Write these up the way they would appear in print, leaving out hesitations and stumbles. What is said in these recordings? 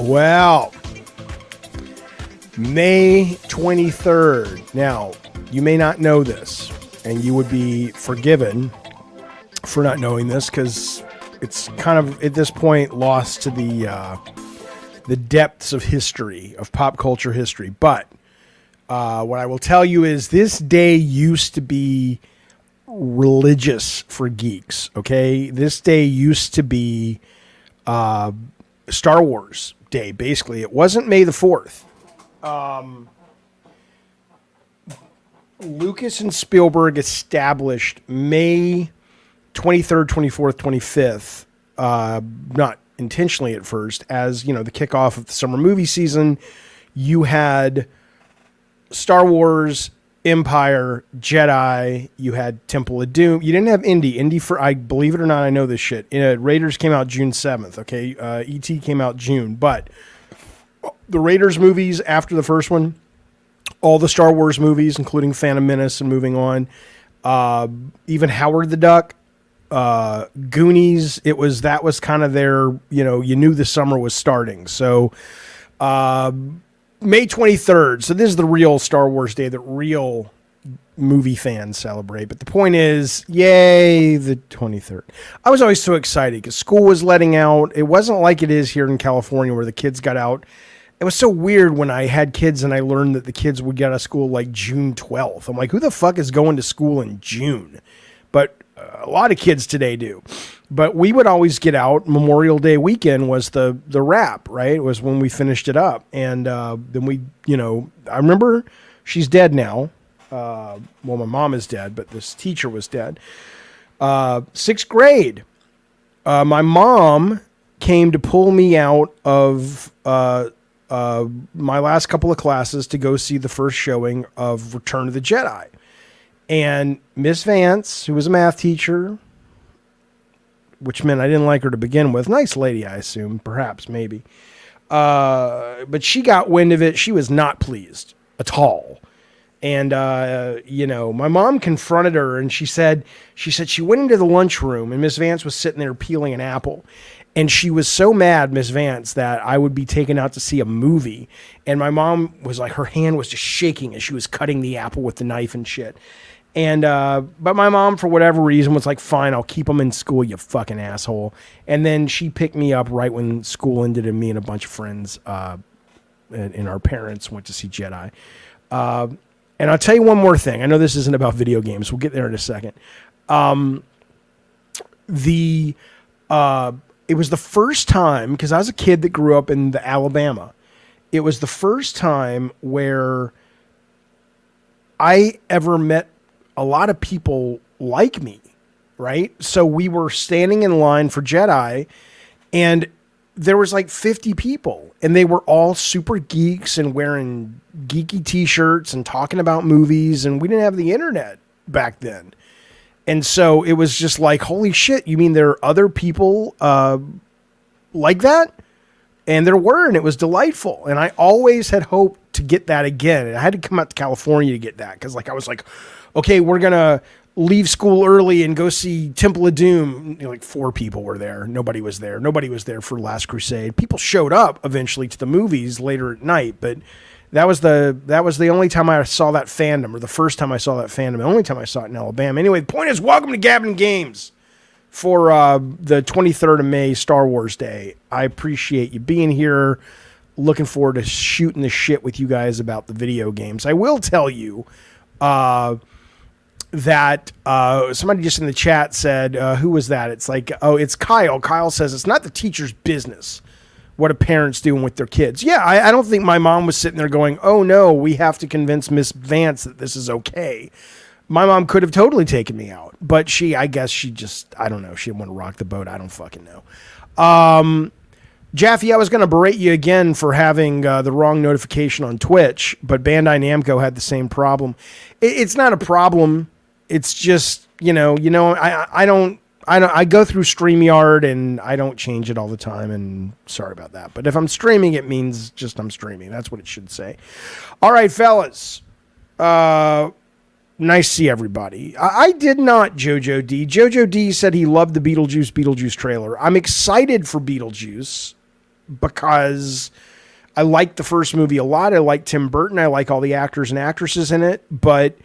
Well, May 23rd. Now, you may not know this, and you would be forgiven for not knowing this because it's kind of, at this point, lost to the depths of history, of pop culture history. But what I will tell you is this day used to be religious for geeks, okay? This day used to be Star Wars Day, basically. It wasn't May the 4th. Lucas and Spielberg established May 23rd, 24th, 25th, not intentionally at first, as, you know, the kickoff of the summer movie season. You had Star Wars, Empire, Jedi, you had Temple of Doom. You didn't have Indy. I believe it or not, I know this shit. Raiders came out June 7th, okay? E.T. came out June, but the Raiders movies after the first one, all the Star Wars movies, including Phantom Menace and moving on, even Howard the Duck, Goonies, that was kind of their, you know, you knew the summer was starting. So, May 23rd. So this is the real Star Wars Day that real movie fans celebrate. But the point is, yay, the 23rd. I was always so excited because school was letting out. It wasn't like it is here in California where the kids got out. It was so weird when I had kids and I learned that the kids would get out of school like June 12th. I'm like, who the fuck is going to school in June? But a lot of kids today do. But we would always get out. Memorial Day weekend was the wrap, right? It was when we finished it up. And then we, you know, I remember she's dead now. Well, my mom is dead, but this teacher was dead. 6th grade. My mom came to pull me out of my last couple of classes to go see the first showing of Return of the Jedi. And Miss Vance, who was a math teacher, which meant I didn't like her to begin with. Nice lady, I assume. Perhaps, maybe. But she got wind of it. She was not pleased at all. And, you know, my mom confronted her and she said she went into the lunchroom and Miss Vance was sitting there peeling an apple. And she was so mad, Miss Vance, that I would be taken out to see a movie. And my mom was like, her hand was just shaking as she was cutting the apple with the knife and shit. And, but my mom, for whatever reason, was like, fine, I'll keep them in school, you fucking asshole. And then she picked me up right when school ended and me and a bunch of friends, and our parents went to see Jedi. And I'll tell you one more thing. I know this isn't about video games. We'll get there in a second. It was the first time, because I was a kid that grew up in Alabama. It was the first time where I ever met a lot of people like me, right? So we were standing in line for Jedi, and there was like 50 people, and they were all super geeks and wearing geeky t-shirts and talking about movies, and we didn't have the internet back then. And so it was just like, holy shit, you mean there are other people like that? And there were, and it was delightful. And I always had hoped to get that again. And I had to come out to California to get that because, like, I was like, okay, we're going to leave school early and go see Temple of Doom. You know, like 4 people were there. Nobody was there. Nobody was there for Last Crusade. People showed up eventually to the movies later at night, but that was the only time I saw that fandom, or the first time I saw that fandom, the only time I saw it in Alabama. Anyway, the point is, welcome to Gabbin' Games for the 23rd of May, Star Wars Day. I appreciate you being here. Looking forward to shooting the shit with you guys about the video games. I will tell you that somebody just in the chat said, who was that? It's like, oh, it's Kyle. Kyle says it's not the teacher's business what a parent's doing with their kids. Yeah, I don't think my mom was sitting there going, oh no, we have to convince Miss Vance that this is okay. My mom could have totally taken me out, but I guess she just, I don't know, she didn't want to rock the boat. I don't fucking know. Jaffe, I was going to berate you again for having the wrong notification on Twitch, but Bandai Namco had the same problem. It's not a problem. It's just, I go through StreamYard and I don't change it all the time, and sorry about that. But if I'm streaming, it means just I'm streaming. That's what it should say. All right, fellas. Nice to see everybody. I did not, Jojo D. Jojo D said he loved the Beetlejuice trailer. I'm excited for Beetlejuice because I like the first movie a lot. I like Tim Burton. I like all the actors and actresses in it, but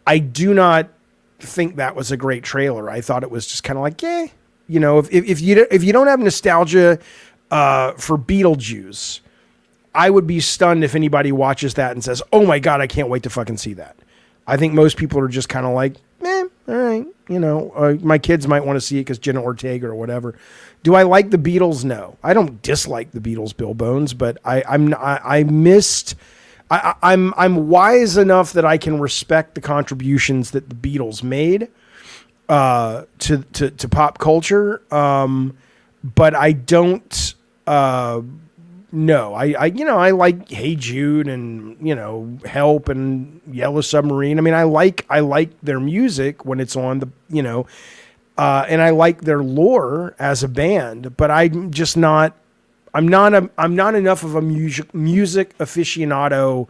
I do not think that was a great trailer. I thought it was just kind of like, you know, if you don't have nostalgia for Beetlejuice, I would be stunned if anybody watches that and says, "Oh my God, I can't wait to fucking see that." I think most people are just kind of like, all right, you know, my kids might want to see it because Jenna Ortega or whatever. Do I like the Beatles? No, I don't dislike the Beatles, Bill Bones, but I'm wise enough that I can respect the contributions that the Beatles made to pop culture, but I don't. No, I like Hey Jude and, you know, Help and Yellow Submarine. I mean, I like their music when it's on, the, you know, and I like their lore as a band, but I'm not enough of a music aficionado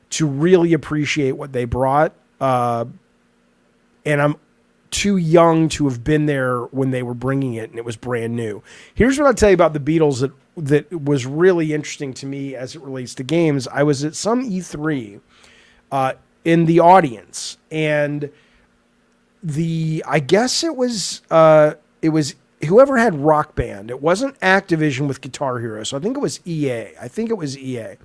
to really appreciate what they brought. And I'm too young to have been there when they were bringing it and it was brand new. Here's what I'll tell you about the Beatles that was really interesting to me as it relates to games. I was at some E3 in the audience, and I guess it was whoever had Rock Band. It wasn't Activision with Guitar Hero, so I think it was EA.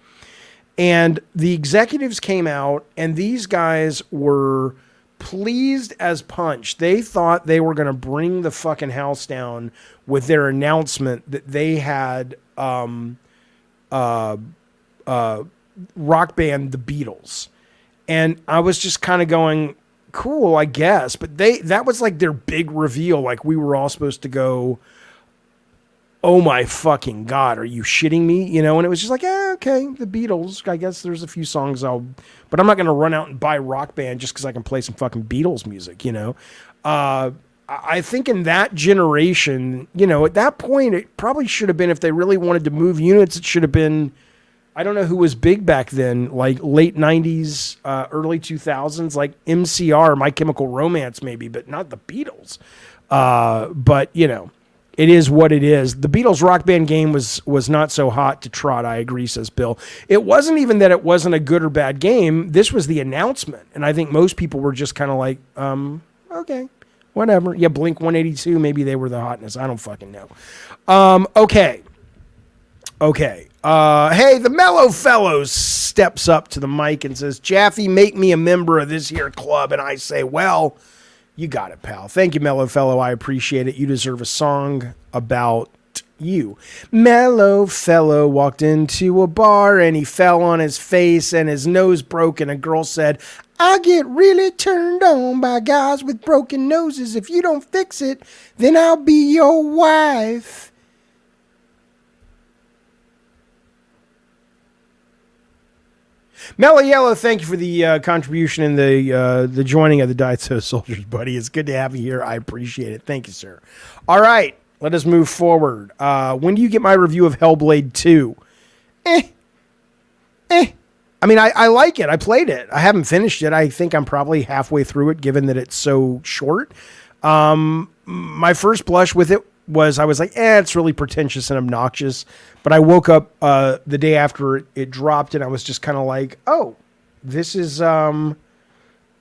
And the executives came out, and these guys were pleased as punch. They thought they were going to bring the fucking house down with their announcement that they had Rock Band, the Beatles. And I was just kind of going, cool, I guess. But that was like their big reveal. Like we were all supposed to go, oh my fucking God, are you shitting me? You know, and it was just like, okay, the Beatles. I guess there's a few songs but I'm not going to run out and buy Rock Band just because I can play some fucking Beatles music, you know? I think in that generation, you know, at that point, it probably should have been, if they really wanted to move units, it should have been, I don't know who was big back then, like late 90s, early 2000s, like MCR, My Chemical Romance maybe, but not the Beatles. But, you know, it is what it is. The Beatles Rock Band game was not so hot to trot, I agree, says Bill. It wasn't even that it wasn't a good or bad game. This was the announcement. And I think most people were just kind of like, okay, whatever. Yeah, Blink 182, maybe they were the hotness. I don't fucking know. Okay. Hey, the Mellow Fellows steps up to the mic and says, Jaffe, make me a member of this here club. And I say, well, you got it, pal. Thank you, Mellow Fellow. I appreciate it. You deserve a song about you. Mellow Fellow walked into a bar and he fell on his face and his nose broke, and a girl said, I get really turned on by guys with broken noses. If you don't fix it, then I'll be your wife. Mellow Yellow, thank you for the contribution and the joining of the Diet Soda Soldiers, buddy. It's good to have you here. I appreciate it. Thank you, sir. All right, let us move forward. When do you get my review of Hellblade 2? I mean, I like it. I played it. I haven't finished it. I think I'm probably halfway through it, given that it's so short. My first blush with it was, I was like, it's really pretentious and obnoxious. But I woke up the day after it dropped, and I was just kind of like, oh, this is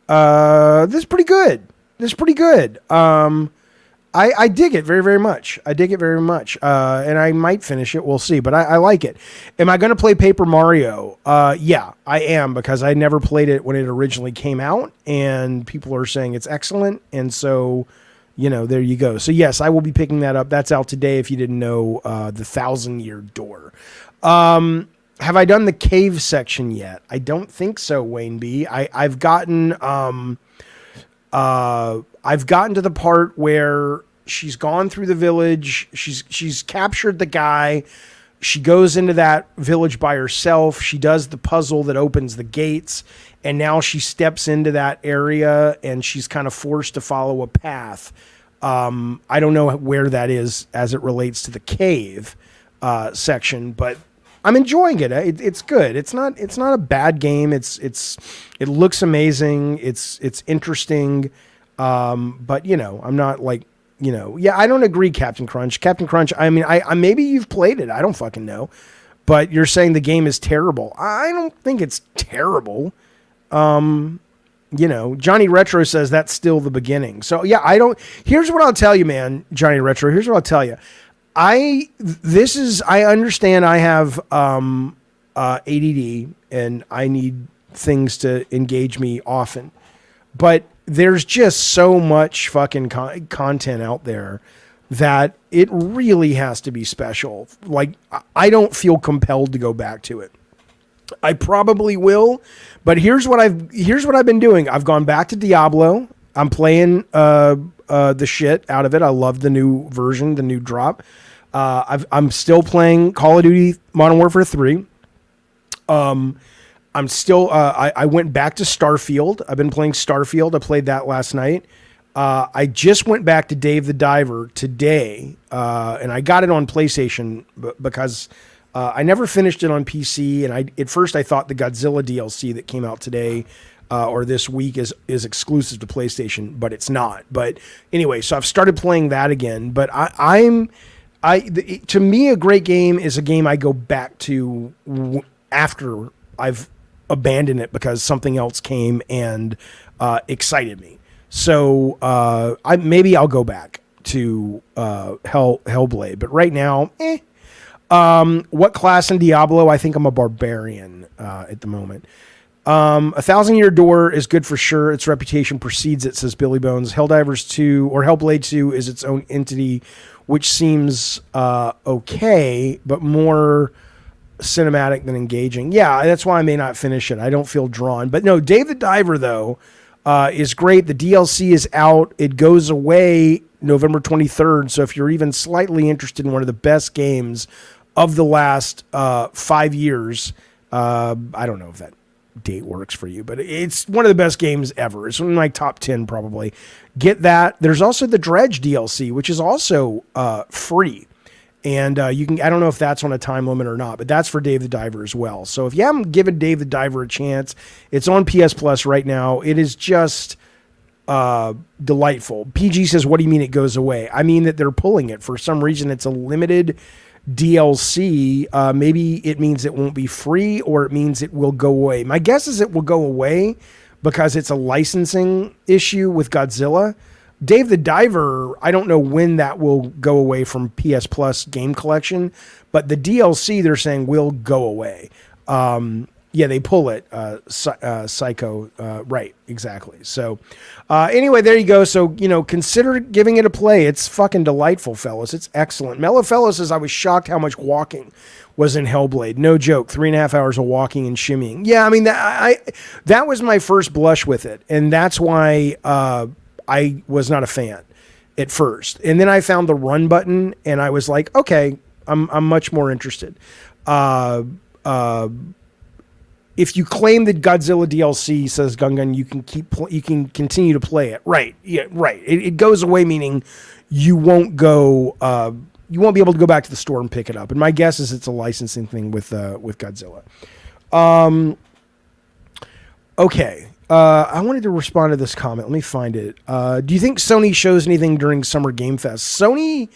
pretty good. This is pretty good. I dig it very, very much. And I might finish it. We'll see. But I like it. Am I going to play Paper Mario? Yeah, I am, because I never played it when it originally came out, and people are saying it's excellent. And so, you know, there you go. So yes, I will be picking that up. That's out today. If you didn't know, the 1,000-Year Door. Have I done the cave section yet? I don't think so, Wayne B. I've gotten to the part where she's gone through the village. She's captured the guy. She goes into that village by herself. She does the puzzle that opens the gates, and now she steps into that area, and she's kind of forced to follow a path. I don't know where that is as it relates to the cave section, but I'm enjoying it. It's good. It's not a bad game. It looks amazing. It's interesting. But you know, I'm not like Yeah, I don't agree, Captain Crunch. Captain Crunch, I mean, I maybe you've played it. I don't fucking know. But you're saying the game is terrible. I don't think it's terrible. Johnny Retro says that's still the beginning. So yeah, here's what I'll tell you, man, Johnny Retro. Here's what I'll tell you. I understand I have ADD and I need things to engage me often, but there's just so much fucking content out there that it really has to be special. Like, I don't feel compelled to go back to it. I probably will, but here's what I've been doing. I've gone back to Diablo. I'm playing the shit out of it. I love the new version, the new drop. I'm still playing Call of Duty Modern Warfare 3. I'm still, I went back to Starfield. I've been playing Starfield. I played that last night. I just went back to Dave the Diver today, and I got it on PlayStation because I never finished it on PC. And at first I thought the Godzilla DLC that came out today or this week is exclusive to PlayStation, but it's not. But anyway, so I've started playing that again. But to me, a great game is a game I go back to after I've abandoned it because something else came and excited me. So maybe I'll go back to Hellblade, but right now, what class in Diablo? I think I'm a barbarian at the moment. 1,000-Year Door is good for sure. Its reputation precedes it, says Billy Bones. Helldivers 2 or Hellblade 2 is its own entity, which seems okay, but more cinematic than engaging. Yeah, that's why I may not finish it. I don't feel drawn. But no, Dave the Diver, though, is great. The DLC is out. It goes away November 23rd. So if you're even slightly interested in one of the best games of the last 5 years, I don't know if that date works for you, but it's one of the best games ever. It's one of my top 10 probably. Get that. There's also the Dredge DLC, which is also free. And you can, I don't know if that's on a time limit or not, but that's for Dave the Diver as well. So if you haven't given Dave the Diver a chance, it's on PS Plus right now. It is just delightful. PG says, what do you mean it goes away? I mean that they're pulling it. For some reason, it's a limited DLC. Maybe it means it won't be free, or it means it will go away. My guess is it will go away because it's a licensing issue with Godzilla. Dave the Diver, I don't know when that will go away from PS Plus game collection, but the DLC they're saying will go away. Yeah, they pull it. Psycho, right, exactly. So anyway, there you go. So, consider giving it a play. It's fucking delightful, fellas. It's excellent. Mellow Fellow says, I was shocked how much walking was in Hellblade. No joke. 3.5 hours of walking and shimmying. Yeah, I mean, that was my first blush with it. And that's why I was not a fan at first. And then I found the run button and I was like, okay, I'm much more interested. If you claim that Godzilla DLC, says Gungun, you can continue to play it. Right. Yeah, right. It goes away, meaning you won't go, you won't be able to go back to the store and pick it up. And my guess is it's a licensing thing with Godzilla. Okay. I wanted to respond to this comment. Let me find it. Do you think Sony shows anything during Summer Game Fest? Sony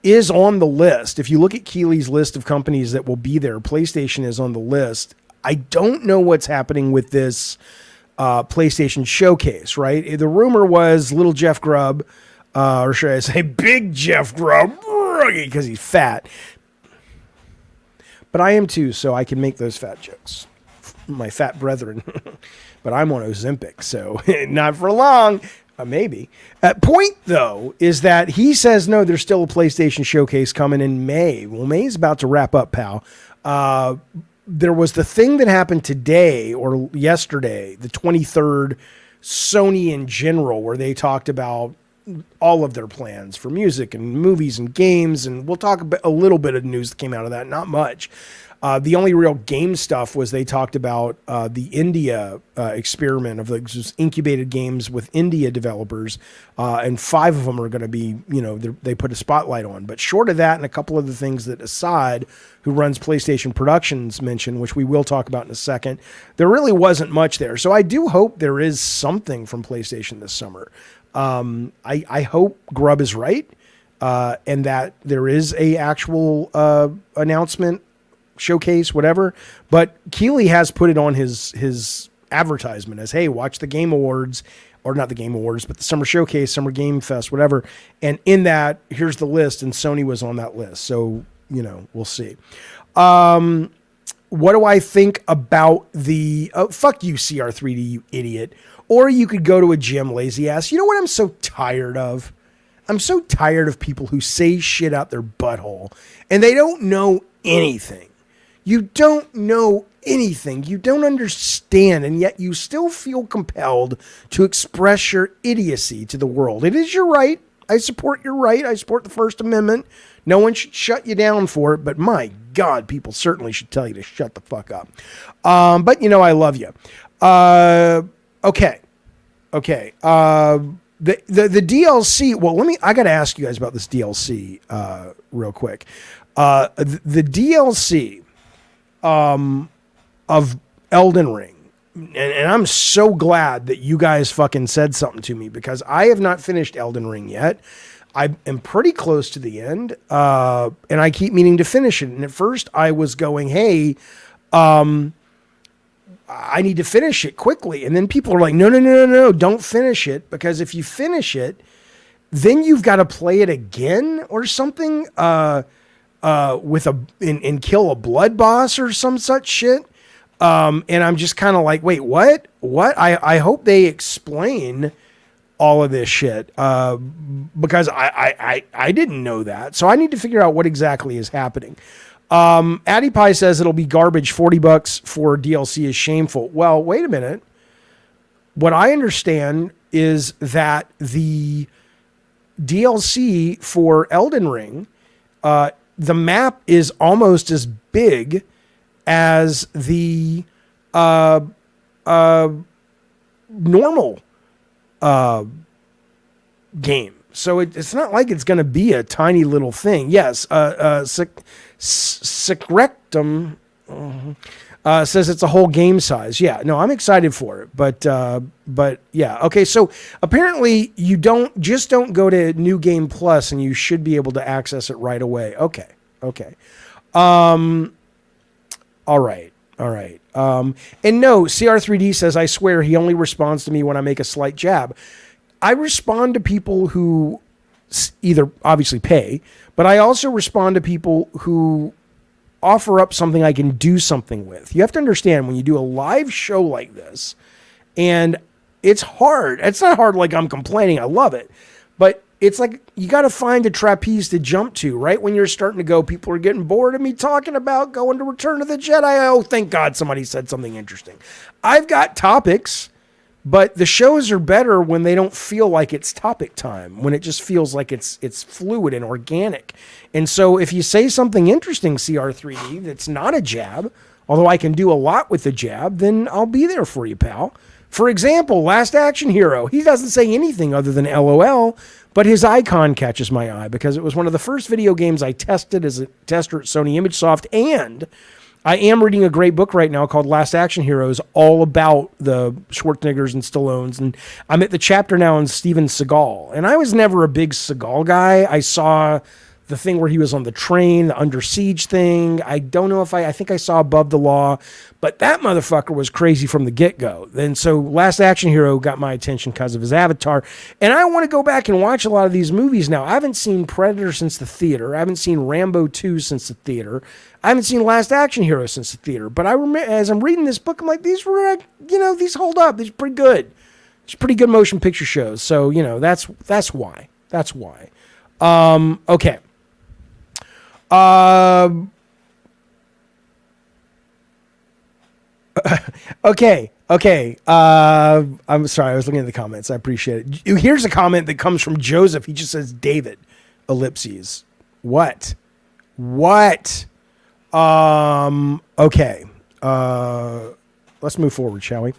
is on the list. If you look at Keeley's list of companies that will be there, PlayStation is on the list. I don't know what's happening with this PlayStation showcase, right? The rumor was little Jeff Grubb, or should I say big Jeff Grubb, because he's fat. But I am too, so I can make those fat jokes. My fat brethren. But I'm on Ozempic, so not for long. Maybe. Point, though, is that he says, no, there's still a PlayStation showcase coming in May. Well, May's about to wrap up, pal. There was the thing that happened today or yesterday, the 23rd, Sony in general, where they talked about all of their plans for music and movies and games. And we'll talk about a little bit of news that came out of that, not much. The only real game stuff was they talked about the India experiment of just incubated games with India developers, and 5 of them are going to be, they put a spotlight on. But short of that and a couple of the things that Assad, who runs PlayStation Productions, mentioned, which we will talk about in a second, there really wasn't much there. So I do hope there is something from PlayStation this summer. I hope Grubb is right, and that there is a actual announcement, showcase, whatever. But Keighley has put it on his advertisement as, hey, watch the Game Awards, or not the Game Awards, but the Summer Showcase, Summer Game Fest, whatever. And in that, here's the list, and Sony was on that list. So, we'll see. What do I think about the, fuck you, CR3D, you idiot. Or you could go to a gym, lazy ass. You know what I'm so tired of? I'm so tired of people who say shit out their butthole and they don't know anything. You don't know anything. You don't understand, and yet you still feel compelled to express your idiocy to the world. It is your right. I support your right. I support the First Amendment. No one should shut you down for it, but my God, people certainly should tell you to shut the fuck up. But I love you. Okay. The DLC. Well, I got to ask you guys about this DLC real quick. The DLC of Elden Ring, and I'm so glad that you guys fucking said something to me, because I have not finished Elden Ring yet. I am pretty close to the end, and I keep meaning to finish it. And at first I was going, hey, I need to finish it quickly. And then people are like, no, don't finish it, because if you finish it, then you've got to play it again or something, and kill a blood boss or some such shit. And I'm just kind of like, wait, what? I hope they explain all of this shit, because I didn't know that. So I need to figure out what exactly is happening. Addie Pie says it'll be garbage. $40 for DLC is shameful. Well, wait a minute. What I understand is that the DLC for Elden Ring, the map is almost as big as the normal game. So it's not like it's going to be a tiny little thing. Yes, Secrectum says it's a whole game size. Yeah, no, I'm excited for it. But yeah, okay. So apparently you don't go to New Game Plus and you should be able to access it right away. Okay. All right. And no, CR3D says, I swear he only responds to me when I make a slight jab. I respond to people who either obviously pay, but I also respond to people who offer up something I can do something with. You have to understand, when you do a live show like this, and it's hard. It's not hard like I'm complaining. I love it. But it's like you got to find a trapeze to jump to, right? When you're starting to go, people are getting bored of me talking about going to Return of the Jedi. Oh, thank God somebody said something interesting. I've got topics, but the shows are better when they don't feel like it's topic time, when it just feels like it's fluid and organic. And so if you say something interesting, CR3D, that's not a jab, although I can do a lot with the jab, then I'll be there for you, pal. For example, Last Action Hero, he doesn't say anything other than LOL, but his icon catches my eye because it was one of the first video games I tested as a tester at Sony ImageSoft, and I am reading a great book right now called Last Action Heroes, all about the Schwarzeneggers and Stallones, and I'm at the chapter now on Steven Seagal, and I was never a big Seagal guy. I saw the thing where he was on the train, the Under Siege thing. I don't know if I think I saw Above the Law, but that motherfucker was crazy from the get-go. And so Last Action Hero got my attention because of his avatar. And I want to go back and watch a lot of these movies now. I haven't seen Predator since the theater. I haven't seen Rambo 2 since the theater. I haven't seen Last Action Hero since the theater. But I remember, as I'm reading this book, I'm like, these hold up. These are pretty good. It's pretty good motion picture shows. So, that's why. That's why. Okay. Okay. I'm sorry. I was looking at the comments. I appreciate it. Here's a comment that comes from Joseph. He just says, David, ellipses. What? Okay. Let's move forward, shall we?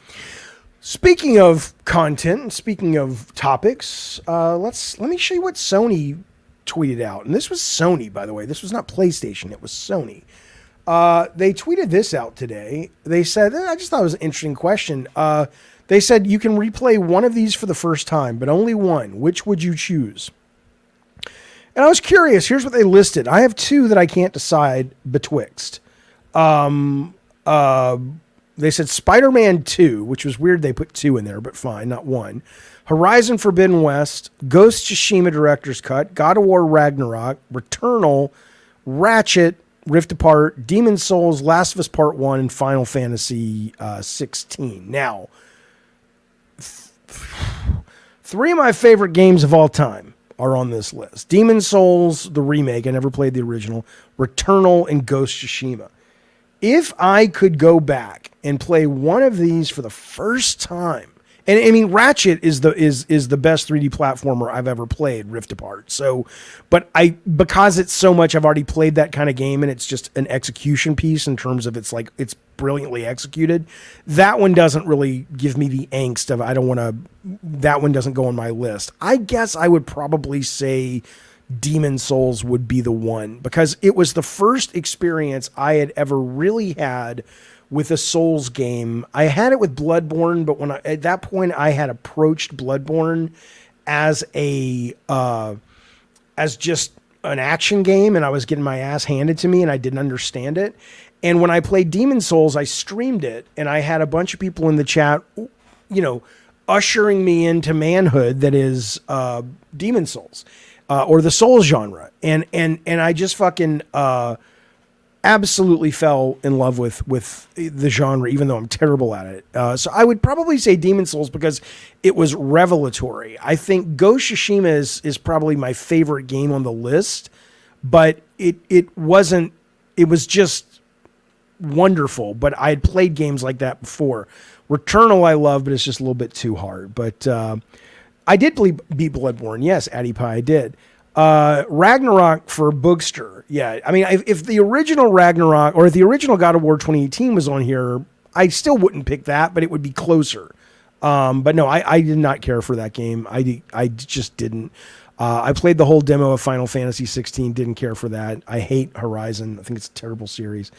Speaking of content and speaking of topics, let me show you what Sony tweeted out. And this was Sony, by the way. This was not PlayStation. It was Sony. They tweeted this out today. They said, I just thought it was an interesting question. The They said you can replay one of these for the first time, but only one. Which would you choose? And I was curious. Here's what they listed. I have two that I can't decide betwixt. They said Spider-Man 2, which was weird they put 2 in there, but fine, not 1. Horizon Forbidden West, Ghost Tsushima Director's Cut, God of War Ragnarok, Returnal, Ratchet, Rift Apart, Demon's Souls, Last of Us Part 1, and Final Fantasy 16. Now, 3 of my favorite games of all time are on this list. Demon's Souls, the remake, I never played the original, Returnal, and Ghost Tsushima. If I could go back and play one of these for the first time, and I mean, Ratchet is the best 3D platformer I've ever played, Rift Apart. So, because it's so much, I've already played that kind of game, and it's just an execution piece in terms of it's brilliantly executed. That one doesn't really give me the angst of that one doesn't go on my list. I guess I would probably say Demon's Souls would be the one, because it was the first experience I had ever really had with a Souls game. I had it with Bloodborne, but at that point I had approached Bloodborne as just an action game, and I was getting my ass handed to me, and I didn't understand it. And when I played Demon's Souls, I streamed it, and I had a bunch of people in the chat, ushering me into manhood that is Demon's Souls. Or the Souls genre. And I just fucking absolutely fell in love with the genre, even though I'm terrible at it. So I would probably say Demon's Souls because it was revelatory. I think Ghost Tsushima is probably my favorite game on the list, but it wasn't, it was just wonderful. But I had played games like that before. Returnal I love, but it's just a little bit too hard. But I did beat Bloodborne. Yes, Addy Pie, I did. Ragnarok for Boogster. Yeah, I mean, if the original Ragnarok or if the original God of War 2018 was on here, I still wouldn't pick that, but it would be closer. But no, I did not care for that game. I just didn't. I played the whole demo of Final Fantasy 16. Didn't care for that. I hate Horizon. I think it's a terrible series.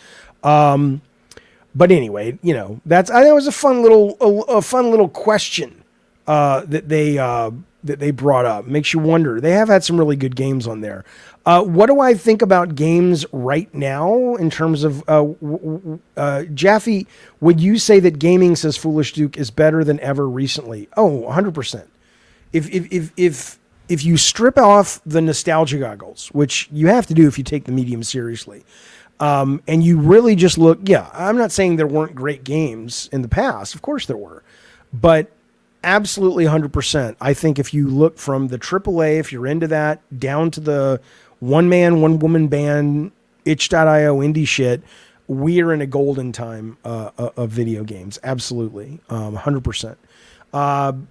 But anyway, that was a fun little question that they brought up. Makes you wonder. They have had some really good games on there. What do I think about games right now in terms of Jaffe? Would you say that gaming, says Foolish Duke, is better than ever recently? Oh, 100%. If you strip off the nostalgia goggles, which you have to do if you take the medium seriously, and you really just look, I'm not saying there weren't great games in the past. Of course there were, but absolutely 100%. I think if you look from the AAA, if you're into that, down to the one-man, one-woman band, itch.io indie shit, we are in a golden time of video games. Absolutely. 100%.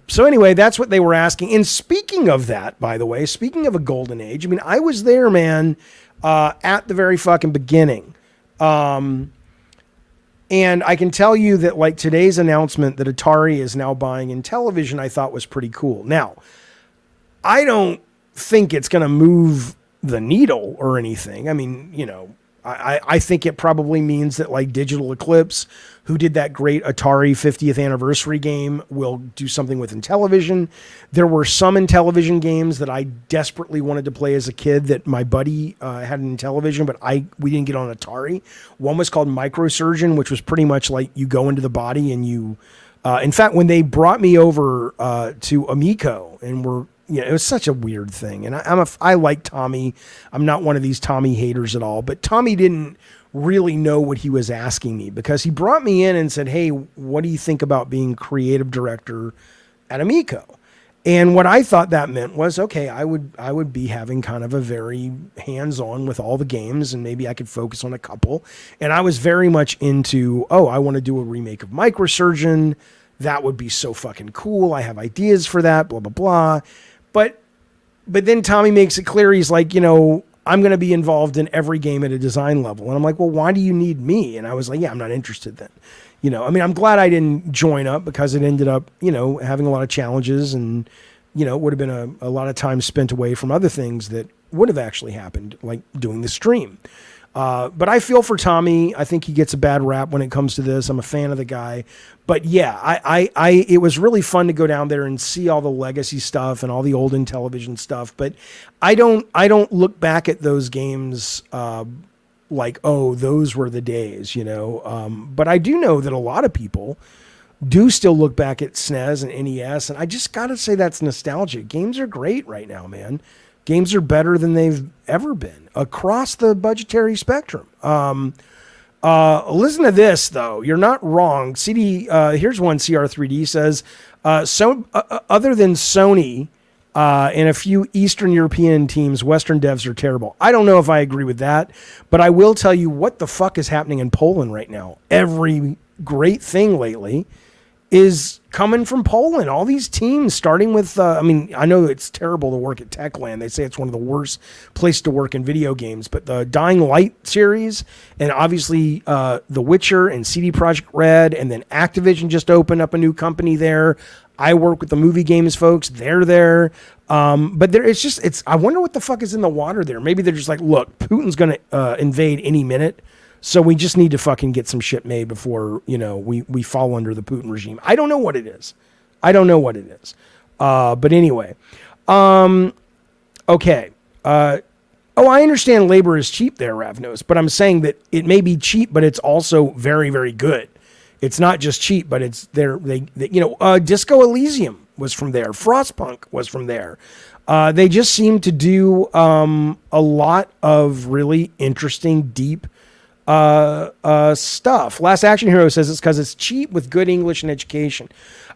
So anyway, that's what they were asking. And speaking of that, by the way, speaking of a golden age, I mean, I was there, man, at the very fucking beginning. And I can tell you that, like, today's announcement that Atari is now buying Intellivision, I thought was pretty cool. Now, I don't think it's going to move the needle or anything. I mean, I think it probably means that, like, Digital Eclipse, who did that great Atari 50th anniversary game, will do something with Intellivision. There were some Intellivision games that I desperately wanted to play as a kid that my buddy had an Intellivision, but we didn't get on Atari. One was called Microsurgeon, which was pretty much like you go into the body and you... in fact, when they brought me over to Amico and it was such a weird thing. And I like Tommy. I'm not one of these Tommy haters at all, but Tommy didn't really know what he was asking me, because he brought me in and said, "Hey, what do you think about being creative director at Amico?" And what I thought that meant was, okay, I would be having kind of a very hands-on with all the games, and maybe I could focus on a couple. And I was very much into, I want to do a remake of Microsurgeon. That would be so fucking cool. I have ideas for that, blah, blah, blah. But then Tommy makes it clear, he's like, I'm going to be involved in every game at a design level. And I'm like, well, why do you need me? And I was like, yeah, I'm not interested then. I mean, I'm glad I didn't join up, because it ended up, having a lot of challenges, and, it would have been a lot of time spent away from other things that would have actually happened, like doing the stream. But I feel for Tommy. I think he gets a bad rap when it comes to this. I'm a fan of the guy. But yeah, it was really fun to go down there and see all the legacy stuff and all the old Intellivision stuff. But I don't look back at those games like, oh, those were the days, you know. But I do know that a lot of people do still look back at SNES and NES, and I just got to say that's nostalgic. Games are great right now, man. Games are better than they've ever been across the budgetary spectrum. Listen to this, though. You're not wrong. Here's one. CR3D says, other than Sony and a few Eastern European teams, Western devs are terrible. I don't know if I agree with that, but I will tell you what the fuck is happening in Poland right now. Every great thing lately is coming from Poland. All these teams, starting with, I know it's terrible to work at Techland. They say it's one of the worst places to work in video games, but the Dying Light series, and obviously The Witcher and CD Projekt Red, and then Activision just opened up a new company there. I work with the movie games folks. They're there. But I wonder what the fuck is in the water there. Maybe they're just like, look, Putin's going to invade any minute. So we just need to fucking get some shit made before, you know, we fall under the Putin regime. I don't know what it is. But anyway. Okay. I understand labor is cheap there, Ravnos, but I'm saying that it may be cheap, but it's also very, very good. It's not just cheap, but it's Disco Elysium was from there. Frostpunk was from there. They just seem to do a lot of really interesting, deep stuff. Last Action Hero says it's because it's cheap with good English and education.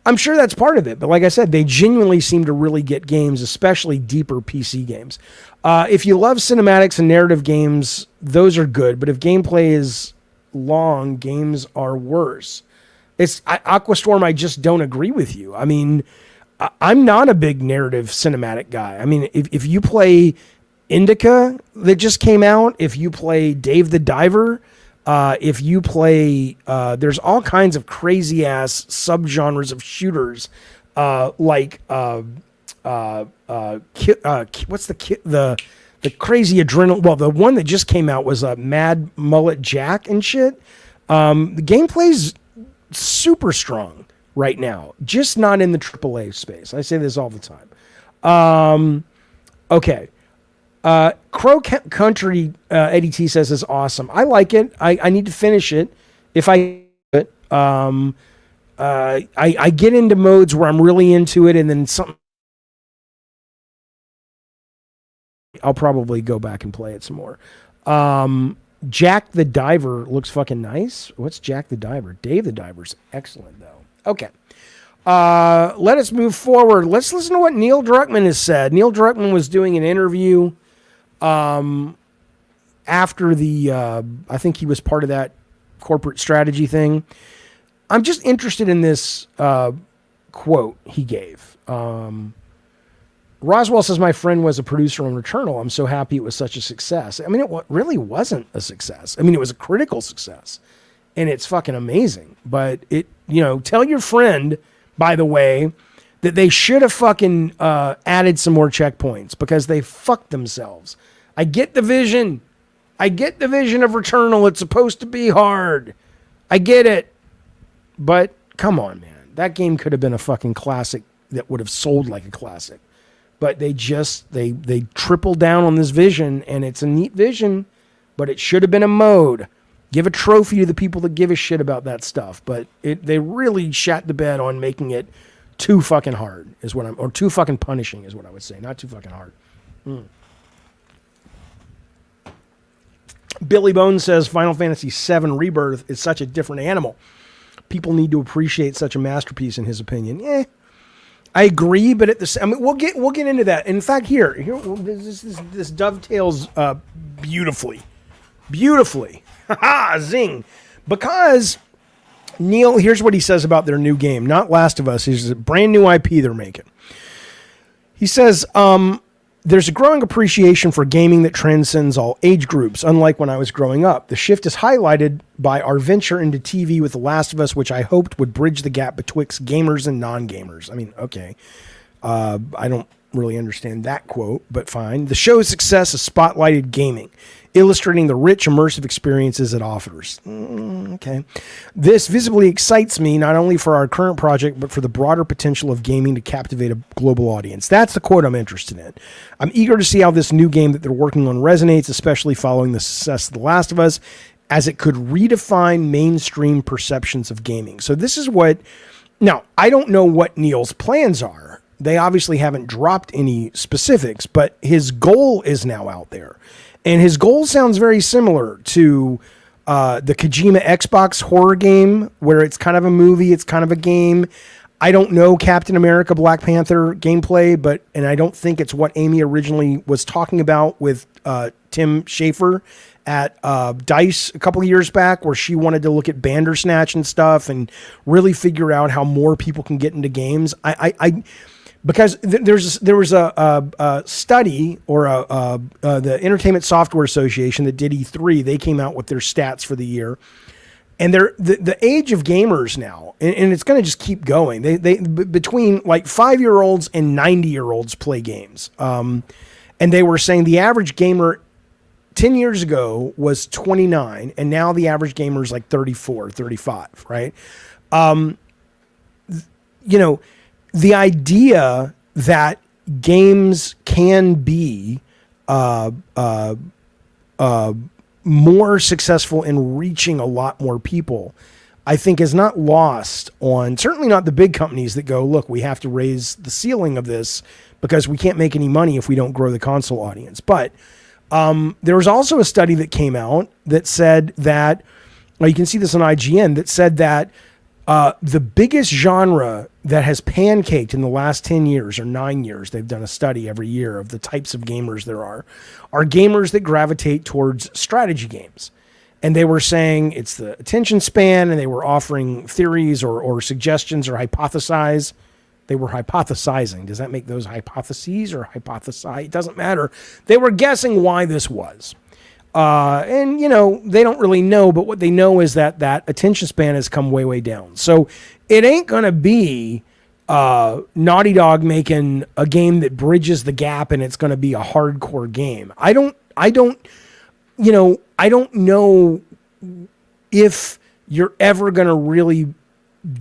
I'm sure that's part of it, but like I said, they genuinely seem to really get games, especially deeper PC games. If you love cinematics and narrative games, those are good, but if gameplay is long, games are worse. Aquastorm, I just don't agree with you. I mean, I'm not a big narrative cinematic guy. I mean, if you play Indica that just came out, if you play Dave the Diver, if you play, there's all kinds of crazy ass subgenres of shooters, what's the crazy adrenaline? Well, the one that just came out was Mad Mullet Jack and shit. The gameplay's super strong right now, just not in the AAA space. I say this all the time. Okay. Crow Country, Eddie T says is awesome. I like it. I need to finish it. If I get into modes where I'm really into it, and then something, I'll probably go back and play it some more. Jack the Diver looks fucking nice. What's Jack the Diver? Dave the Diver's excellent, though. Okay. Let us move forward. Let's listen to what Neil Druckmann has said. Neil Druckmann was doing an interview after I think he was part of that corporate strategy thing. I'm just interested in this quote he gave. Roswell says, my friend was a producer on Returnal. I'm so happy it was such a success. I mean, it really wasn't a success. I mean, it was a critical success, and it's fucking amazing. But tell your friend, by the way, that they should have fucking added some more checkpoints because they fucked themselves. I get the vision. of Returnal. It's supposed to be hard. I get it. But come on, man. That game could have been a fucking classic that would have sold like a classic. But they tripled down on this vision, and it's a neat vision, but it should have been a mode. Give a trophy to the people that give a shit about that stuff. But they really shat the bed on making it too fucking hard, or too fucking punishing is what I would say. Not too fucking hard. Billy Bones says Final Fantasy VII Rebirth is such a different animal. People need to appreciate such a masterpiece, in his opinion. I agree, but we'll get into that. In fact, here this dovetails beautifully. Zing. Because Neil, here's what he says about their new game, not Last of Us. He's a brand new IP they're making. He says, there's a growing appreciation for gaming that transcends all age groups, unlike when I was growing up. The shift is highlighted by our venture into TV with The Last of Us, which I hoped would bridge the gap betwixt gamers and non-gamers. I mean, okay. I don't really understand that quote, but fine. The show's success has spotlighted gaming. illustrating the rich, immersive experiences it offers. Okay. This visibly excites me, not only for our current project, but for the broader potential of gaming to captivate a global audience. That's the quote I'm interested in. I'm eager to see how this new game that they're working on resonates, especially following the success of The Last of Us, as it could redefine mainstream perceptions of gaming. So this is what... Now, I don't know what Neil's plans are. They obviously haven't dropped any specifics, but his goal is now out there. And his goal sounds very similar to the Kojima Xbox horror game, where it's kind of a movie, it's kind of a game. I don't know Captain America, Black Panther gameplay, and I don't think it's what Amy originally was talking about with Tim Schafer at DICE a couple of years back, where she wanted to look at Bandersnatch and stuff and really figure out how more people can get into games. Because there was a study, or the Entertainment Software Association that did E3. They came out with their stats for the year, and the age of gamers now, and it's going to just keep going. They between like 5-year-olds and 90-year-olds play games, and they were saying the average gamer 10 years ago was 29, and now the average gamer is like 34, 35, right? The idea that games can be more successful in reaching a lot more people, I think is not lost on, certainly not the big companies that go, look, we have to raise the ceiling of this because we can't make any money if we don't grow the console audience. But there was also a study that came out that said that, well, you can see this on IGN, that said that the biggest genre that has pancaked in the last 10 years or 9 years, they've done a study every year of the types of gamers there are gamers that gravitate towards strategy games. And they were saying it's the attention span, and they were offering theories or suggestions or hypothesize. They were hypothesizing. Does that make those hypotheses or hypothesize? It doesn't matter. They were guessing why this was. And, they don't really know, but what they know is that attention span has come way, way down. So it ain't going to be Naughty Dog making a game that bridges the gap and it's going to be a hardcore game. I don't know if you're ever going to really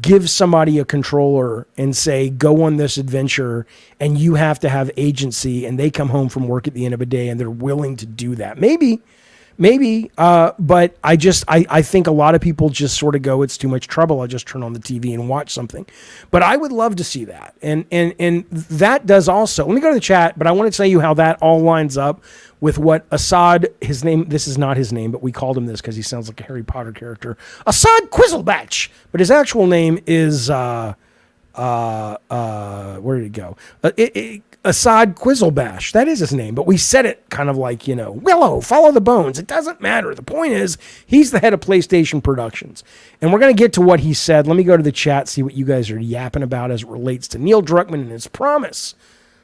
give somebody a controller and say, go on this adventure, and you have to have agency, and they come home from work at the end of the day and they're willing to do that. Maybe, but I think a lot of people just sort of go, it's too much trouble, I'll just turn on the TV and watch something. But I would love to see that. And that does also, let me go to the chat, but I want to tell you how that all lines up with what Assad, his name, this is not his name, but we called him this because he sounds like a Harry Potter character, Assad Quizzlebatch, but his actual name is, where did it go? Assad Quizzlebash. That is his name, but we said it kind of like, Willow, follow the bones. It doesn't matter. The point is, he's the head of PlayStation Productions. And we're going to get to what he said. Let me go to the chat, see what you guys are yapping about as it relates to Neil Druckmann and his promise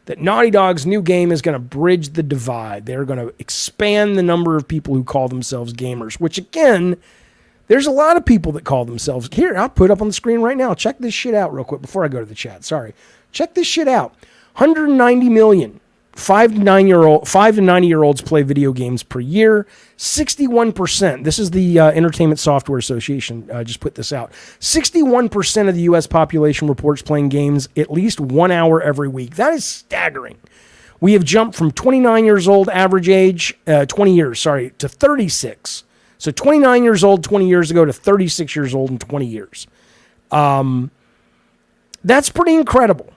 that Naughty Dog's new game is going to bridge the divide. They're going to expand the number of people who call themselves gamers, which again, there's a lot of people that call themselves. Here, I'll put up on the screen right now. Check this shit out real quick before I go to the chat. Sorry. Check this shit out. 190 million 5 to 90-year-olds play video games per year. 61%. This is the Entertainment Software Association just put this out. 61% of the U.S. population reports playing games at least 1 hour every week. That is staggering. We have jumped from 29 years old average age, 20 years, sorry, to 36. So 29 years old 20 years ago to 36 years old in 20 years. That's pretty incredible.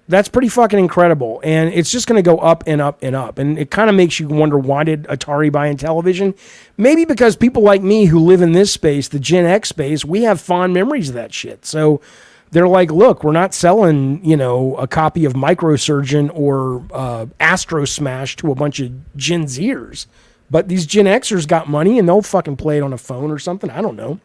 That's pretty fucking incredible. And it's just going to go up and up and up. And it kind of makes you wonder, why did Atari buy Intellivision? Maybe because people like me who live in this space, the Gen X space, we have fond memories of that shit. So they're like, look, we're not selling, a copy of Microsurgeon or Astro Smash to a bunch of Gen Zers. But these Gen Xers got money and they'll fucking play it on a phone or something. I don't know.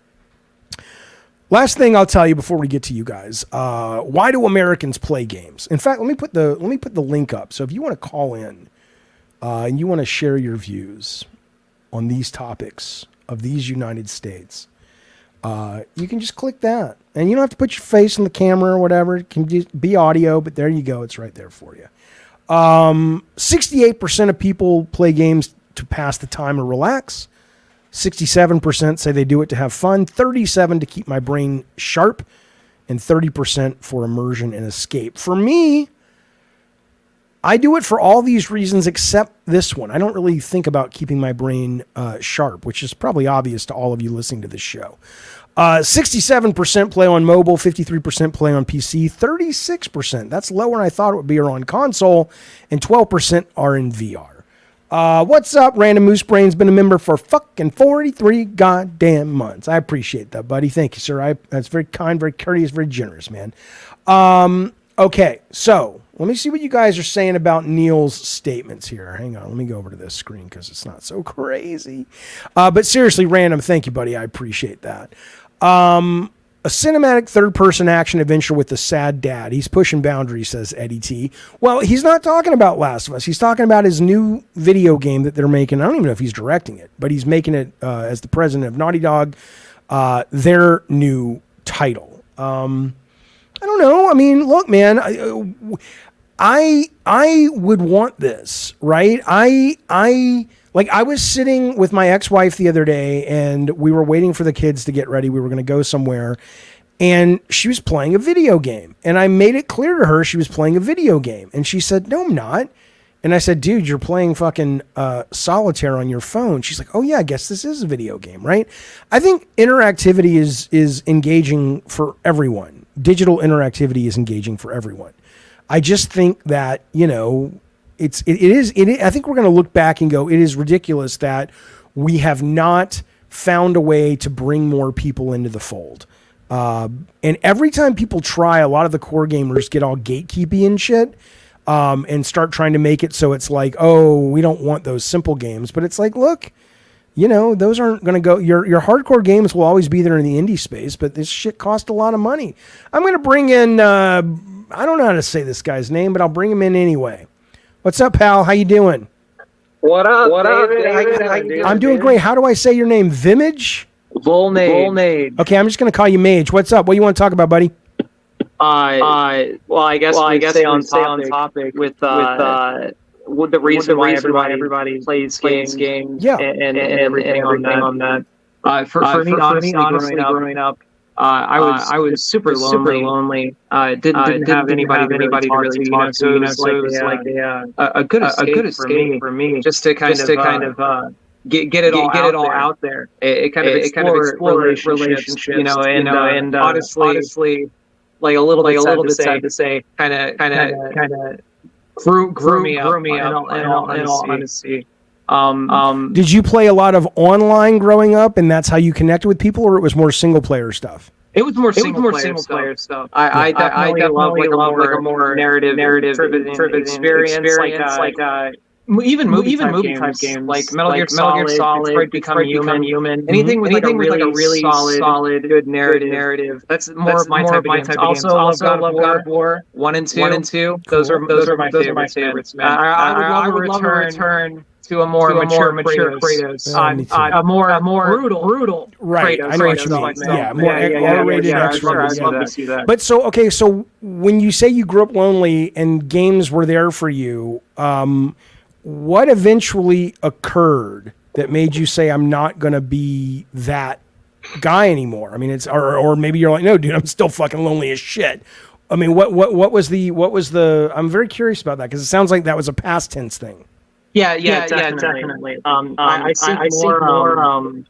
Last thing I'll tell you before we get to you guys, why do Americans play games? In fact, let me put the link up. So if you want to call in and you want to share your views on these topics of these United States, you can just click that. And you don't have to put your face on the camera or whatever. It can just be audio, but there you go. It's right there for you. 68% of people play games to pass the time or relax. 67% say they do it to have fun. 37% to keep my brain sharp. And 30% for immersion and escape. For me, I do it for all these reasons except this one. I don't really think about keeping my brain sharp, which is probably obvious to all of you listening to this show. 67% play on mobile, 53% play on PC, 36%, that's lower than I thought it would be, are on console, and 12% are in VR. What's up, Random Moose Brain's been a member for fucking 43 goddamn months. I appreciate that, buddy. Thank you, sir. That's very kind, very courteous, very generous, man. Okay, so let me see what you guys are saying about Neil's statements here. Hang on, let me go over to this screen because it's not so crazy. But seriously, Random, thank you, buddy. I appreciate that. A cinematic third-person action adventure with a sad dad. He's pushing boundaries, says Eddie T. Well, he's not talking about Last of Us. He's talking about his new video game that they're making. I don't even know if he's directing it, but he's making it as the president of Naughty Dog, their new title. I don't know. I mean, look, man, I would want this, right? I was sitting with my ex-wife the other day and we were waiting for the kids to get ready. We were going to go somewhere and she was playing a video game. And I made it clear to her she was playing a video game. And she said, no, I'm not. And I said, dude, you're playing fucking solitaire on your phone. She's like, oh yeah, I guess this is a video game, right? I think interactivity is engaging for everyone. Digital interactivity is engaging for everyone. I just think that, I think we're going to look back and go, it is ridiculous that we have not found a way to bring more people into the fold. And every time people try, a lot of the core gamers get all gatekeepy and shit, and start trying to make it so it's like, oh, we don't want those simple games. But it's like, look, those aren't going to go. Your hardcore games will always be there in the indie space, but this shit costs a lot of money. I'm going to bring in, I don't know how to say this guy's name, but I'll bring him in anyway. What's up, pal? How you doing? What up, David? How you doing? I'm doing great. How do I say your name? Vimage? Volnade. Okay, I'm just going to call you Mage. What's up? What do you want to talk about, buddy? Well, I guess stay on topic with the reason why everybody plays games, yeah, and everything on that. For me, honestly, growing up, I was super lonely. Didn't have anybody to really talk to. So it was like a good escape for me, just to kind of get it all out there. It kind of explored relationships, and honestly, like a little bit sad to say, kind of grew me up in all honesty. Did you play a lot of online growing up, and that's how you connected with people, or it was more single player stuff? It was more single player stuff. I definitely love a more narrative driven experience, like even movie type games, like Metal Gear Solid, Detroit Become Human. Anything with like a really solid, good narrative. That's more of my type of games. Also, love God of War 1 and 2. Cool. Those are my favorites, man. I would love a return to a more mature Kratos, a more brutal right. Kratos. I know what you mean. Yeah, more R-rated, extra. I'd love to see that. But so when you say you grew up lonely and games were there for you, what eventually occurred that made you say, I'm not going to be that guy anymore? I mean, or maybe you're like, no, dude, I'm still fucking lonely as shit. I mean, what was the, I'm very curious about that because it sounds like that was a past tense thing. Yeah, definitely. I see more,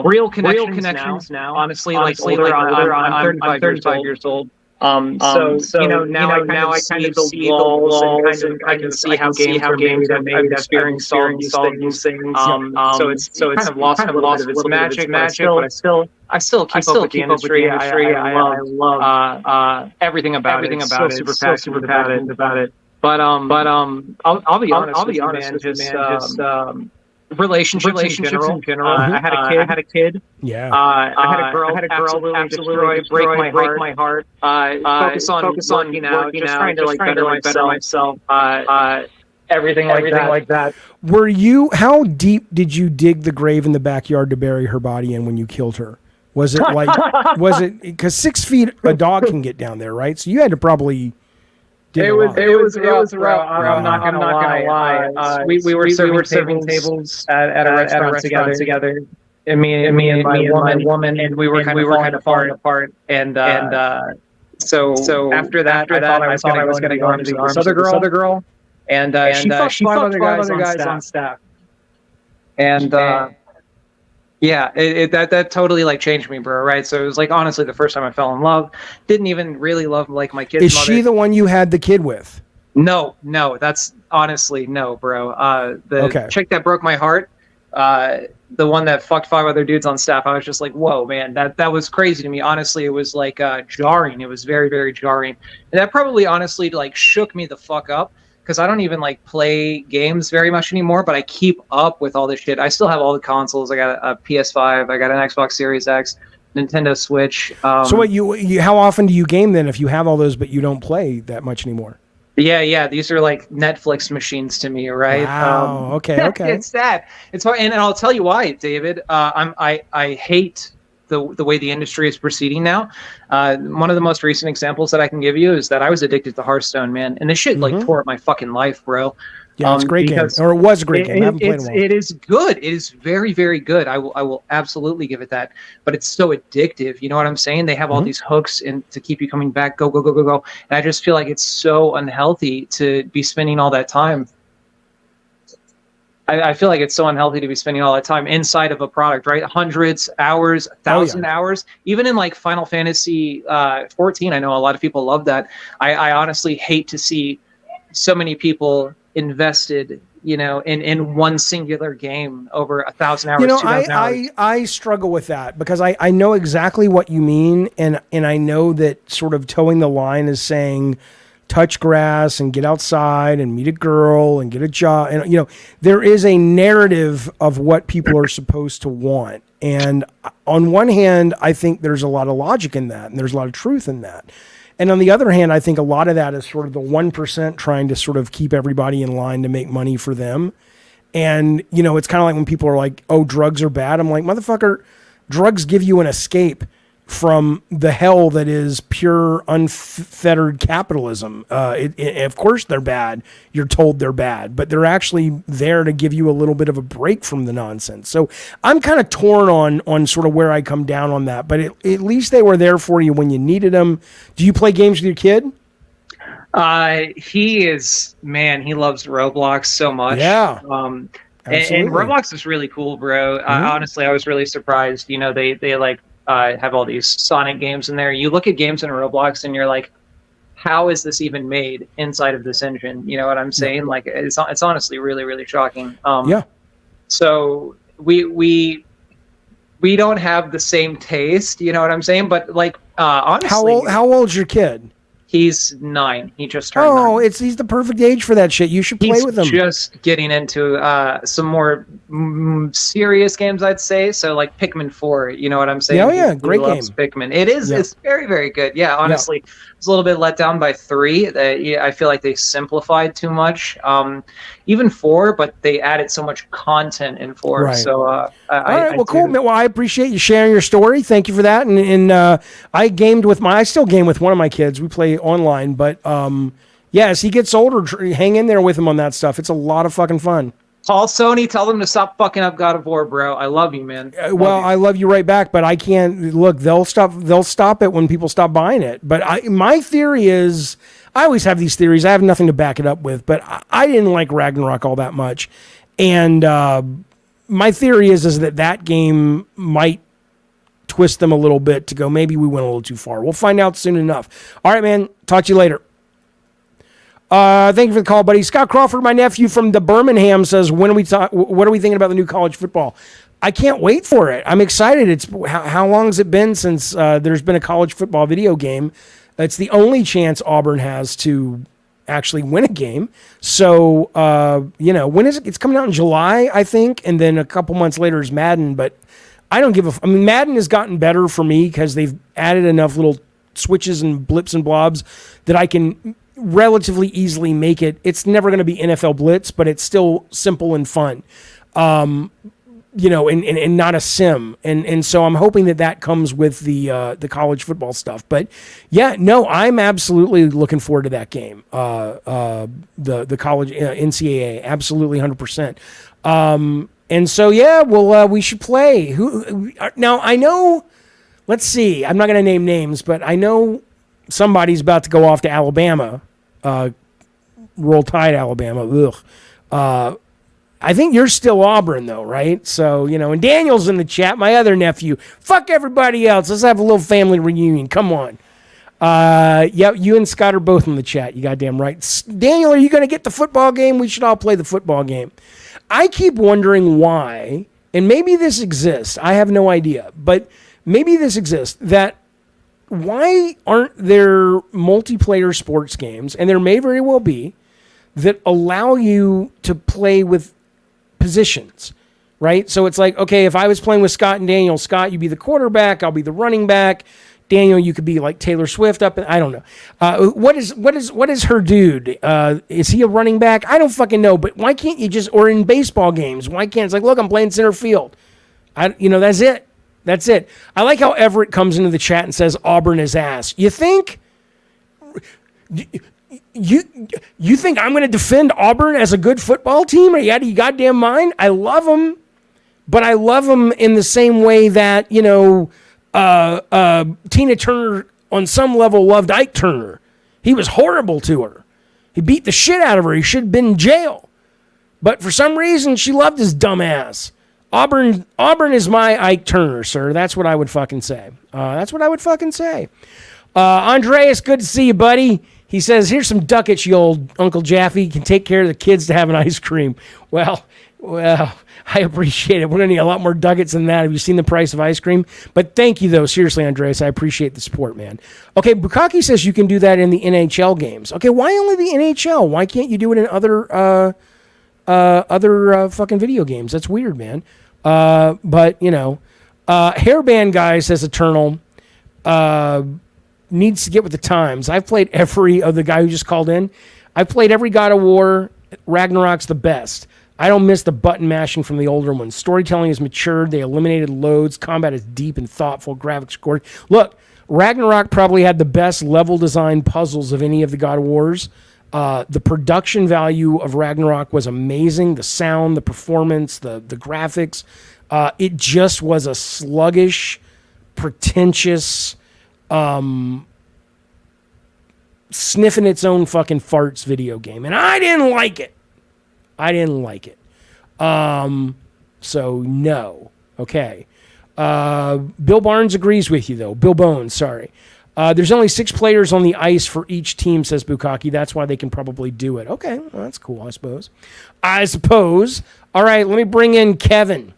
real connections now. Honestly, like older. I'm 35 years old. So now I kind of see the walls and I can see how games are made. I've experienced these things. So it's kind of lost a little bit of its magic, but I still keep up with the industry. I love everything about it. So super passionate about it. But I'll be honest with you, man. Just relationships in general. I had a kid. Yeah. I had a girl absolutely break my heart. Focus on working out, just trying to better myself. Everything like that. How deep did you dig the grave in the backyard to bury her body in when you killed her? Was it because 6 feet a dog can get down there, right? So you had to probably. Did it was rough, bro. I'm not gonna lie. We were serving tables at a restaurant together. And me and my woman, and we were kind of falling apart. And so after that, I thought I was gonna go into the arms of this other girl, and she fucked five other guys on staff. And yeah, that totally like changed me, bro. Right? So it was like honestly the first time I fell in love. Didn't even really love like my kid's mother. Is she the one you had the kid with? No, that's honestly no, bro. The chick that broke my heart, the one that fucked five other dudes on staff, I was just like, whoa, man, that was crazy to me. Honestly, it was like jarring. It was very, very jarring. And that probably honestly like shook me the fuck up, because I don't even like play games very much anymore, but I keep up with all this shit. I still have all the consoles. I got a PS5, I got an Xbox Series X, Nintendo Switch. So what you how often do you game then if you have all those but you don't play that much anymore? Yeah. These are like Netflix machines to me, right? Wow. Okay. It's that. It's hard, and I'll tell you why, David. I hate the way the industry is proceeding now. One of the most recent examples that I can give you is that I was addicted to Hearthstone, man, and this shit like tore up my fucking life, bro. Yeah, it's a great game, or it was a great game. I haven't played it in a while. It is good. It is very, very good. I will absolutely give it that. But it's so addictive. You know what I'm saying? They have all these hooks and to keep you coming back. Go. And I just feel like it's so unhealthy to be spending all that time. I feel like it's so unhealthy to be spending all that time inside of a product, right? Hundreds, hours, 1,000 hours. Even in like Final Fantasy 14, I know a lot of people love that. I honestly hate to see so many people invested, in one singular game over 1,000 hours. 2,000 hours. I struggle with that because I know exactly what you mean, and I know that sort of towing the line is saying touch grass and get outside and meet a girl and get a job, and there is a narrative of what people are supposed to want, and on one hand I think there's a lot of logic in that and there's a lot of truth in that. And on the other hand, I think a lot of that is sort of the 1% trying to sort of keep everybody in line to make money for them. And, it's kind of like when people are like, oh, drugs are bad. I'm like, motherfucker, drugs give you an escape from the hell that is pure unfettered capitalism. Of course they're bad. You're told they're bad, but they're actually there to give you a little bit of a break from the nonsense. So I'm kind of torn on sort of where I come down on that, but at least they were there for you when you needed them. Do you play games with your kid? He loves Roblox so much. Yeah. And Roblox is really cool, bro. Honestly, I was really surprised. They like, have all these Sonic games in there. You look at games in Roblox and you're like, how is this even made inside of this engine? You know what I'm saying? Like it's honestly really, really shocking. So we don't have the same taste, you know what I'm saying? But like honestly, how old's your kid? He's 9. He just turned 9. Oh, he's the perfect age for that shit. You should play with him. He's just getting into some more serious games, I'd say. So like Pikmin 4, you know what I'm saying? Yeah, great game. Pikmin. It is. Yeah. It's very, very good. Yeah, honestly, I was a little bit let down by 3. I feel like they simplified too much. Even 4, but they added so much content in 4. Right. So all right, well, cool. Well, I appreciate you sharing your story. Thank you for that. And I still game with one of my kids. We play online, but as he gets older, hang in there with him on that stuff. It's a lot of fucking fun. Call Sony, tell them to stop fucking up God of War, bro. I love you, man. I love you right back, but I can't look. They'll stop it when people stop buying it. But my theory is, I always have these theories. I have nothing to back it up with, but I didn't like Ragnarok all that much, and my theory is that game might twist them a little bit to go, maybe we went a little too far. We'll find out soon enough. All right, man. Talk to you later. Thank you for the call, buddy. Scott Crawford, my nephew from the Birmingham, says, what are we thinking about the new college football? I can't wait for it. I'm excited. It's how long has it been since there's been a college football video game? It's the only chance Auburn has to actually win a game. So, when is it? It's coming out in July, I think, and then a couple months later is Madden, but I don't give a Madden has gotten better for me because they've added enough little switches and blips and blobs that I can relatively easily make it. It's never going to be NFL Blitz, but it's still simple and fun. and not a sim. And so I'm hoping that comes with the college football stuff. But yeah, no, I'm absolutely looking forward to that game. The college NCAA, absolutely 100%. And so yeah, we should play. Now I know. Let's see. I'm not going to name names, but I know somebody's about to go off to Alabama. Roll Tide, Alabama. Ugh. I think you're still Auburn, though, right? So, and Daniel's in the chat, my other nephew. Fuck everybody else. Let's have a little family reunion. Come on. Yeah, you and Scott are both in the chat. You goddamn right. Daniel, are you going to get the football game? We should all play the football game. I keep wondering why, and maybe this exists. I have no idea, but maybe this exists, that why aren't there multiplayer sports games, and there may very well be, that allow you to play with positions, right? So it's like, okay, if I was playing with Scott and Daniel, Scott, you'd be the quarterback, I'll be the running back. Daniel, you could be like Taylor Swift up. I don't know. What is her dude? Is he a running back? I don't fucking know. But why can't you just, or in baseball games, why can't it's like, look, I'm playing center field. That's it. That's it. I like how Everett comes into the chat and says Auburn is ass. You think? You think I'm going to defend Auburn as a good football team? Are you out of your goddamn mind? I love them, but I love them in the same way that, Tina Turner on some level loved Ike Turner. He was horrible to her. He beat the shit out of her. He should have been in jail. But for some reason, she loved his dumb ass. Auburn is my Ike Turner, sir. That's what I would fucking say. Andreas, good to see you, buddy. He says, here's some ducats, you old Uncle Jaffe. You can take care of the kids to have an ice cream. Well, I appreciate it. We're going to need a lot more ducats than that. Have you seen the price of ice cream? But thank you, though. Seriously, Andreas, I appreciate the support, man. Okay, Bukaki says you can do that in the NHL games. Okay, why only the NHL? Why can't you do it in other fucking video games? That's weird, man. But, Hairband Guy says Eternal needs to get with the times. I've played the guy who just called in. I've played every God of War. Ragnarok's the best. I don't miss the button mashing from the older ones. Storytelling has matured. They eliminated loads. Combat is deep and thoughtful. Graphics scored. Look, Ragnarok probably had the best level design puzzles of any of the God of Wars. The production value of Ragnarok was amazing. The sound, the performance, the graphics. It just was a sluggish, pretentious, sniffing its own fucking farts video game. And I didn't like it. So no. Okay. Bill Barnes agrees with you, though. Bill Bones, sorry. There's only 6 players on the ice for each team, says Bukaki. That's why they can probably do it. Okay, well, that's cool, I suppose. All right, let me bring in Kevin.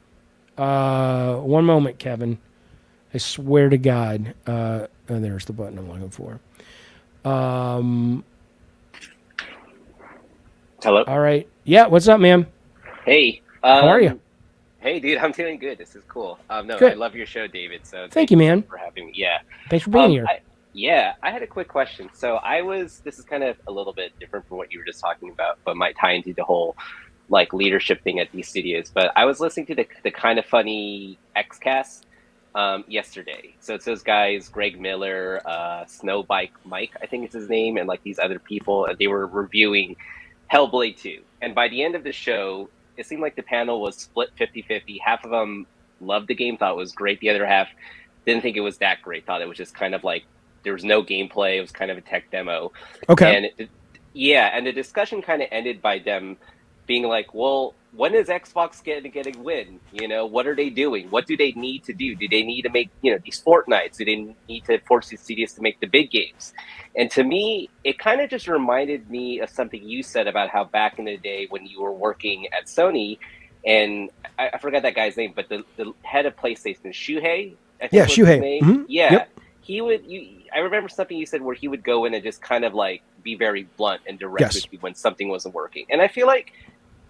One moment, Kevin. I swear to God. There's the button I'm looking for. Hello? All right. Yeah, what's up, man? Hey. How are you? Hey, dude, I'm doing good. This is cool. Good. I love your show, David. So thank you, man, for having me. Yeah. Thanks for being here. I had a quick question. So this is kind of a little bit different from what you were just talking about, but might tie into the whole leadership thing at these studios. But I was listening to the Kind of Funny Xcast yesterday. So it's those guys, Greg Miller, Snowbike Mike, I think is his name, and these other people, and they were reviewing Hellblade 2. And by the end of the show, it seemed like the panel was split 50-50. Half of them loved the game, thought it was great. The other half didn't think it was that great, thought it was just kind of there was no gameplay. It was kind of a tech demo. Okay. And the discussion kind of ended by them being like, well, when is Xbox getting a win? What are they doing? What do they need to do? Do they need to make, these Fortnites? Do they need to force these studios to make the big games? And to me, it kind of just reminded me of something you said about how back in the day when you were working at Sony, and I forgot that guy's name, but the head of PlayStation, Shuhei? I think was Shuhei. His name. Mm-hmm. Yeah. Yep. He would. I remember something you said where he would go in and just kind of be very blunt and direct with you when something wasn't working. And I feel like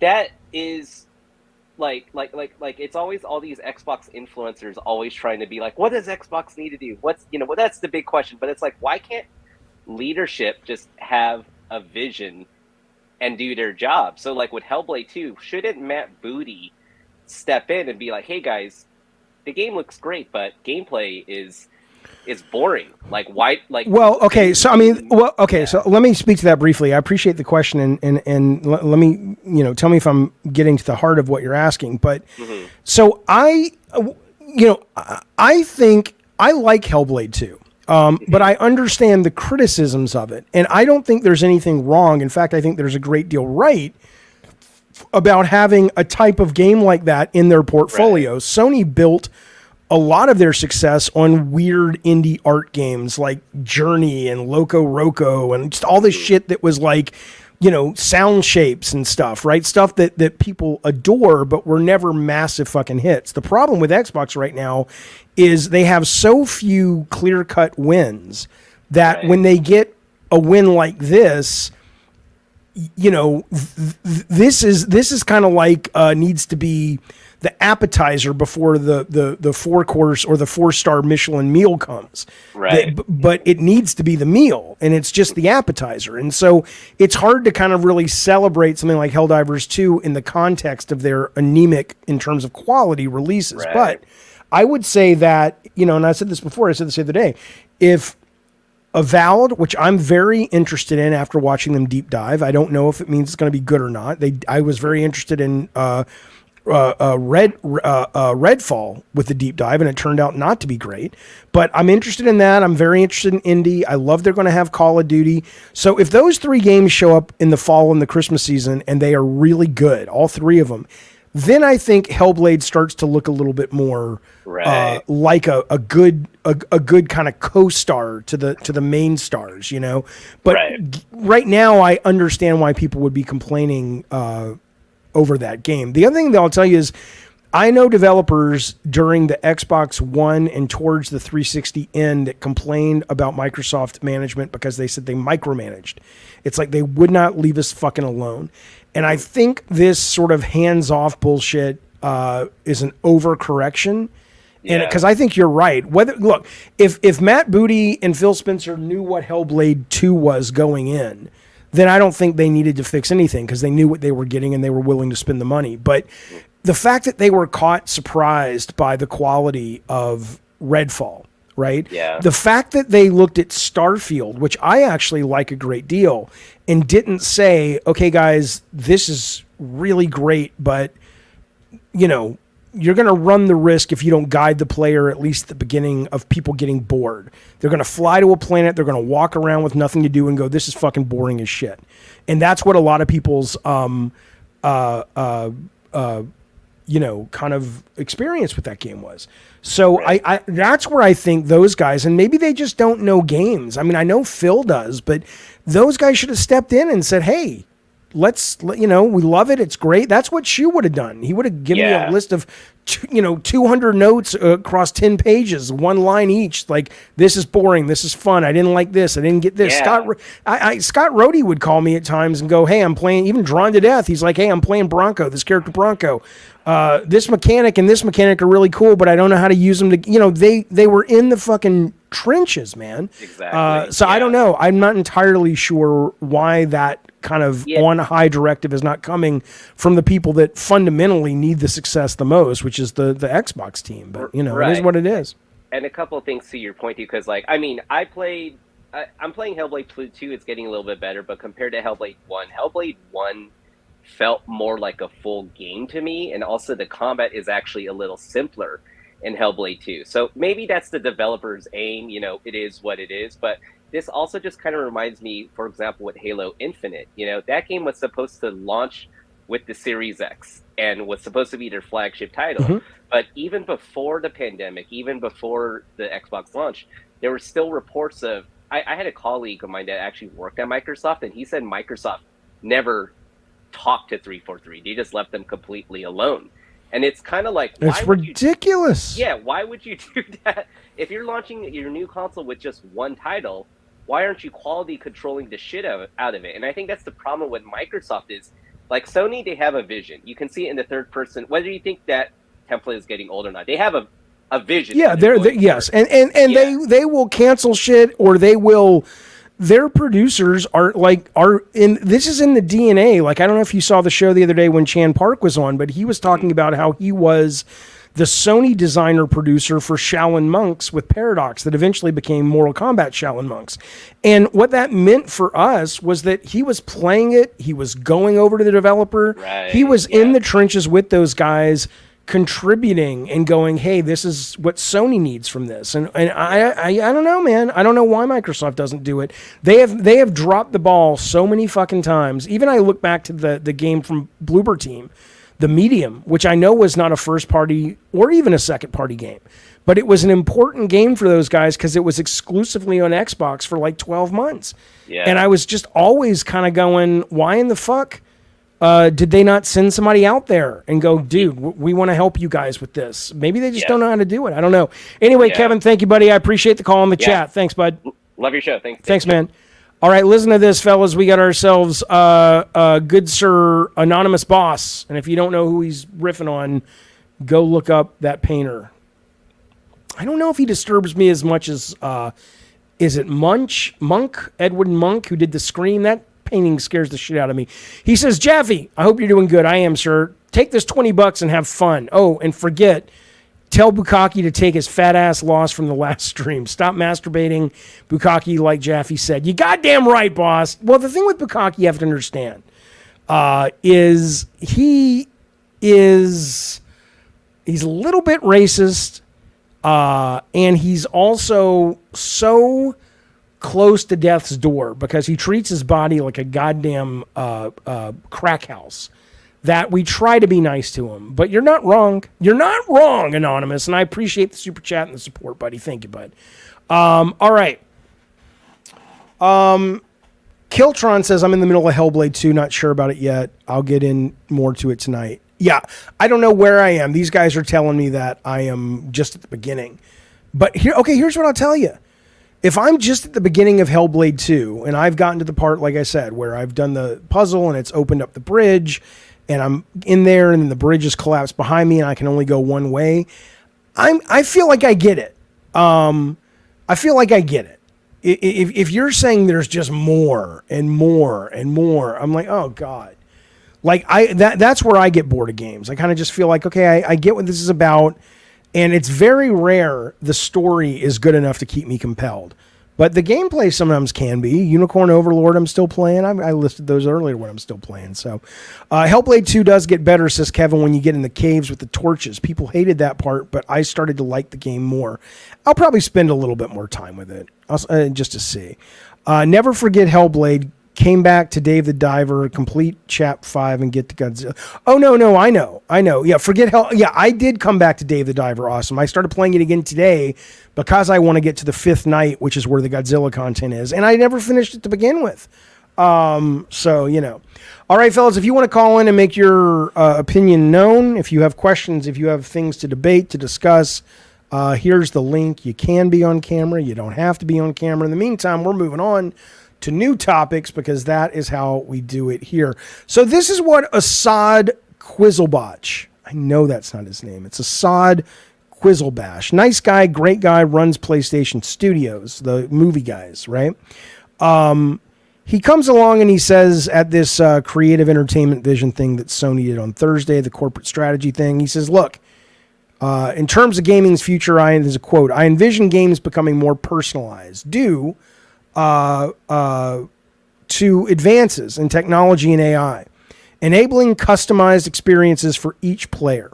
that is it's always all these Xbox influencers always trying to be what does Xbox need to do? What's that's the big question. But it's why can't leadership just have a vision and do their job? So with Hellblade 2, shouldn't Matt Booty step in and be like, hey guys, the game looks great, but gameplay is boring. Like why? Like well, okay. So so let me speak to that briefly. I appreciate the question, and let me tell me if I'm getting to the heart of what you're asking. But so I think I like Hellblade 2. But I understand the criticisms of it, and I don't think there's anything wrong. In fact, I think there's a great deal right about having a type of game like that in their portfolio. Right. Sony built a lot of their success on weird indie art games like Journey and Loco Roco and just all this shit that was like, sound shapes and stuff, right? Stuff that people adore, but were never massive fucking hits. The problem with Xbox right now is they have so few clear-cut wins that when they get a win like this, this is kind of like needs to be the appetizer before the 4-course or the 4-star Michelin meal comes. Right. But it needs to be the meal, and it's just the appetizer. And so it's hard to kind of really celebrate something like Helldivers 2 in the context of their anemic, in terms of quality, releases. Right. But I would say that, and I said this before, I said this the other day, if Avowed, which I'm very interested in after watching them deep dive, I don't know if it means it's going to be good or not. I was very interested in Redfall with the deep dive, and it turned out not to be great. But I'm interested in that. I'm very interested in indie. I love they're going to have Call of Duty. So if those 3 games show up in the fall and the Christmas season, and they are really good, all 3 of them, then I think Hellblade starts to look a little bit more like a good kind of co-star to the main stars, But right now, I understand why people would be complaining over that game. The other thing that I'll tell you is, I know developers during the Xbox One and towards the 360 end that complained about Microsoft management because they said they micromanaged. It's like they would not leave us fucking alone. And I think this sort of hands-off bullshit is an overcorrection. And because I think you're right. If Matt Booty and Phil Spencer knew what Hellblade 2 was going in, then I don't think they needed to fix anything because they knew what they were getting and they were willing to spend the money. But the fact that they were caught surprised by the quality of Redfall, right? Yeah. The fact that they looked at Starfield, which I actually like a great deal, and didn't say, okay, guys, this is really great, but, you're going to run the risk if you don't guide the player, at least at the beginning, of people getting bored. They're going to fly to a planet. They're going to walk around with nothing to do and go, this is fucking boring as shit. And that's what a lot of people's, kind of experience with that game was. So I that's where I think those guys, and maybe they just don't know games. I mean, I know Phil does, but those guys should have stepped in and said, hey, we love it. It's great. That's what Shu would have done. He would have given me a list of, 200 notes across 10 pages, 1 line each. Like, this is boring. This is fun. I didn't like this. I didn't get this. Yeah. Scott Rohde would call me at times and go, hey, I'm playing, even Drawn to Death. He's like, hey, I'm playing Bronco, this character Bronco. This mechanic and this mechanic are really cool, but I don't know how to use them to, they were in the fucking trenches, man. Exactly. So I don't know. I'm not entirely sure why that kind of on high directive is not coming from the people that fundamentally need the success the most, which is the Xbox team. But it is what it is. And a couple of things to your point too, because I'm playing Hellblade 2. It's getting a little bit better, but compared to Hellblade 1 felt more like a full game to me, and also the combat is actually a little simpler in Hellblade 2. So maybe that's the developer's aim. It is what it is, but this also just kind of reminds me, for example, with Halo Infinite. That game was supposed to launch with the Series X and was supposed to be their flagship title. Mm-hmm. But even before the pandemic, even before the Xbox launch, there were still reports of... I had a colleague of mine that actually worked at Microsoft, and he said Microsoft never talked to 343. They just left them completely alone. And it's kind of like... It's ridiculous. Why would you do that? If you're launching your new console with just one title, why aren't you quality controlling the shit out of it? And I think that's the problem with Microsoft is, like Sony, they have a vision. You can see it in the third person, whether you think that template is getting old or not. They have a vision. Yeah, yes. And they will cancel shit, or they will their producers are in, this is in the DNA. Like, I don't know if you saw the show the other day when Chan Park was on, but he was talking about how he was the Sony designer producer for Shaolin Monks with Paradox that eventually became Mortal Kombat Shaolin Monks. And what that meant for us was that he was playing it. He was going over to the developer. Right, he was in the trenches with those guys, contributing and going, hey, this is what Sony needs from this. And I don't know, man. I don't know why Microsoft doesn't do it. They have dropped the ball so many fucking times. Even I look back to the game from Bloober Team, the Medium, which I know was not a first party or even a second party game, but it was an important game for those guys because it was exclusively on Xbox for like 12 months. Yeah. And I was just always kind of going, why in the fuck did they not send somebody out there and go, dude, we want to help you guys with this? Maybe they just don't know how to do it. I don't know. Anyway, Kevin, thank you, buddy. I appreciate the call in the chat. Thanks, bud. Love your show. Thanks, man. All right, listen to this, fellas. We got ourselves good Sir Anonymous Boss. And if you don't know who he's riffing on, go look up that painter. I don't know if he disturbs me as much as, is it Monk, Edwin Monk, who did the Scream? That painting scares the shit out of me. He says, Jaffe, I hope you're doing good. I am, sir. Take this $20 and have fun. Oh, and tell Bukkake to take his fat ass loss from the last stream. Stop masturbating, Bukkake, like Jaffe said. You goddamn right, boss. Well, the thing with Bukkake you have to understand is he's a little bit racist, and he's also so close to death's door because he treats his body like a goddamn crack house, that we try to be nice to him. But you're not wrong. You're not wrong, Anonymous. And I appreciate the super chat and the support, buddy. Thank you, bud. All right. Kiltron says, I'm in the middle of Hellblade 2. Not sure about it yet. I'll get in more to it tonight. Yeah, I don't know where I am. These guys are telling me that I am just at the beginning. But here's what I'll tell you. If I'm just at the beginning of Hellblade 2, and I've gotten to the part, like I said, where I've done the puzzle and it's opened up the bridge, and I'm in there and the bridge is collapsed behind me and I can only go one way, I feel like I get it. I feel like I get it. If you're saying there's just more and more and more, I'm like, oh God. Like that's where I get bored of games. I kind of just feel like, okay, I get what this is about. And it's very rare the story is good enough to keep me compelled. But the gameplay sometimes can be. Unicorn Overlord, I'm still playing. I listed those earlier when I'm still playing. So, Hellblade 2 does get better, says Kevin, when you get in the caves with the torches. People hated that part, but I started to like the game more. I'll probably spend a little bit more time with it, just to see. Never forget Hellblade. Came back to Dave the Diver, complete Chap 5, and get to Godzilla. Oh, no, I know. Yeah, forget Hell. Yeah, I did come back to Dave the Diver. Awesome. I started playing it again today because I want to get to the 5th night, which is where the Godzilla content is. And I never finished it to begin with. So, you know. All right, fellas, if you want to call in and make your opinion known, if you have questions, if you have things to debate, to discuss, here's the link. You can be on camera. You don't have to be on camera. In the meantime, we're moving on to new topics because that is how we do it here. So this is what Assad Quizzlebotch, I know that's not his name. It's Assad Quizzlebash. Nice guy, great guy, runs PlayStation Studios, the movie guys, right? He comes along and he says at this creative entertainment vision thing that Sony did on Thursday, the corporate strategy thing, he says, look, in terms of gaming's future, there's a quote, I envision games becoming more personalized due to advances in technology and AI, enabling customized experiences for each player.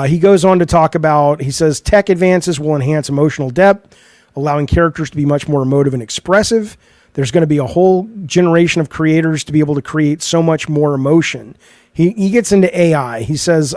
He goes on to talk about, he says, tech advances will enhance emotional depth, allowing characters to be much more emotive and expressive. There's going to be a whole generation of creators to be able to create so much more emotion. He gets into AI. He says,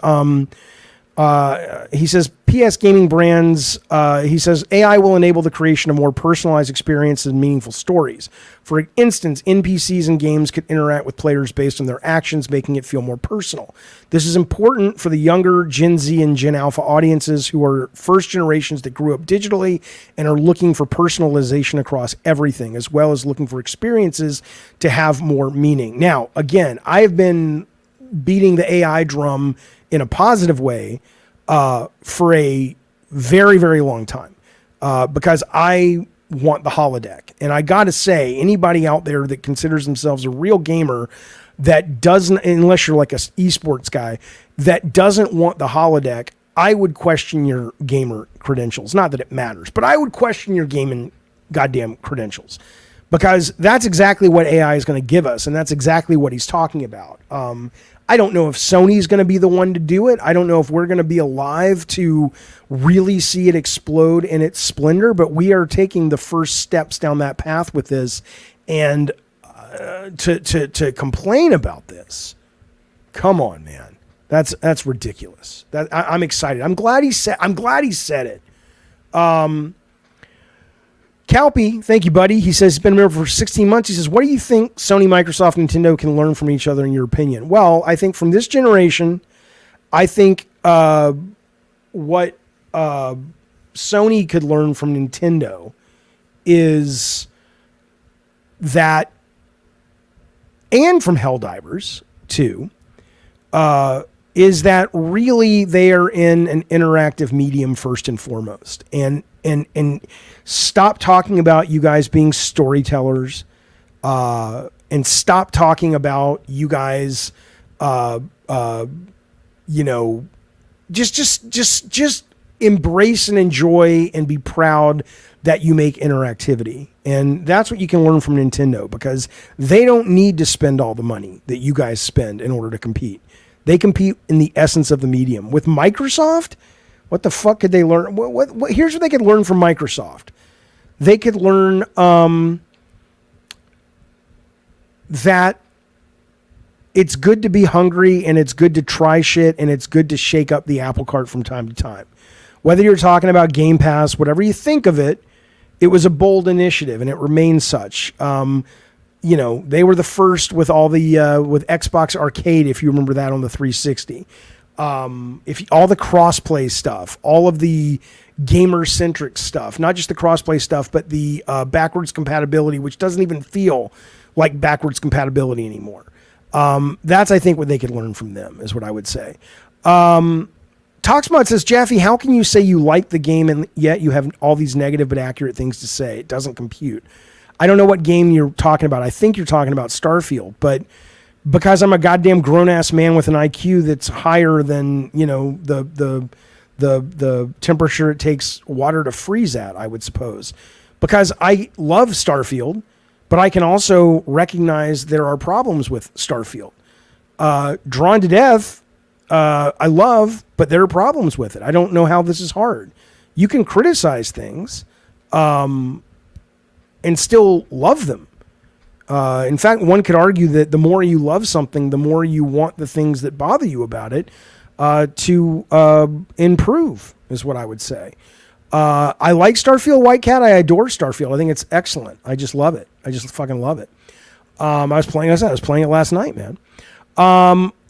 PS gaming brands, he says, AI will enable the creation of more personalized experiences and meaningful stories. For instance, NPCs in games could interact with players based on their actions, making it feel more personal. This is important for the younger Gen Z and Gen Alpha audiences who are first generations that grew up digitally and are looking for personalization across everything, as well as looking for experiences to have more meaning. Now, again, I have been beating the AI drum in a positive way for a very, very long time because I want the holodeck. And I got to say, anybody out there that considers themselves a real gamer that doesn't, unless you're like a esports guy, that doesn't want the holodeck, I would question your gamer credentials. Not that it matters, but I would question your gaming goddamn credentials, because that's exactly what AI is going to give us. And that's exactly what he's talking about. I don't know if Sony's going to be the one to do it. I don't know if we're going to be alive to really see it explode in its splendor, but we are taking the first steps down that path with this. And to complain about this, come on, man, that's ridiculous. I'm excited. I'm glad he said it. Calpy, thank you, buddy. He says he's been a member for 16 months. He says, what do you think Sony, Microsoft, Nintendo can learn from each other in your opinion? Well, I think from this generation, I think what Sony could learn from Nintendo is that, and from Helldivers too, is that really they are in an interactive medium first and foremost. And stop talking about you guys being storytellers, and stop talking about you guys, just embrace and enjoy and be proud that you make interactivity. And that's what you can learn from Nintendo, because they don't need to spend all the money that you guys spend in order to compete. They compete in the essence of the medium. With Microsoft, what the fuck could they learn? Here's what they could learn from Microsoft. They could learn that it's good to be hungry, and it's good to try shit, and it's good to shake up the apple cart from time to time. Whether you're talking about Game Pass, whatever you think of it, it was a bold initiative, and it remains such. They were the first with all the with Xbox Arcade, if you remember that, on the 360. All the crossplay stuff, all of the gamer-centric stuff, not just the crossplay stuff, but the backwards compatibility, which doesn't even feel like backwards compatibility anymore. That's, I think, what they could learn from them, is what I would say. Toxmod says, Jaffe, how can you say you like the game and yet you have all these negative but accurate things to say? It doesn't compute. I don't know what game you're talking about. I think you're talking about Starfield, but because I'm a goddamn grown-ass man with an IQ that's higher than, the temperature it takes water to freeze at, I would suppose. Because I love Starfield, but I can also recognize there are problems with Starfield. Drawn to Death, I love, but there are problems with it. I don't know how this is hard. You can criticize things and still love them. In fact, one could argue that the more you love something, the more you want the things that bother you about it to improve, is what I would say. I like Starfield White Cat. I adore Starfield. I think it's excellent. I just love it. I just fucking love it. I was playing it last night, man.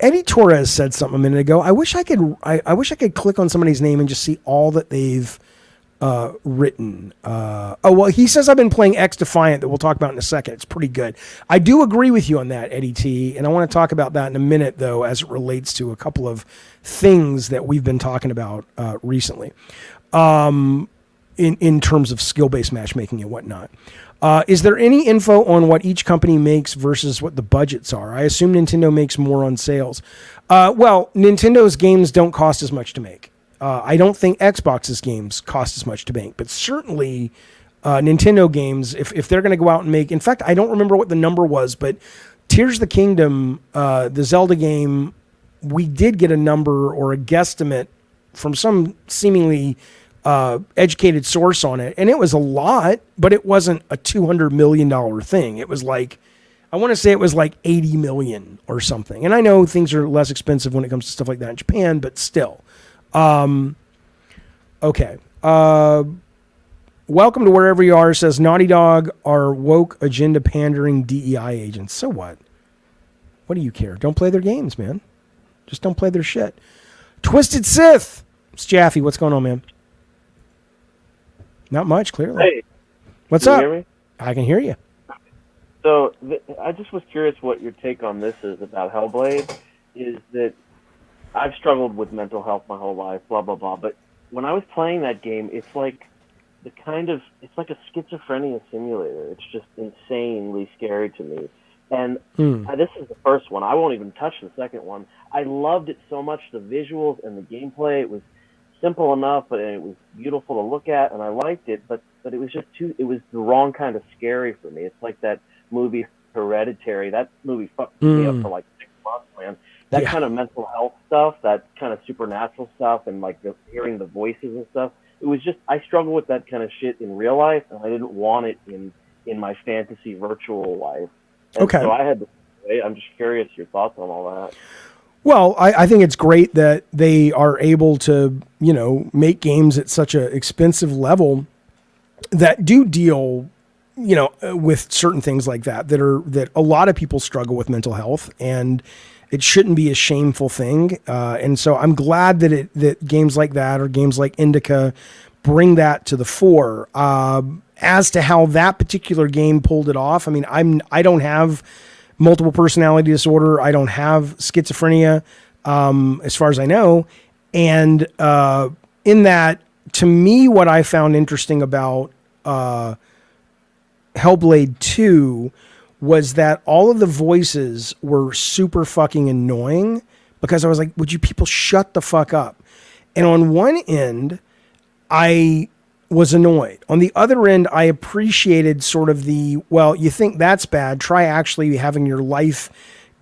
Eddie Torres said something a minute ago. I wish I could click on somebody's name and just see all that they've written. He says I've been playing X Defiant, that we'll talk about in a second. It's pretty good. I do agree with you on that, Eddie T, and I want to talk about that in a minute, though, as it relates to a couple of things that we've been talking about recently, in terms of skill-based matchmaking and whatnot. Is there any info on what each company makes versus what the budgets are? I assume Nintendo makes more on sales. Nintendo's games don't cost as much to make. I don't think Xbox's games cost as much to make, but certainly Nintendo games, if they're going to go out and make... In fact, I don't remember what the number was, but Tears of the Kingdom, the Zelda game, we did get a number or a guesstimate from some seemingly educated source on it, and it was a lot, but it wasn't a $200 million thing. It was like, I want to say it was like 80 million or something. And I know things are less expensive when it comes to stuff like that in Japan, but still. Okay. Welcome to Wherever You Are says Naughty Dog are woke agenda pandering DEI agents. So what? What do you care? Don't play their games, man. Just don't play their shit. Twisted Sith. It's Jaffe. What's going on, man? Not much, clearly. Hey. What's Can up? you hear me? I can hear you. So I just was curious what your take on this is about Hellblade. Is that I've struggled with mental health my whole life, blah, blah, blah. But when I was playing that game, it's like the kind of, it's like a schizophrenia simulator. It's just insanely scary to me. And this is the first one. I won't even touch the second one. I loved it so much, the visuals and the gameplay. It was simple enough, but it was beautiful to look at, and I liked it. But it was just it was the wrong kind of scary for me. It's like that movie Hereditary. That movie fucked me up for like 6 months, man. That kind of mental health stuff, that kind of supernatural stuff, and like hearing the voices and stuff. It was just, I struggle with that kind of shit in real life, and I didn't want it in my fantasy virtual life. And so I had to say, I'm just curious your thoughts on all that. Well, I think it's great that they are able to, make games at such an expensive level that do deal, with certain things like that a lot of people struggle with mental health, and it shouldn't be a shameful thing. And so I'm glad that games like that or games like Indica bring that to the fore. As to how that particular game pulled it off, I mean, I don't have multiple personality disorder. I don't have schizophrenia, as far as I know. And in that, to me, what I found interesting about Hellblade 2 was that all of the voices were super fucking annoying, because I was like, would you people shut the fuck up? And on one end, I was annoyed. On the other end, I appreciated sort of well, you think that's bad. Try actually having your life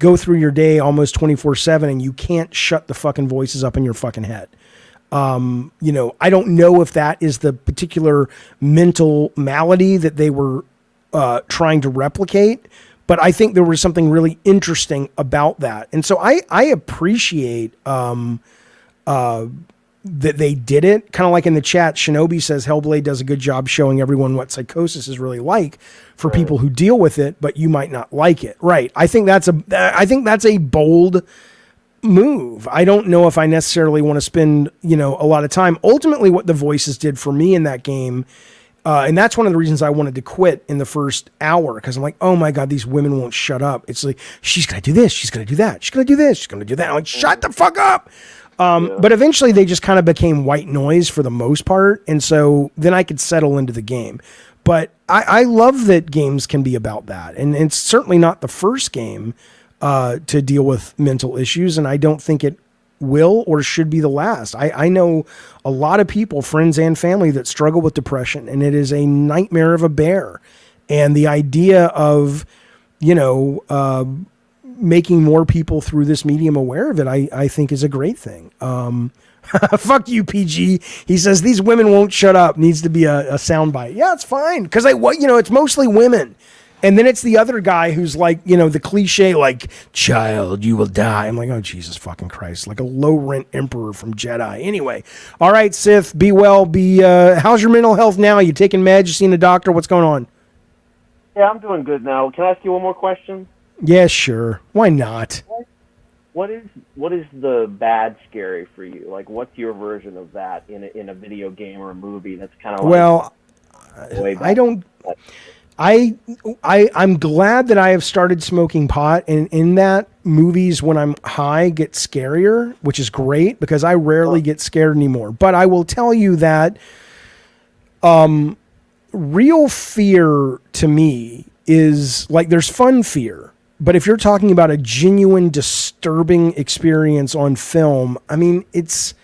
go through your day almost 24/7, and you can't shut the fucking voices up in your fucking head. I don't know if that is the particular mental malady that they were trying to replicate, but I think there was something really interesting about that. And so I appreciate that they did it. Kind of like in the chat, Shinobi says Hellblade does a good job showing everyone what psychosis is really like for people who deal with it, but you might not like it. Right. I think that's a bold move. I don't know if I necessarily want to spend, a lot of time. Ultimately, what the voices did for me in that game, and that's one of the reasons I wanted to quit in the first hour, because I'm like, oh my God, these women won't shut up. It's like, she's going to do this, she's going to do that, she's going to do this, she's going to do that. I'm like, shut the fuck up. But eventually they just kind of became white noise for the most part. And so then I could settle into the game. But I love that games can be about that. And it's certainly not the first game to deal with mental issues. And I don't think it will or should be the last. I know a lot of people, friends and family, that struggle with depression, and it is a nightmare of a bear. And the idea of, making more people through this medium aware of it, I think is a great thing. Fuck you, PG. He says these women won't shut up. Needs to be a soundbite. Yeah, it's fine. Cause it's mostly women. And then it's the other guy who's like, the cliche, like, child, you will die. I'm like, oh, Jesus fucking Christ. Like a low rent emperor from Jedi. Anyway. All right, Sith, be well. How's your mental health now? You taking meds? You seeing a doctor? What's going on? Yeah, I'm doing good now. Can I ask you one more question? Yeah, sure. Why not? What is the bad scary for you? Like, what's your version of that in a video game or a movie? That's kind of like, well, I'm glad that I have started smoking pot, and in that, movies when I'm high get scarier, which is great because I rarely get scared anymore. But I will tell you that real fear to me is like, there's fun fear. But if you're talking about a genuine disturbing experience on film, I mean, it's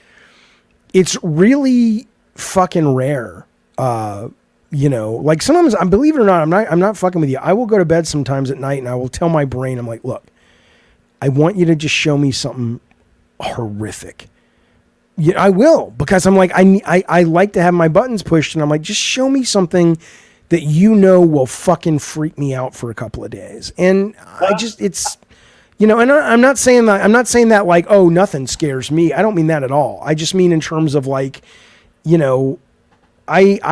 really fucking rare. Like sometimes, believe it or not, I'm not fucking with you. I will go to bed sometimes at night and I will tell my brain, I'm like, look, I want you to just show me something horrific. Yeah, I will, because I'm like, I like to have my buttons pushed, and I'm like, just show me something that will fucking freak me out for a couple of days. And it's, and I'm not saying that like, oh, nothing scares me. I don't mean that at all. I just mean in terms of like, I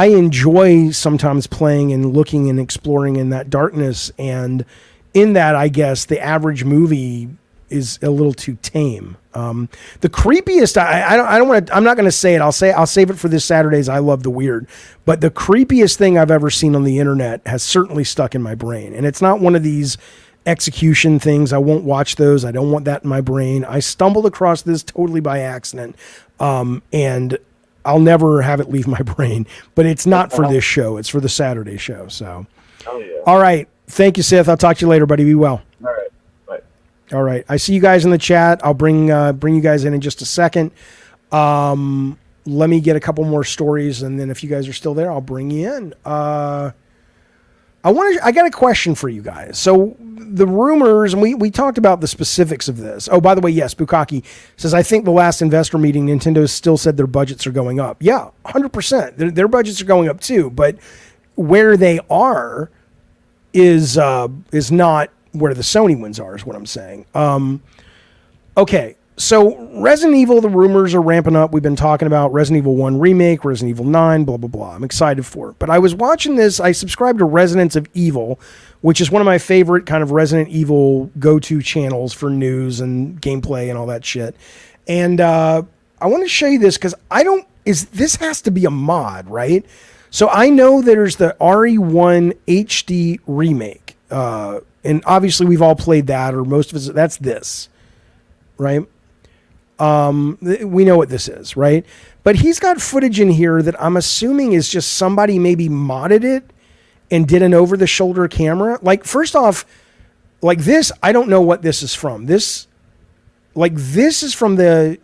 enjoy sometimes playing and looking and exploring in that darkness. And in that, I guess the average movie is a little too tame. The creepiest, I don't want to, I'm not going to say it. I'll save it for this Saturday's I Love the Weird, but the creepiest thing I've ever seen on the internet has certainly stuck in my brain. And it's not one of these execution things. I won't watch those. I don't want that in my brain. I stumbled across this totally by accident. And I'll never have it leave my brain. But it's not for this show. It's for the Saturday show. So, all right. Thank you, Sith. I'll talk to you later, buddy. Be well. All right. Bye. All right. I see you guys in the chat. I'll bring you guys in just a second. Let me get a couple more stories, and then if you guys are still there, I'll bring you in. I got a question for you guys. So the rumors, and we talked about the specifics of this. Oh, by the way, yes, Bukaki says, I think the last investor meeting, Nintendo still said their budgets are going up. Yeah, 100%. Their budgets are going up too, but where they are is not where the Sony ones are, is what I'm saying. Okay. So Resident Evil, the rumors are ramping up. We've been talking about Resident Evil 1 Remake, Resident Evil 9, blah, blah, blah. I'm excited for it. But I was watching this. I subscribe to Residents of Evil, which is one of my favorite kind of Resident Evil go-to channels for news and gameplay and all that shit. And I want to show you this because this has to be a mod, right? So I know there's the RE1 HD Remake. And obviously we've all played that, or most of us, that's this, right? We know what this is, right? But he's got footage in here that I'm assuming is just somebody maybe modded it and did an over-the-shoulder camera. Like, first off, like this, I don't know what this is from. This is from the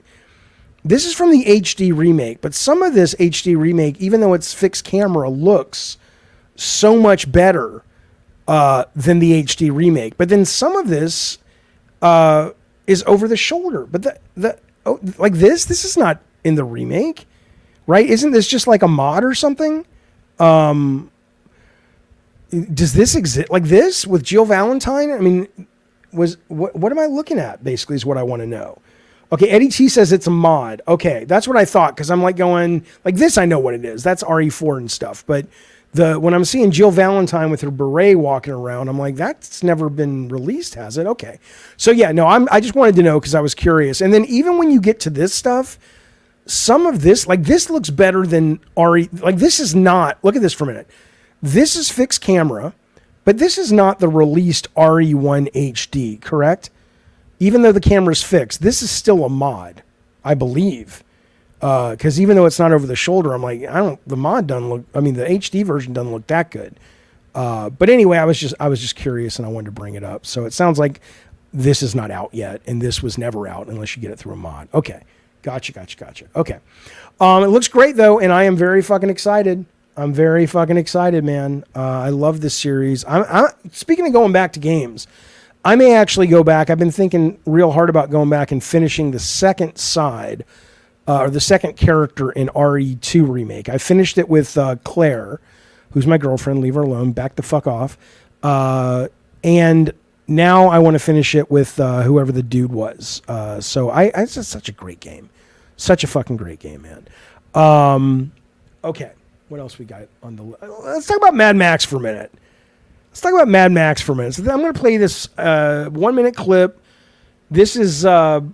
HD remake, but some of this HD remake, even though it's fixed camera, looks so much better than the HD remake. But then some of this is over the shoulder. But like this is not in the remake, right? Isn't this just like a mod or something? Does this exist like this with Jill Valentine? I mean, what am I looking at? Basically, is what I want to know. Okay, Eddie T says it's a mod. Okay, that's what I thought, because I'm like going like this. I know what it is. That's RE4 and stuff. But when I'm seeing Jill Valentine with her beret walking around, I'm like, that's never been released, has it? Okay, so yeah, no, I just wanted to know because I was curious. And then even when you get to this stuff, some of this, like this looks better than RE. Like this is not. Look at this for a minute. This is fixed camera, but this is not the released RE1 HD, correct? Even though the camera's fixed, this is still a mod, I believe. Because even though it's not over the shoulder, I'm like, the mod doesn't look, I mean, the HD version doesn't look that good. But anyway, I was just curious and I wanted to bring it up. So it sounds like this is not out yet, and this was never out unless you get it through a mod. Okay. Gotcha. Okay. It looks great though, and I am very fucking excited. I'm very fucking excited, man. I love this series. Speaking of going back to games, I may actually go back. I've been thinking real hard about going back and finishing the second side, or the second character in RE2 Remake. I finished it with Claire, who's my girlfriend. Leave her alone. Back the fuck off. And now I want to finish it with whoever the dude was. So it's just such a great game. Such a fucking great game, man. Okay. What else we got on the list? Let's talk about Mad Max for a minute. So I'm going to play this 1 minute clip. This is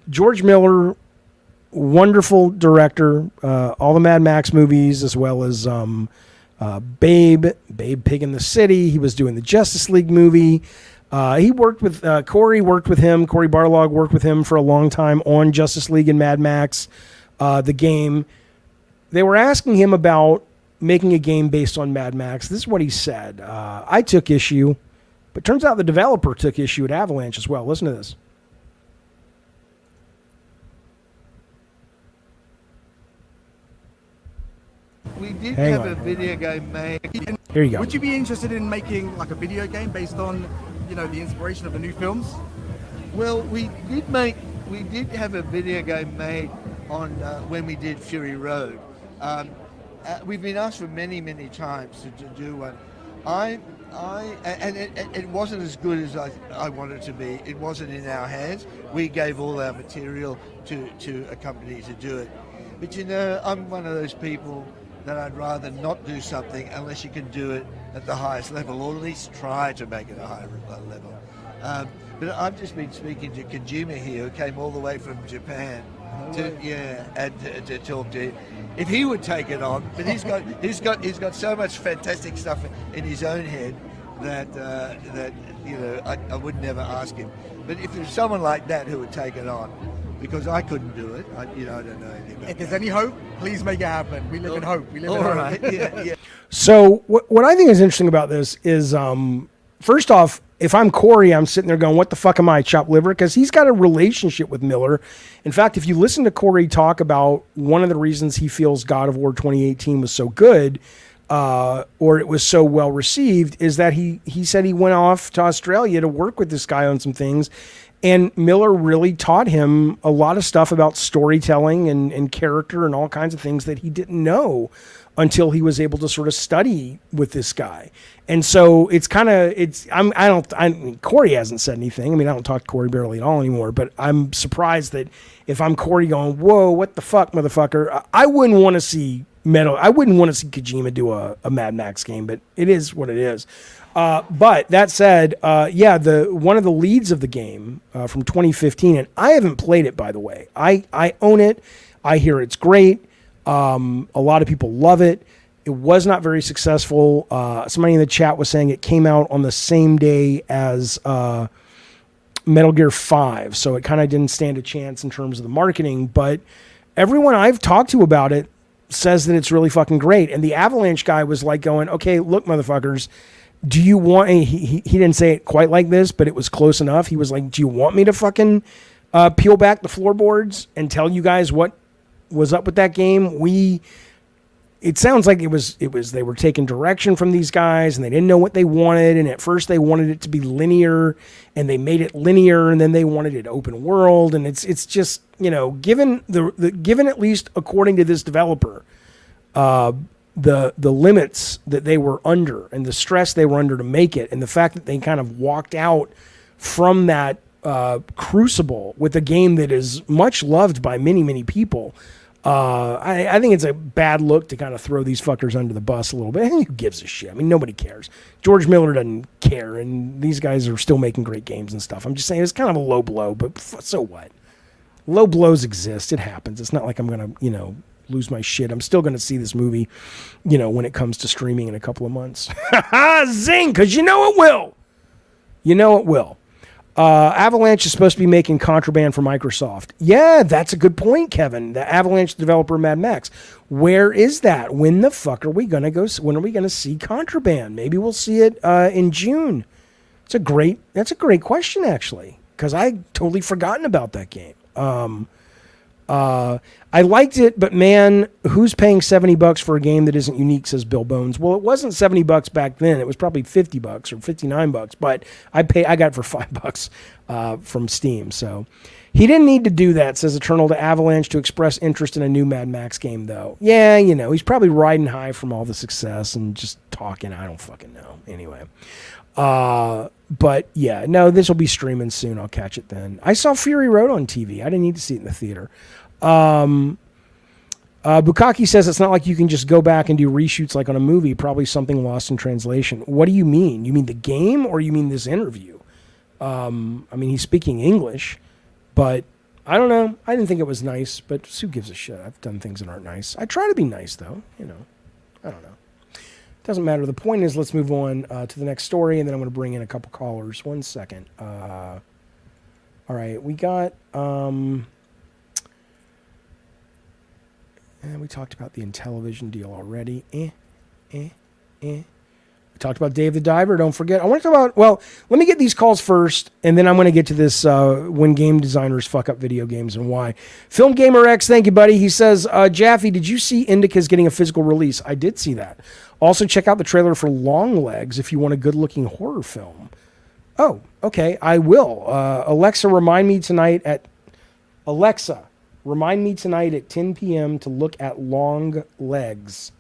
George Miller, wonderful director, all the Mad Max movies, as well as Babe Pig in the City. He was doing the Justice League movie. He worked with Corey Barlog worked with him for a long time on Justice League and Mad Max, the game. They were asking him about making a game based on Mad Max. This is what he said. I took issue, but turns out the developer took issue at Avalanche as well. Listen to this. We did have a video game made. Here you go. Would you be interested in making like a video game based on, the inspiration of the new films? Well, we did have a video game made on when we did Fury Road. We've been asked for many times to do one. It wasn't as good as I wanted it to be. It wasn't in our hands. We gave all our material to a company to do it. But I'm one of those people that I'd rather not do something unless you can do it at the highest level, or at least try to make it a higher level. But I've just been speaking to Kojima here, who came all the way from Japan to talk to him. If he would take it on, but he's got so much fantastic stuff in his own head that I would never ask him. But if there's someone like that who would take it on, because I couldn't do it. I don't know anything about If there's that. any hope, please make it happen. We live in hope. We live in All hope. right, yeah. So what I think is interesting about this is, first off, if I'm Corey, I'm sitting there going, what the fuck am I, chopped liver? Because he's got a relationship with Miller. In fact, if you listen to Corey talk about one of the reasons he feels God of War 2018 was so good, or it was so well received, is that he said he went off to Australia to work with this guy on some things. And Miller really taught him a lot of stuff about storytelling and character and all kinds of things that he didn't know until he was able to sort of study with this guy. And so it's kind of, Corey hasn't said anything. I mean, I don't talk to Corey barely at all anymore, but I'm surprised that if I'm Corey going, whoa, what the fuck, motherfucker, I wouldn't want to see Kojima do a Mad Max game, but it is what it is. But that said, one of the leads of the game from 2015, and I haven't played it, by the way. I own it. I hear it's great. A lot of people love it. It was not very successful. Somebody in the chat was saying it came out on the same day as Metal Gear 5, so it kind of didn't stand a chance in terms of the marketing. But everyone I've talked to about it says that it's really fucking great. And the Avalanche guy was like going, okay, look, motherfuckers, do you want, he didn't say it quite like this, but it was close enough. He was like, do you want me to fucking peel back the floorboards and tell you guys what was up with that game? It sounds like it was they were taking direction from these guys and they didn't know what they wanted. And at first they wanted it to be linear and they made it linear, and then they wanted it open world. And it's just, given given at least according to this developer, the limits that they were under and the stress they were under to make it, and the fact that they kind of walked out from that crucible with a game that is much loved by many, many people. I think it's a bad look to kind of throw these fuckers under the bus a little bit. Who gives a shit? I mean, nobody cares. George Miller doesn't care, and these guys are still making great games and stuff. I'm just saying it's kind of a low blow, but so what? Low blows exist. It happens. It's not like I'm going to, lose my shit. I'm still going to see this movie, when it comes to streaming in a couple of months. Zing, because it will. It will. Avalanche is supposed to be making Contraband for Microsoft. Yeah, that's a good point, Kevin. The Avalanche developer Mad Max. Where is that? When the fuck are we going to go? When are we going to see Contraband? Maybe we'll see it in June. That's a great question, actually, because I totally forgotten about that game. I liked it, but man, who's paying $70 for a game that isn't unique, says Bill Bones. Well, it wasn't $70 back then. It was probably $50 or $59, but I got it for $5 from Steam. So he didn't need to do that, says Eternal to Avalanche, to express interest in a new Mad Max game, though. Yeah, he's probably riding high from all the success and just talking. I don't fucking know. Anyway. But yeah, no, this will be streaming soon. I'll catch it then. I saw Fury Road on TV. I didn't need to see it in the theater. Bukaki says it's not like you can just go back and do reshoots like on a movie, probably something lost in translation. What do you mean? You mean the game, or you mean this interview? He's speaking English, but I don't know. I didn't think it was nice, but who gives a shit? I've done things that aren't nice. I try to be nice, though. I don't know. Doesn't matter. The point is, let's move on to the next story, and then I'm going to bring in a couple callers. 1 second. All right, we got... we talked about the Intellivision deal already. We talked about Dave the Diver. Don't forget. I want to talk about... Well, let me get these calls first, and then I'm going to get to this when game designers fuck up video games and why. Film Gamer X, thank you, buddy. He says, Jaffe, did you see Indica's getting a physical release? I did see that. Also, check out the trailer for Long Legs if you want a good-looking horror film. Oh, okay, I will. Alexa, remind me tonight at 10 p.m. to look at Long Legs.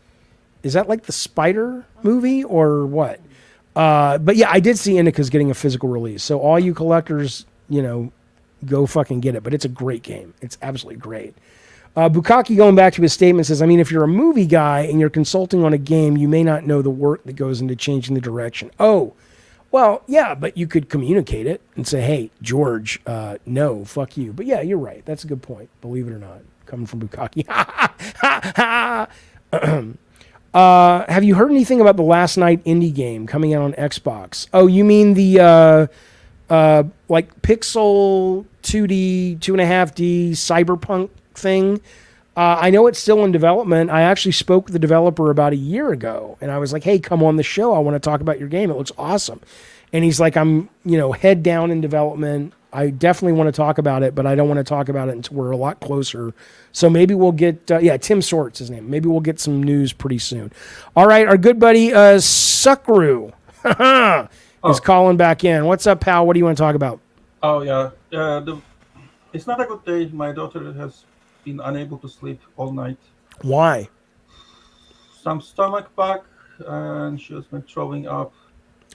Is that like the Spider movie or what? But yeah, I did see Indica's getting a physical release. So all you collectors, go fucking get it. But it's a great game. It's absolutely great. Bukaki, going back to his statement, says, if you're a movie guy and you're consulting on a game, you may not know the work that goes into changing the direction. Oh, well, yeah, but you could communicate it and say, hey, George, no, fuck you. But yeah, you're right. That's a good point. Believe it or not. Coming from Bukaki. Have you heard anything about the Last Night indie game coming out on Xbox? Oh, you mean the like pixel 2D, 2.5D cyberpunk thing. I know it's still in development. I actually spoke with the developer about a year ago, and I was like, hey, come on the show. I want to talk about your game. It looks awesome. And he's like, I'm, head down in development. I definitely want to talk about it, but I don't want to talk about it until we're a lot closer. So maybe we'll get, Tim Sort's his name. Maybe we'll get some news pretty soon. All right, our good buddy Suckru is calling back in. What's up, pal? What do you want to talk about? Oh, yeah. It's not a good day. My daughter has been unable to sleep all night. Why? Some stomach bug, and she has been throwing up.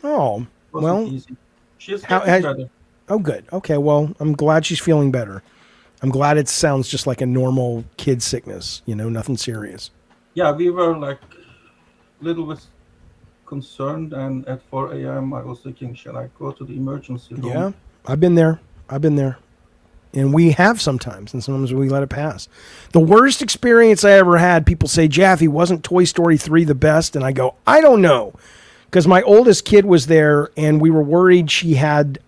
Oh, well. Easy. She's getting better. Oh, good. Okay, well, I'm glad she's feeling better. I'm glad it sounds just like a normal kid sickness, nothing serious. Yeah, we were like a little bit concerned, and at 4 a.m. I was thinking, shall I go to the emergency room? Yeah, I've been there. And we have sometimes, and sometimes we let it pass. The worst experience I ever had, people say, Jaffe, wasn't Toy Story 3 the best? And I go, I don't know. Because my oldest kid was there, and we were worried she had,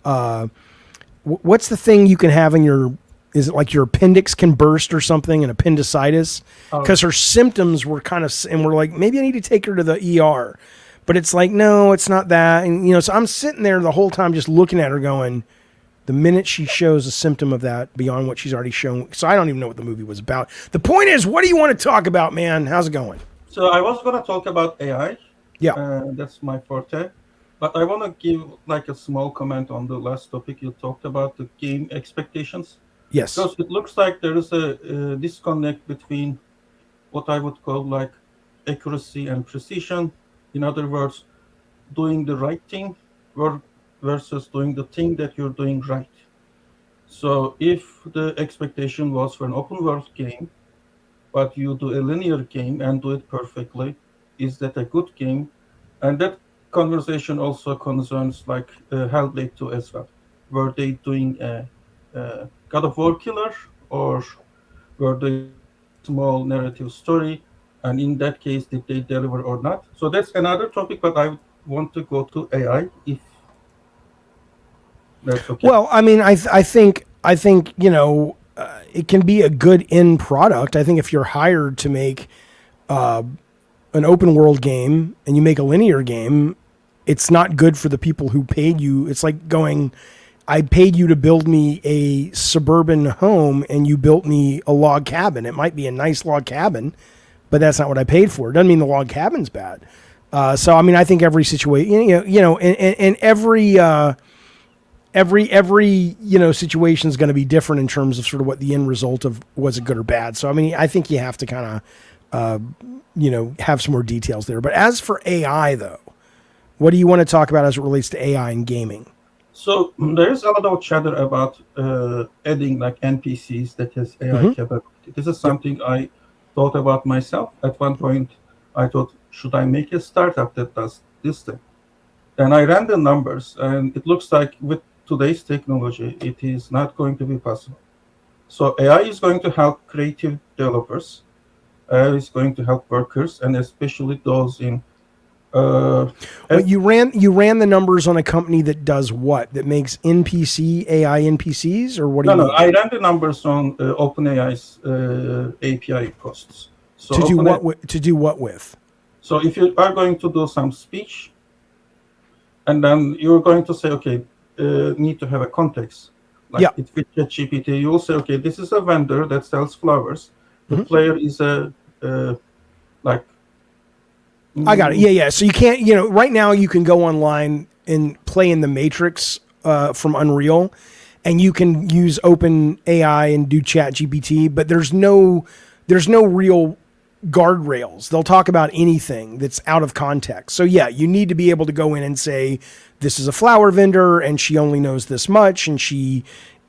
what's the thing you can have in your, is it like your appendix can burst or something, an appendicitis? Because her symptoms were kind of, and we're like, maybe I need to take her to the ER. But it's like, no, it's not that. And, so I'm sitting there the whole time just looking at her going, the minute she shows a symptom of that beyond what she's already shown. So I don't even know what the movie was about. The point is, what do you want to talk about, man? How's it going? So I was going to talk about AI. Yeah. That's my forte. But I want to give like a small comment on the last topic you talked about, the game expectations. Yes. Because it looks like there is a disconnect between what I would call like accuracy and precision. In other words, doing the right thing versus doing the thing that you're doing right. So if the expectation was for an open world game, but you do a linear game and do it perfectly, is that a good game? And that conversation also concerns like Hellblade 2 as well. Were they doing a God of War killer, or were they small narrative story? And in that case, did they deliver or not? So that's another topic, but I want to go to AI if that's okay. Well, I mean, I think it can be a good end product. I think if you're hired to make an open world game and you make a linear game, it's not good for the people who paid you. It's like going, I paid you to build me a suburban home and you built me a log cabin. It might be a nice log cabin, but that's not what I paid for. It doesn't mean the log cabin's bad. So, I mean, I think every situation, and every situation is going to be different in terms of sort of what the end result of was it good or bad. So, I mean, I think you have to kind of, have some more details there. But as for AI, though, what do you want to talk about as it relates to AI in gaming? So there is a lot of chatter about adding like NPCs that has AI capability. This is something I thought about myself. At one point, I thought, should I make a startup that does this thing? And I ran the numbers, and it looks like with today's technology, it is not going to be possible. So AI is going to help creative developers. AI is going to help workers, and especially those in. You ran the numbers on a company that does what? That makes AI NPCs, or what? No. I ran the numbers on OpenAI's API costs. So to do what with? So if you are going to do some speech, and then you're going to say, okay, need to have a context. Like it with ChatGPT, you will say, okay, this is a vendor that sells flowers. The player is I got it. Yeah. So you can't, right now you can go online and play in the Matrix from Unreal, and you can use Open AI and do ChatGPT, but there's no real guardrails. They'll talk about anything that's out of context. So yeah, you need to be able to go in and say, this is a flower vendor and she only knows this much, and she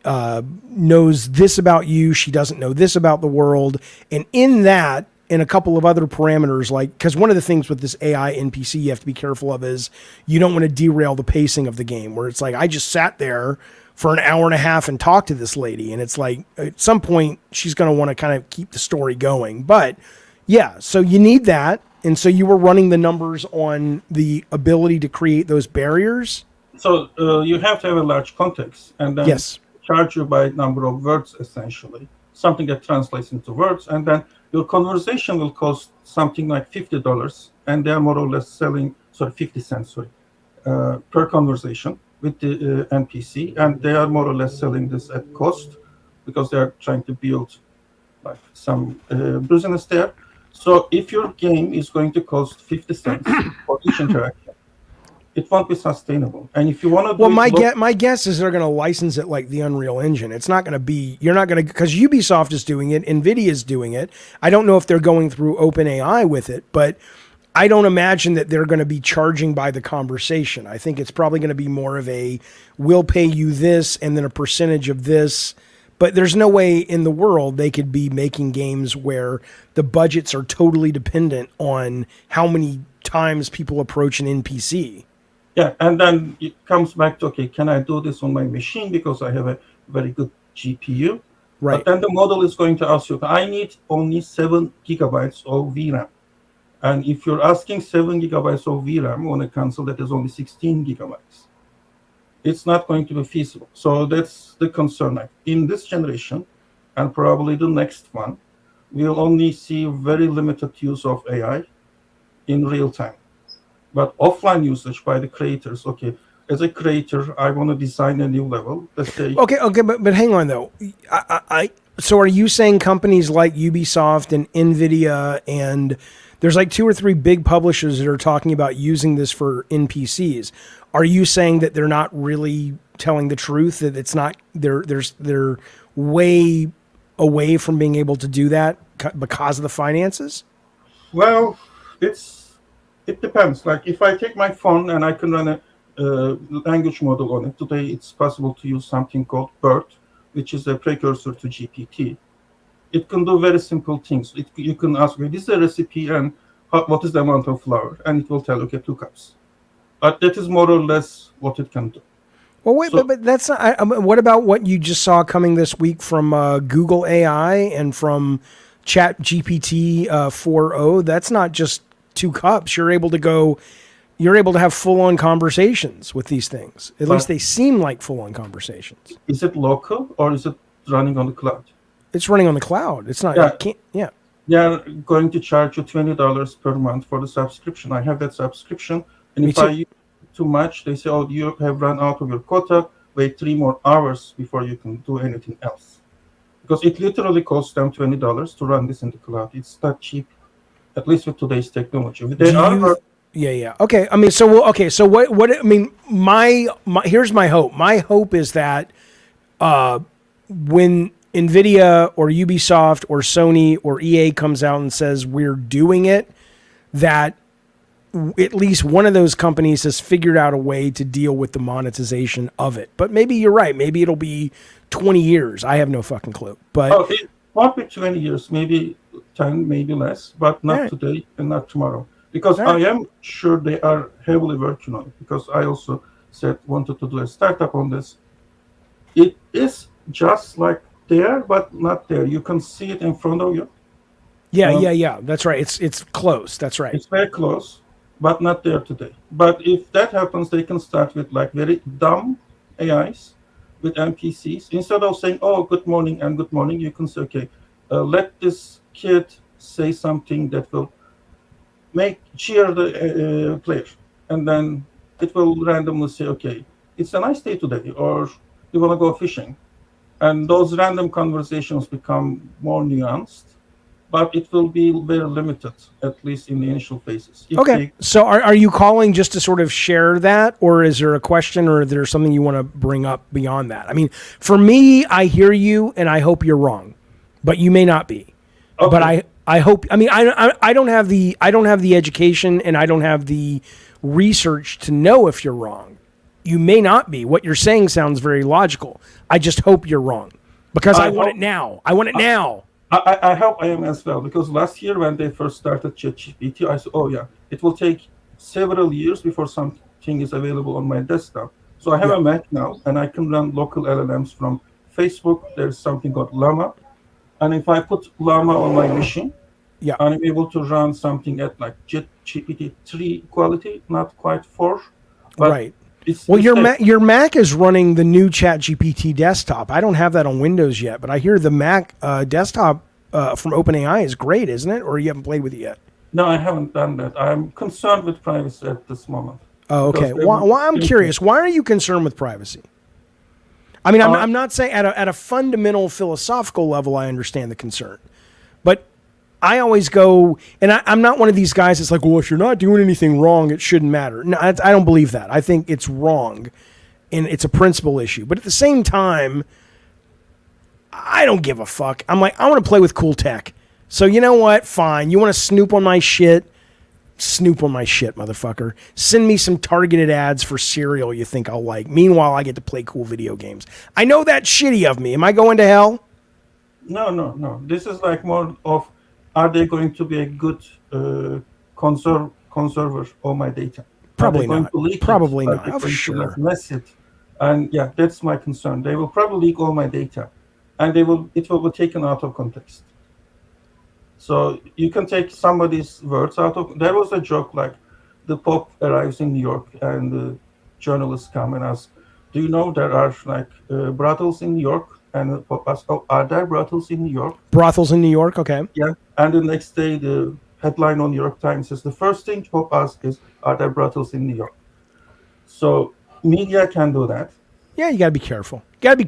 knows this about you. She doesn't know this about the world. And in that, and a couple of other parameters, like, because one of the things with this AI NPC you have to be careful of is you don't want to derail the pacing of the game, where it's like, I just sat there for an hour and a half and talked to this lady. And it's like, at some point she's going to want to kind of keep the story going. But yeah, so you need that. And so you were running the numbers on the ability to create those barriers. So you have to have a large context, and then Yes. charge you by number of words, essentially, something that translates into words, and then your conversation will cost something like $50, and they are more or less selling 50 cents, per conversation with the NPC, and they are more or less selling this at cost because they are trying to build like some business there. So if your game is going to cost 50 cents for each interaction, it won't be sustainable. And if you want to do my guess is they're going to license it like the Unreal Engine. It's not going to be, you're not going to, because Ubisoft is doing it, Nvidia's doing it. I don't know if they're going through OpenAI with it, but I don't imagine that they're going to be charging by the conversation. I think it's probably going to be more of a, we'll pay you this and then a percentage of this. But there's no way in the world they could be making games where the budgets are totally dependent on how many times people approach an NPC. Yeah, and then it comes back to, okay, can I do this on my machine because I have a very good GPU? Right. But then the model is going to ask you, I need only 7 gigabytes of VRAM. And if you're asking 7 gigabytes of VRAM on a console that is only 16 gigabytes, it's not going to be feasible. So that's the concern. Like in this generation, and probably the next one, we'll only see very limited use of AI in real time. But offline usage by the creators, okay, as a creator, I want to design a new level. Let's say. Okay, but hang on though. So are you saying companies like Ubisoft and Nvidia, and there's like 2 or 3 big publishers that are talking about using this for NPCs? Are you saying that they're not really telling the truth, that it's not, they're way away from being able to do that because of the finances? Well, it depends. Like if I take my phone and I can run a language model on it, today it's possible to use something called BERT, which is a precursor to GPT. It can do very simple things. You can ask, this is a recipe and what is the amount of flour? And it will tell, okay, 2 cups. But that is more or less what it can do. Well, wait, but that's not, what about what you just saw coming this week from Google AI and from ChatGPT 4.0? That's not just 2 cups. You're able to have full-on conversations with these things. At least they seem like full-on conversations. Is it local or is it running on the cloud? It's running on the cloud. It's not. Yeah. They are going to charge you $20 per month for the subscription. I have that subscription, and if I use too much, they say, "Oh, you have run out of your quota. Wait 3 more hours before you can do anything else," because it literally costs them $20 to run this in the cloud. It's not cheap, at least with today's technology. Yeah. Okay. I mean, so what? I mean, my here's my hope. My hope is that when Nvidia or Ubisoft or Sony or EA comes out and says we're doing it, that at least one of those companies has figured out a way to deal with the monetization of it. But maybe you're right. Maybe it'll be 20 years. I have no fucking clue. But it won't be 20 years. Maybe 10, maybe less. But not today and not tomorrow. Because I am sure they are heavily working on it. Because I also wanted to do a startup on this. It is just like there, but not there. You can see it in front of you. Yeah. That's right. It's close. That's right. It's very close, but not there today. But if that happens, they can start with like very dumb AIs with NPCs. Instead of saying, "Oh, good morning," and "good morning," you can say, "Okay, let this kid say something that will cheer the player," and then it will randomly say, "Okay, it's a nice day today," or "You want to go fishing." And those random conversations become more nuanced, but it will be very limited, at least in the initial phases. So are you calling just to sort of share that, or is there a question, or is there something you want to bring up beyond that? I mean, for me, I hear you, and I hope you're wrong, but you may not be. Okay. But I hope. I mean, I don't have the education, and I don't have the research to know if you're wrong. You may not be. What you're saying sounds very logical. I just hope you're wrong, because I want it now. I want it now. I hope I am as well, because last year when they first started ChatGPT, I said, "Oh yeah, it will take several years before something is available on my desktop." So I have a Mac now, and I can run local LLMs from Facebook. There's something called Llama, and if I put Llama on my machine, I'm able to run something at like GPT 3 quality, not quite 4. But right. Well, your Mac is running the new ChatGPT desktop. I don't have that on Windows yet, but I hear the Mac desktop from OpenAI is great, isn't it? Or you haven't played with it yet? No, I haven't done that. I'm concerned with privacy at this moment. Oh, okay. Why I'm curious. Why are you concerned with privacy? I mean, I'm not saying at a fundamental philosophical level, I understand the concern, but I always go, and I'm not one of these guys that's like, well, if you're not doing anything wrong, it shouldn't matter. No, I don't believe that. I think it's wrong, and it's a principle issue. But at the same time, I don't give a fuck. I'm like, I want to play with cool tech. So you know what? Fine. You want to snoop on my shit? Snoop on my shit, motherfucker. Send me some targeted ads for cereal you think I'll like. Meanwhile, I get to play cool video games. I know that's shitty of me. Am I going to hell? No. This is like more of, are they going to be a good conserver of my data? Probably not. Probably not. Oh, for sure. Mess it. And yeah, that's my concern. They will probably leak all my data, and it will be taken out of context. So you can take somebody's words out of. There was a joke like, the Pope arrives in New York, and the journalists come and ask, "Do you know there are like brothels in New York?" And the Pope asks, "Oh, are there brothels in New York?" Brothels in New York, okay. Yeah. And the next day, the headline on New York Times is, the first thing Pope asks is, "Are there brothels in New York?" So media can do that. Yeah, you got to be careful. But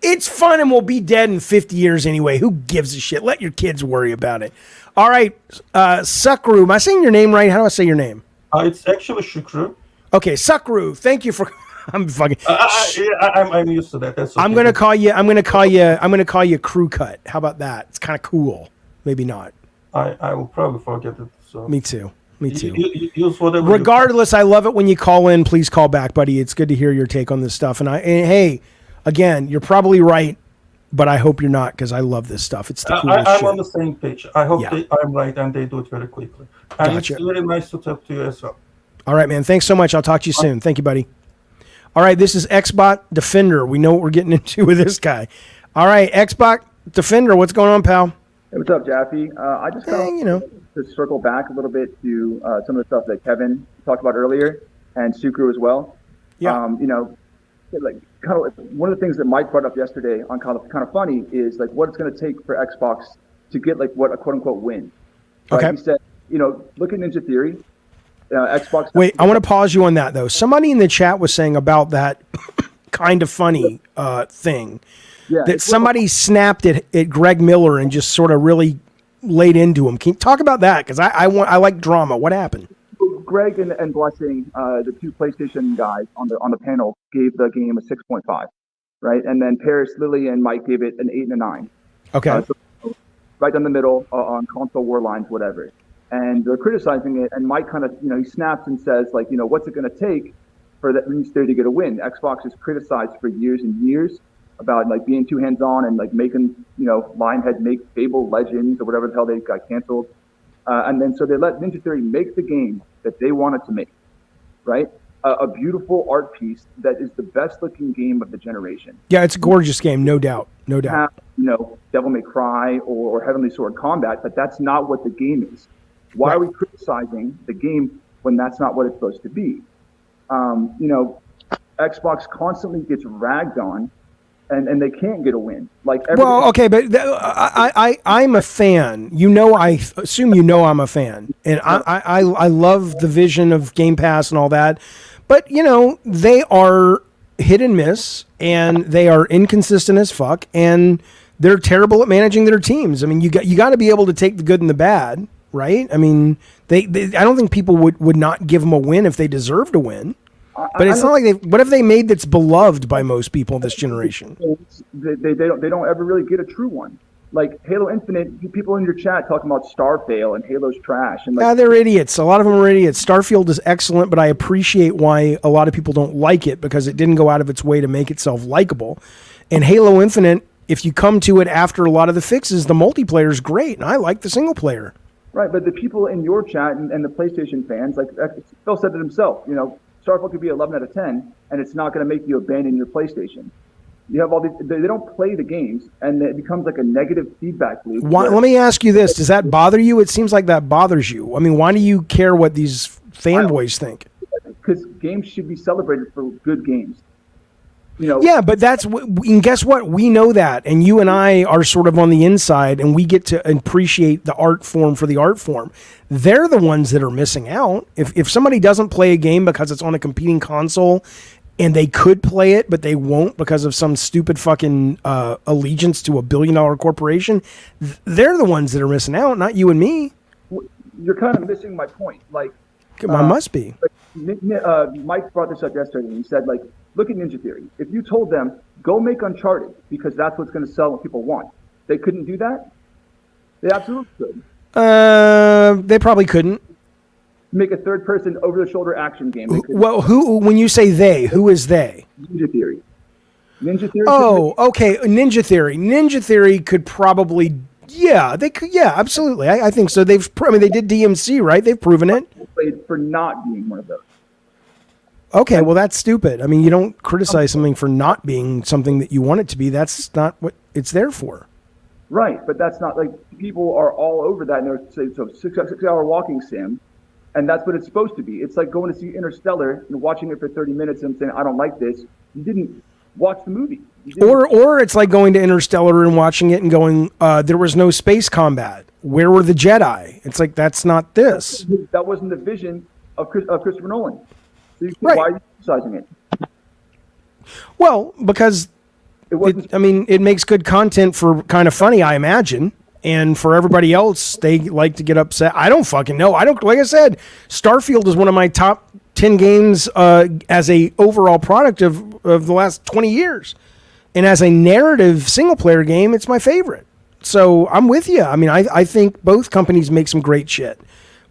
it's fun, and we'll be dead in 50 years anyway. Who gives a shit? Let your kids worry about it. All right, Sukru. Am I saying your name right? How do I say your name? It's actually Shukru. Okay, Sukru. Thank you for. I'm fucking. I'm used to that. That's okay. I'm gonna call you Crew Cut. How about that? It's kind of cool. Maybe not. I will probably forget it. So. Me too. Use whatever. Regardless, I love it when you call in. Please call back, buddy. It's good to hear your take on this stuff. And hey, again, you're probably right, but I hope you're not, because I love this stuff. It's the coolest shit. I'm on the same page. I hope I'm right and they do it very quickly. And gotcha. It's very nice to talk to you as well. All right, man. Thanks so much. I'll talk to you soon. Thank you, buddy. All right, this is Xbot Defender. We know what we're getting into with this guy. All right, Xbot Defender, what's going on, pal? Hey, what's up, Jaffe? I just to circle back a little bit to some of the stuff that Kevin talked about earlier, and Sukru as well. Yeah. One of the things that Mike brought up yesterday on kind of funny is like what it's going to take for Xbox to get like what a quote unquote win. Right? Okay. He said, look at Ninja Theory. Xbox. Wait, I want to pause you on that though. Somebody in the chat was saying about that kind of funny thing. Yeah, that somebody snapped at Greg Miller and just sort of really laid into him. Can you talk about that? Because I like drama. What happened? Greg and Blessing, the two PlayStation guys on the panel, gave the game a 6.5, right? And then Perez, Lily, and Mike gave it an 8 and a 9. Okay. So right down the middle on console war lines, whatever. And they're criticizing it, and Mike kind of, he snaps and says, like, what's it going to take for that Ninja Theory to get a win? Xbox is criticized for years and years about like being too hands-on and like making, Lionhead make Fable Legends or whatever the hell they got canceled. And then so they let Ninja Theory make the game that they wanted to make, right? A beautiful art piece that is the best looking game of the generation. Yeah, it's a gorgeous game, no doubt. No doubt. Devil May Cry or Heavenly Sword Combat, but that's not what the game is. Why are we criticizing the game when that's not what it's supposed to be? Xbox constantly gets ragged on, and they can't get a win. Well, okay, but I'm a fan. I assume I'm a fan, and I love the vision of Game Pass and all that. But they are hit and miss, and they are inconsistent as fuck, and they're terrible at managing their teams. I mean, you got to be able to take the good and the bad, right? I mean, I don't think people would not give them a win if they deserved a win. But it's not like what have they made that's beloved by most people in this generation? They don't ever really get a true one. Like Halo Infinite, people in your chat talking about Starfail and Halo's trash. And they're idiots. A lot of them are idiots. Starfield is excellent, but I appreciate why a lot of people don't like it because it didn't go out of its way to make itself likable. And Halo Infinite, if you come to it after a lot of the fixes, the multiplayer is great, and I like the single player. Right, but the people in your chat and the PlayStation fans, like Phil said it himself, Starfield could be 11 out of 10, and it's not going to make you abandon your PlayStation. You have all these, they don't play the games, and it becomes like a negative feedback loop. Let me ask you this. Does that bother you? It seems like that bothers you. I mean, why do you care what these fanboys think? because games should be celebrated for good games. You know. Yeah, but and guess what? We know that, and you and I are sort of on the inside, and we get to appreciate the art form for the art form. They're the ones that are missing out. If somebody doesn't play a game because it's on a competing console, and they could play it, but they won't because of some stupid fucking allegiance to $1 billion corporation, they're the ones that are missing out, not you and me. You're kind of missing my point. Like, I must be. Mike brought this up yesterday, and he said, like, look at Ninja Theory. If you told them, go make Uncharted, because that's what's going to sell what people want, they couldn't do that? They absolutely could. They probably couldn't. Make a third-person, over-the-shoulder action game. Well, when you say they, who is they? Ninja Theory. Ninja Theory. Oh, okay. Ninja Theory. Ninja Theory could probably... Yeah, they could. Yeah, absolutely. I think so. They did DMC, right? They've proven it. Played for not being one of those. Okay, well, that's stupid. I mean, you don't criticize something for not being something that you want it to be. That's not what it's there for. Right, but that's not like people are all over that. And they're saying, so 6-hour walking sim, and that's what it's supposed to be. It's like going to see Interstellar and watching it for 30 minutes and saying, I don't like this. You didn't watch the movie. Or it's like going to Interstellar and watching it and going, there was no space combat. Where were the Jedi? It's like, that's not this. That wasn't the vision of Christopher Nolan. So right. Why are you criticizing it? Well, because, it makes good content for kind of funny, I imagine. And for everybody else, they like to get upset. I don't fucking know. Like I said, Starfield is one of my top 10 games as a overall product of the last 20 years. And as a narrative single-player game, it's my favorite. So I'm with you. I mean, I think both companies make some great shit.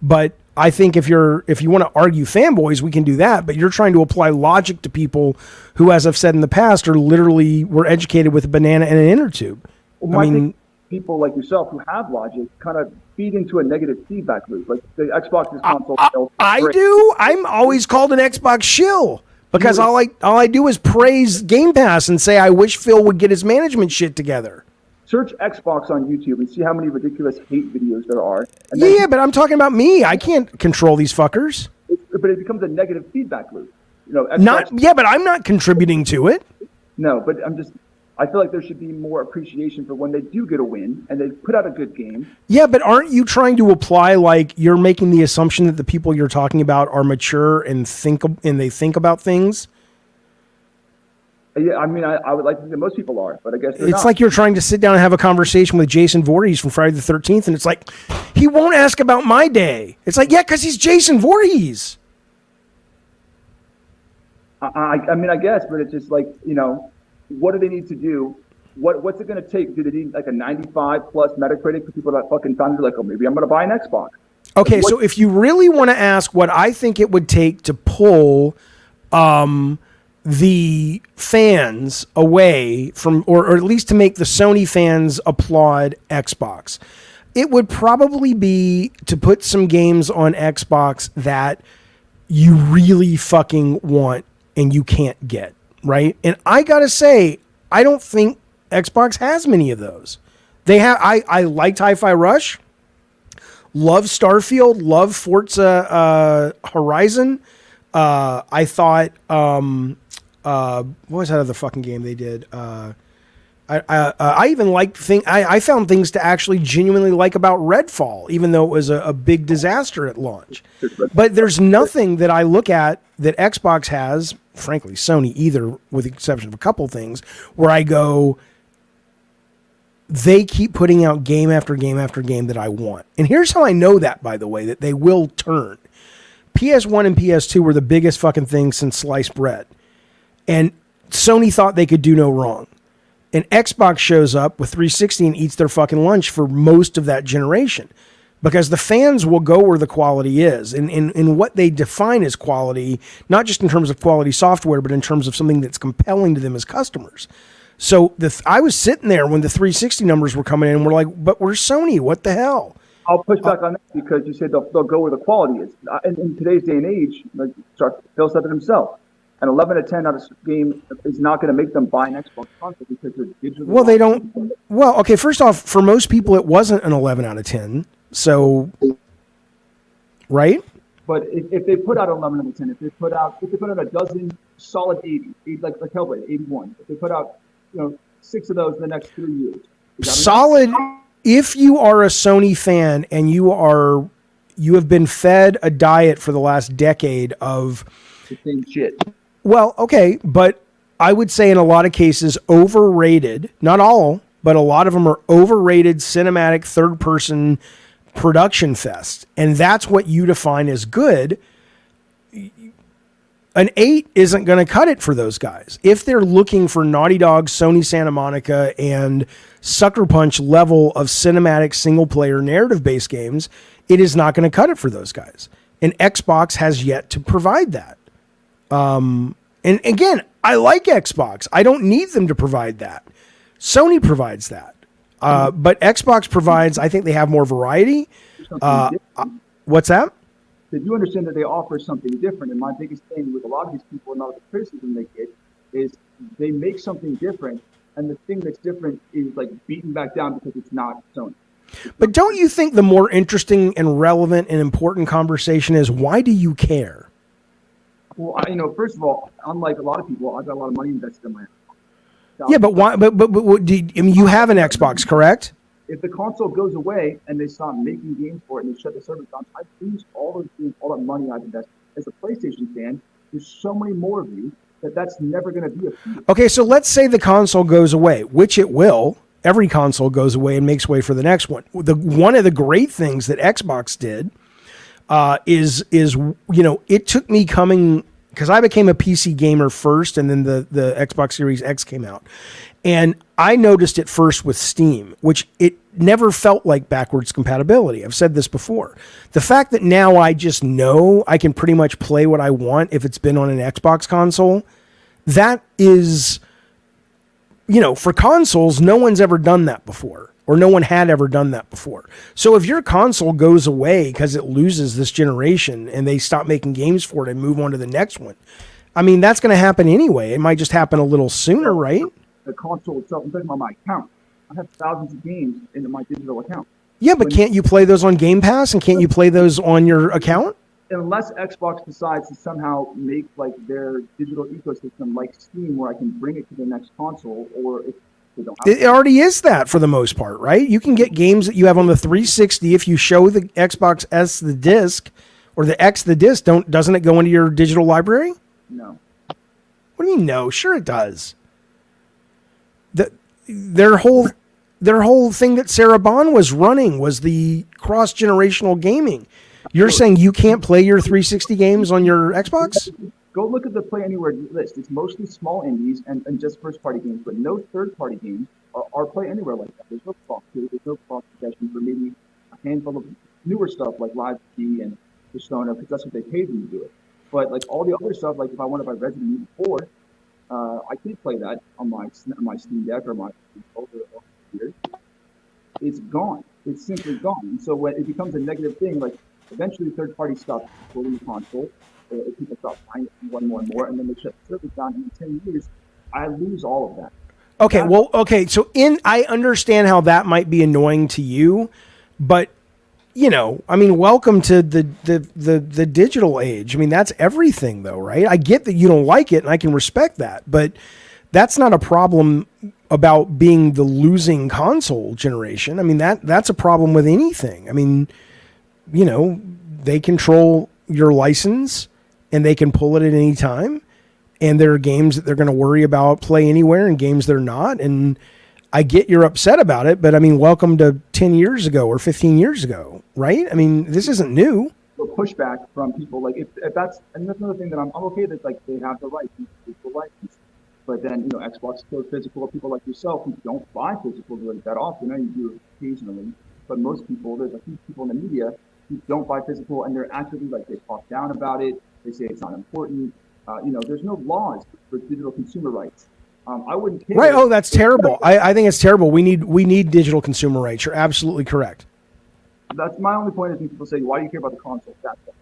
But I think if you want to argue fanboys, we can do that. But you're trying to apply logic to people who, as I've said in the past, were educated with a banana and an inner tube. Well, people like yourself who have logic kind of feed into a negative feedback loop. Like the Xbox console. I do. I'm always called an Xbox shill because all I do is praise Game Pass and say I wish Phil would get his management shit together. Search Xbox on YouTube and see how many ridiculous hate videos there are. Yeah, but I'm talking about me. I can't control these fuckers. But it becomes a negative feedback loop. You know, but I'm not contributing to it. No, but I feel like there should be more appreciation for when they do get a win and they put out a good game. Yeah, but aren't you trying to apply, like, you're making the assumption that the people you're talking about are mature and they think about things? Yeah, I mean, I would like to think that most people are, but I guess they're it's not. like you're trying to sit down and have a conversation with Jason Voorhees from Friday the 13th, and it's like, he won't ask about my day. It's like, yeah, because he's Jason Voorhees. I mean, I guess, but it's just like, you know, what do they need to do? What's it going to take? Do they need like a 95 plus Metacritic for people that fucking time to be like, oh, maybe I'm going to buy an Xbox? Okay, so if you really want to ask what I think it would take to pull the fans away from, or at least to make the Sony fans applaud Xbox, it would probably be to put some games on Xbox that you really fucking want and you can't get, right? And I gotta say, I don't think Xbox has many of those. They have. I liked Hi-Fi Rush, love Starfield, love Forza Horizon. I thought, what was that other fucking game they did? I even liked I found things to actually genuinely like about Redfall, even though it was a big disaster at launch. But there's nothing that I look at that Xbox has, frankly, Sony either, with the exception of a couple things, where I go, they keep putting out game after game after game that I want. And here's how I know that, by the way, that they will turn. PS1 and PS2 were the biggest fucking things since sliced bread. And Sony thought they could do no wrong. And Xbox shows up with 360 and eats their fucking lunch for most of that generation. Because the fans will go where the quality is. And what they define as quality, not just in terms of quality software, but in terms of something that's compelling to them as customers. So I was sitting there when the 360 numbers were coming in and we're like, but we're Sony, what the hell? I'll push back on that because you said they'll go where the quality is. In today's day and age, like Phil said it himself, an 11 to 10 out of game is not going to make them buy an Xbox console because they're digital. Well, they don't. Well, okay, first off, for most people, it wasn't an 11 out of 10. So, right? But if they put out 11 out of 10, if they put out a dozen solid 80 like Hellblade, 81, if they put out 6 of those in the next 3 years, solid. If you are a Sony fan and you have been fed a diet for the last decade of the same shit. Well, okay, but I would say in a lot of cases overrated. Not all, but a lot of them are overrated cinematic third-person production fest, and that's what you define as good. An 8 isn't going to cut it for those guys. If they're looking for Naughty Dog, Sony Santa Monica, and Sucker Punch level of cinematic single-player narrative-based games, it is not going to cut it for those guys. And Xbox has yet to provide that. And again, I like Xbox. I don't need them to provide that. Sony provides that. But Xbox provides, I think they have more variety. What's that? Did you understand that they offer something different? And my biggest thing with a lot of these people and all the criticism they get is they make something different, and the thing that's different is like beaten back down because it's not Sony. But don't you think the more interesting and relevant and important conversation is, why do you care? Well, first of all, unlike a lot of people, I've got a lot of money invested in my account. Yeah, but why? But you have an Xbox, correct? If the console goes away and they stop making games for it and they shut the service down, I lose all those games, all that money I've invested. As a PlayStation fan, there's so many more of you that's never going to be a feature. Okay, so let's say the console goes away, which it will. Every console goes away and makes way for the next one. One of the great things that Xbox did is it took me coming, because I became a PC gamer first, and then the Xbox Series X came out. And I noticed it first with Steam, which it never felt like backwards compatibility. I've said this before. The fact that now I just know I can pretty much play what I want if it's been on an Xbox console, that is, for consoles, no one's ever done that before, or no one had ever done that before. So if your console goes away because it loses this generation and they stop making games for it and move on to the next one, I mean, that's going to happen anyway. It might just happen a little sooner, right? The console itself, I'm talking about my account. I have thousands of games in my digital account. Yeah, but can't you play those on Game Pass, and can't you play those on your account? Unless Xbox decides to somehow make like their digital ecosystem like Steam, where I can bring it to the next console, or if they don't have it already is that for the most part, right? You can get games that you have on the 360 if you show the Xbox S the disc, or the X the disc. Doesn't it go into your digital library? No. What do you mean no? Sure it does. Their whole thing that Sarah Bond was running was the cross-generational gaming. You're saying you can't play your 360 games on your Xbox? Go look at the Play Anywhere list. It's mostly small indies and just first-party games, but no third-party games are Play Anywhere like that. There's no cross there's no cross-possession for maybe a handful of newer stuff like Live P and Persona, because that's what they paid me to do it. But like all the other stuff, like if I want to buy Resident Evil 4, I can't play that on my Steam Deck or my computer. It's gone. It's simply gone. And so when it becomes a negative thing, like eventually third party stops supporting the console, people stop buying it more and more and more, and then they shut the service down. And in 10 years, I lose all of that. Okay, so I understand how that might be annoying to you, but welcome to the digital age. I mean, that's everything though, right? I get that you don't like it and I can respect that, but that's not a problem about being the losing console generation. I mean, that's a problem with anything. I mean, they control your license and they can pull it at any time. And there are games that they're going to worry about Play Anywhere and games they're not. And I get you're upset about it, but I mean, welcome to 10 years ago or 15 years ago, right? I mean, this isn't new. Pushback from people, like if that's, and that's another thing that I'm okay that like they have the right to license, but then Xbox kills physical. People like yourself who don't buy physical really that often. You do it occasionally, but most people, there's a few people in the media who don't buy physical, and they're actually like they talk down about it. They say it's not important. There's no laws for digital consumer rights. I wouldn't care. Right. Oh, that's terrible. I think it's terrible. We need digital consumer rights. You're absolutely correct. That's my only point. Is when people say, "Why do you care about the console?" That's it.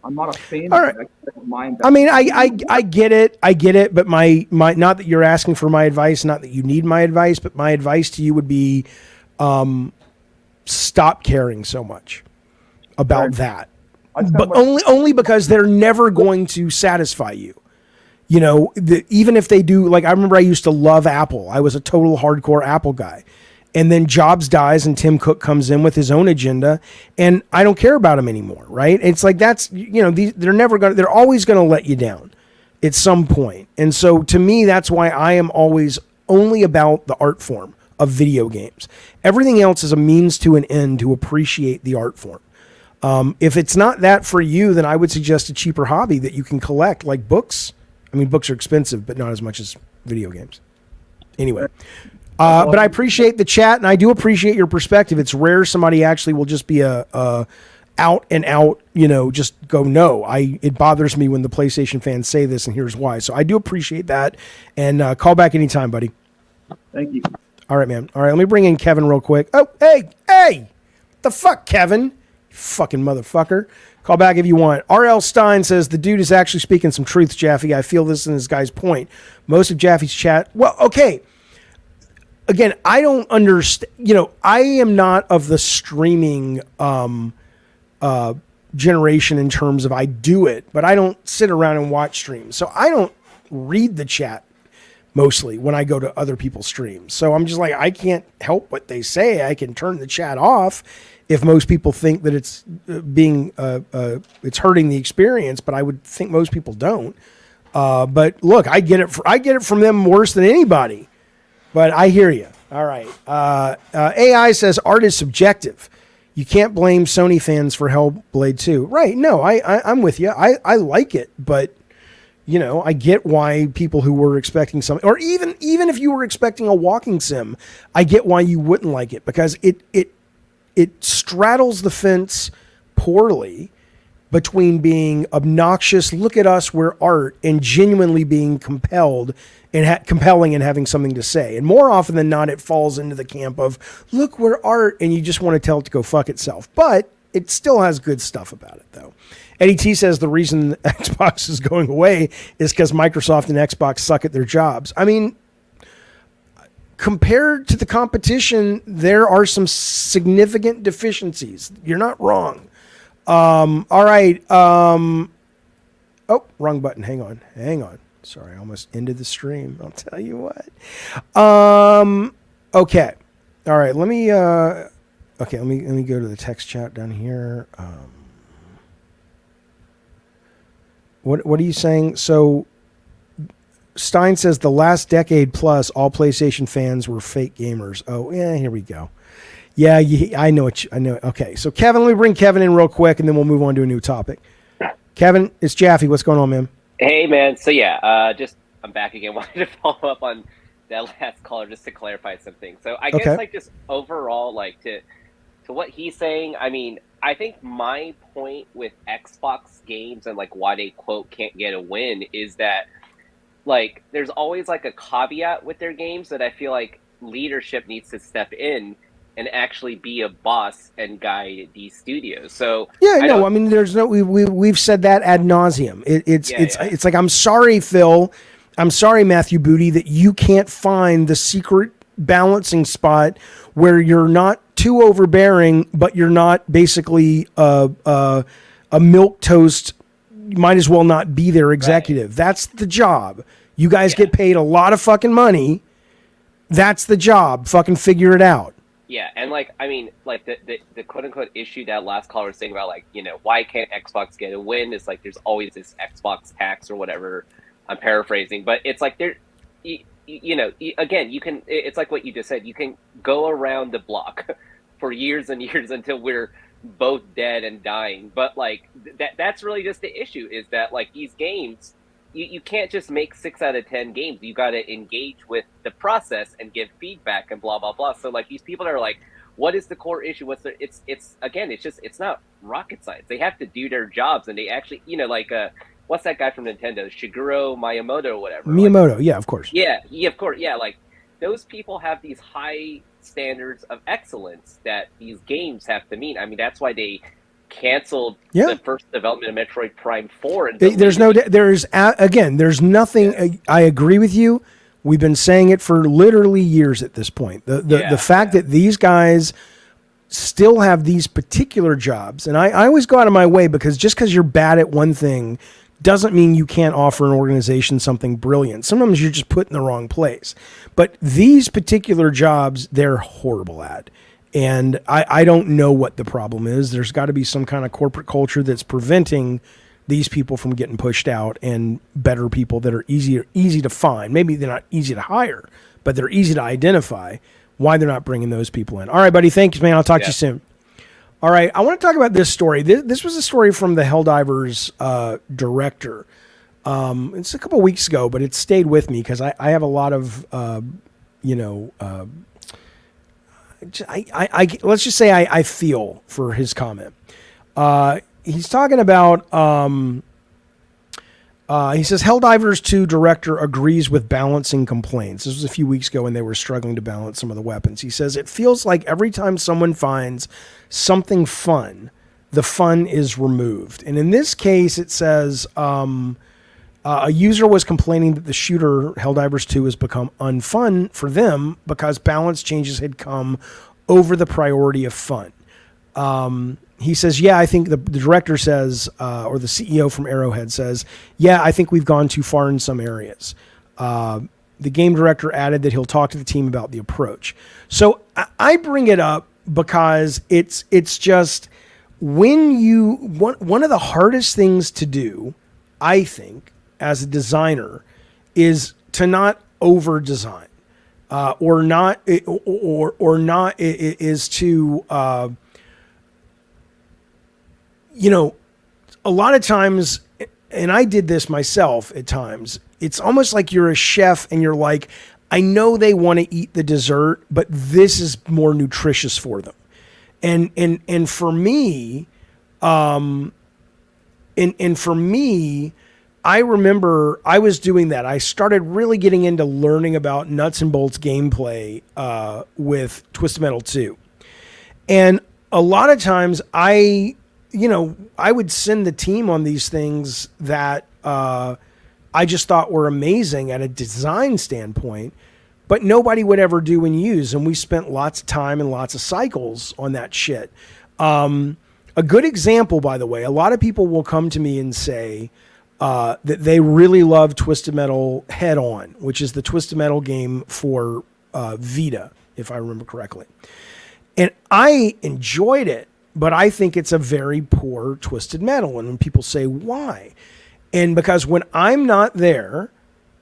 I'm not a fan. All right. I mean, I get it, but my not that you're asking for my advice, not that you need my advice, but my advice to you would be, stop caring so much about that. but only because they're never going to satisfy you. You know, even if they do, like I remember I used to love Apple. I was a total hardcore Apple guy. And then Jobs dies and Tim Cook comes in with his own agenda and I don't care about him anymore, right? It's like that's, you know, they're always going to let you down at some point. And so to me, that's why I am always only about the art form of video games. Everything else is a means to an end to appreciate the art form. If it's not that for you, then I would suggest a cheaper hobby that you can collect, like books. I mean, books are expensive, but not as much as video games. Anyway. But I appreciate the chat, and I do appreciate your perspective. It's rare somebody actually will just be a out and out, you know, just go no. It bothers me when the PlayStation fans say this, and here's why. So I do appreciate that, and call back anytime, buddy. Thank you. All right, man. All right, let me bring in Kevin real quick. Oh, hey, the fuck, Kevin, you fucking motherfucker. Call back if you want. R.L. Stein says the dude is actually speaking some truth, Jaffe. I feel this in this guy's point. Most of Jaffe's chat. Well, okay. Again, I don't understand. You know, I am not of the streaming generation in terms of I do it, but I don't sit around and watch streams. So I don't read the chat mostly when I go to other people's streams. So I'm just like, I can't help what they say. I can turn the chat off if most people think that it's it's hurting the experience, but I would think most people don't. But look, I get it from them worse than anybody. But I hear you. All right. AI says art is subjective. You can't blame Sony fans for Hellblade 2. Right. No, I'm with you. I like it, but you know, I get why people who were expecting something, or even if you were expecting a walking sim, I get why you wouldn't like it, because it straddles the fence poorly between being obnoxious, look at us, we're art, and genuinely being compelled and compelling and having something to say. And more often than not, it falls into the camp of, look, we're art, and you just want to tell it to go fuck itself. But it still has good stuff about it, though. Eddie T says the reason Xbox is going away is because Microsoft and Xbox suck at their jobs. I mean, compared to the competition, there are some significant deficiencies. You're not wrong. All right. Oh, wrong button. Hang on. Sorry, I almost ended the stream. I'll tell you what. Okay. All right. Let me go to the text chat down here. What are you saying? So Stein says the last decade plus, all PlayStation fans were fake gamers. Oh, yeah, here we go. Yeah, I know. Okay, so Kevin, let me bring Kevin in real quick, and then we'll move on to a new topic. Kevin, it's Jaffe. What's going on, man? Hey, man. So yeah, I'm back again. Wanted to follow up on that last caller just to clarify something. So I guess like just overall, like to what he's saying. I mean, I think my point with Xbox games and like why they quote can't get a win is that like there's always like a caveat with their games that I feel like leadership needs to step in and actually be a boss and guide these studios. So I mean, there's no we've said that ad nauseum. It's like, I'm sorry, Phil. I'm sorry, Matthew Booty, that you can't find the secret balancing spot where you're not too overbearing, but you're not basically a milquetoast. You might as well not be their executive. Right. That's the job. You guys get paid a lot of fucking money. That's the job. Fucking figure it out. Yeah, and like I mean, like the quote unquote issue that last caller was saying about like, you know, why can't Xbox get a win? It's like there's always this Xbox tax or whatever. I'm paraphrasing, but it's like there, you know, again, you can. It's like what you just said. You can go around the block for years and years until we're both dead and dying. But like that's really just the issue is that like these games. You can't just make 6 out of 10 games. You got to engage with the process and give feedback and blah, blah, blah. So like these people are like, what is the core issue? It's not rocket science. They have to do their jobs and they actually, you know, like, what's that guy from Nintendo? Shigeru Miyamoto or whatever. Miyamoto. Like, yeah, of course. Yeah, of course. Yeah. Like those people have these high standards of excellence that these games have to meet. I mean, that's why they canceled the first development of Metroid Prime 4. There's nothing. Yeah. I agree with you. We've been saying it for literally years at this point. The fact that these guys still have these particular jobs. And I always go out of my way, because just because you're bad at one thing doesn't mean you can't offer an organization something brilliant. Sometimes you're just put in the wrong place. But these particular jobs, they're horrible at. And I don't know what the problem is. There's got to be some kind of corporate culture that's preventing these people from getting pushed out, and better people that are easy to find. Maybe they're not easy to hire, but they're easy to identify. Why they're not bringing those people in. All right, buddy. Thanks, man. I'll talk to you soon. All right. I want to talk about this story. This was a story from the Helldivers director. It's a couple of weeks ago, but it stayed with me because I have a lot of, let's just say I feel for his comment. He's talking about, he says, Helldivers 2 director agrees with balancing complaints. This was a few weeks ago when they were struggling to balance some of the weapons. He says, it feels like every time someone finds something fun, the fun is removed. And in this case, it says a user was complaining that the shooter, Helldivers 2, has become unfun for them because balance changes had come over the priority of fun. He says, yeah, I think the director says, or the CEO from Arrowhead says, yeah, I think we've gone too far in some areas. The game director added that he'll talk to the team about the approach. So I bring it up because it's just when one of the hardest things to do, I think, as a designer, is to not over design, or not is to, a lot of times, and I did this myself at times, it's almost like you're a chef and you're like, I know they want to eat the dessert, but this is more nutritious for them. And for me, and for me, I remember I was doing that. I started really getting into learning about nuts and bolts gameplay with Twisted Metal 2. And a lot of times I would send the team on these things that I just thought were amazing at a design standpoint, but nobody would ever do and use. And we spent lots of time and lots of cycles on that shit. A good example, by the way, a lot of people will come to me and say that they really love Twisted Metal Head On, which is the Twisted Metal game for Vita, if I remember correctly. And I enjoyed it, but I think it's a very poor Twisted Metal. And when people say, why? And because when I'm not there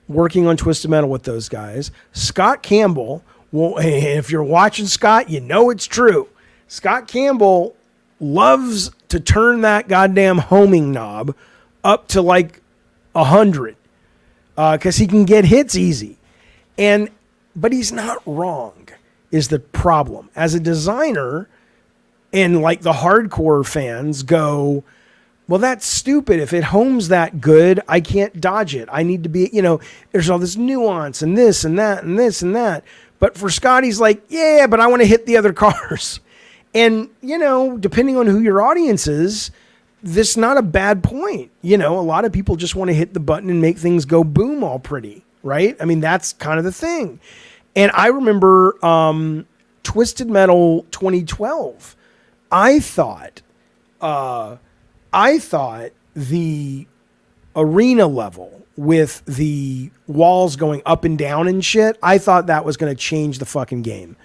working on Twisted Metal with those guys, Scott Campbell will, if you're watching Scott, you know it's true. Scott Campbell loves to turn that goddamn homing knob up to like 100 because he can get hits easy. But he's not wrong, is the problem. As a designer, and like the hardcore fans go, well, that's stupid. If it homes that good, I can't dodge it. I need to be, there's all this nuance and this and that and this and that. But for Scott, he's like, yeah, but I want to hit the other cars. And, depending on who your audience is, this is not a bad point. A lot of people just want to hit the button and make things go boom all pretty, right? I mean, that's kind of the thing. And I remember Twisted Metal 2012. I thought the arena level with the walls going up and down and shit, I thought that was going to change the fucking game.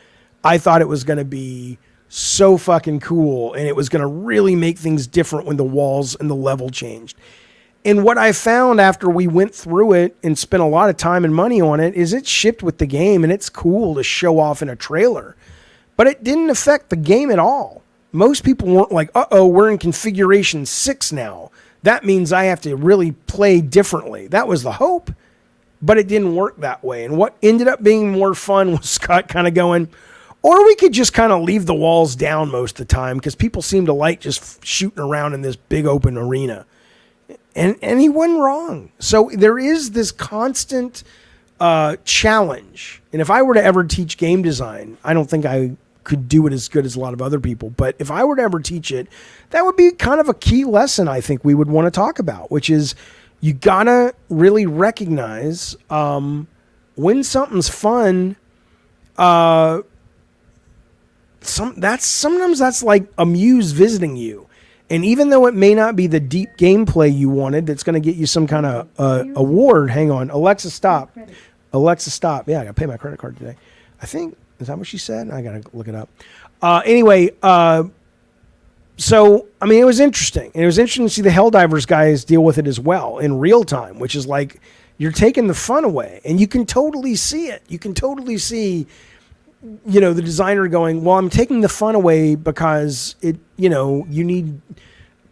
I thought it was going to be so fucking cool, and it was going to really make things different when the walls and the level changed. And what I found after we went through it and spent a lot of time and money on it is it shipped with the game, and it's cool to show off in a trailer. But it didn't affect the game at all. Most people weren't like, uh-oh, we're in configuration 6 now. That means I have to really play differently. That was the hope, but it didn't work that way. And what ended up being more fun was Scott kind of going, or we could just kind of leave the walls down most of the time because people seem to like just shooting around in this big open arena. And he wasn't wrong. So there is this constant challenge. And if I were to ever teach game design, I don't think I could do it as good as a lot of other people. But if I were to ever teach it, that would be kind of a key lesson I think we would want to talk about, which is you got to really recognize when something's fun sometimes that's like a muse visiting you. And even though it may not be the deep gameplay you wanted, that's going to get you some kind of award. Hang on. Alexa, stop. Alexa, stop. Yeah, I got to pay my credit card today. I think, is that what she said? I got to look it up. Anyway, so, I mean, it was interesting. And it was interesting to see the Helldivers guys deal with it as well in real time, which is like you're taking the fun away. And you can totally see it. You can totally see, you know, the designer going, well, I'm taking the fun away because it, you know, you need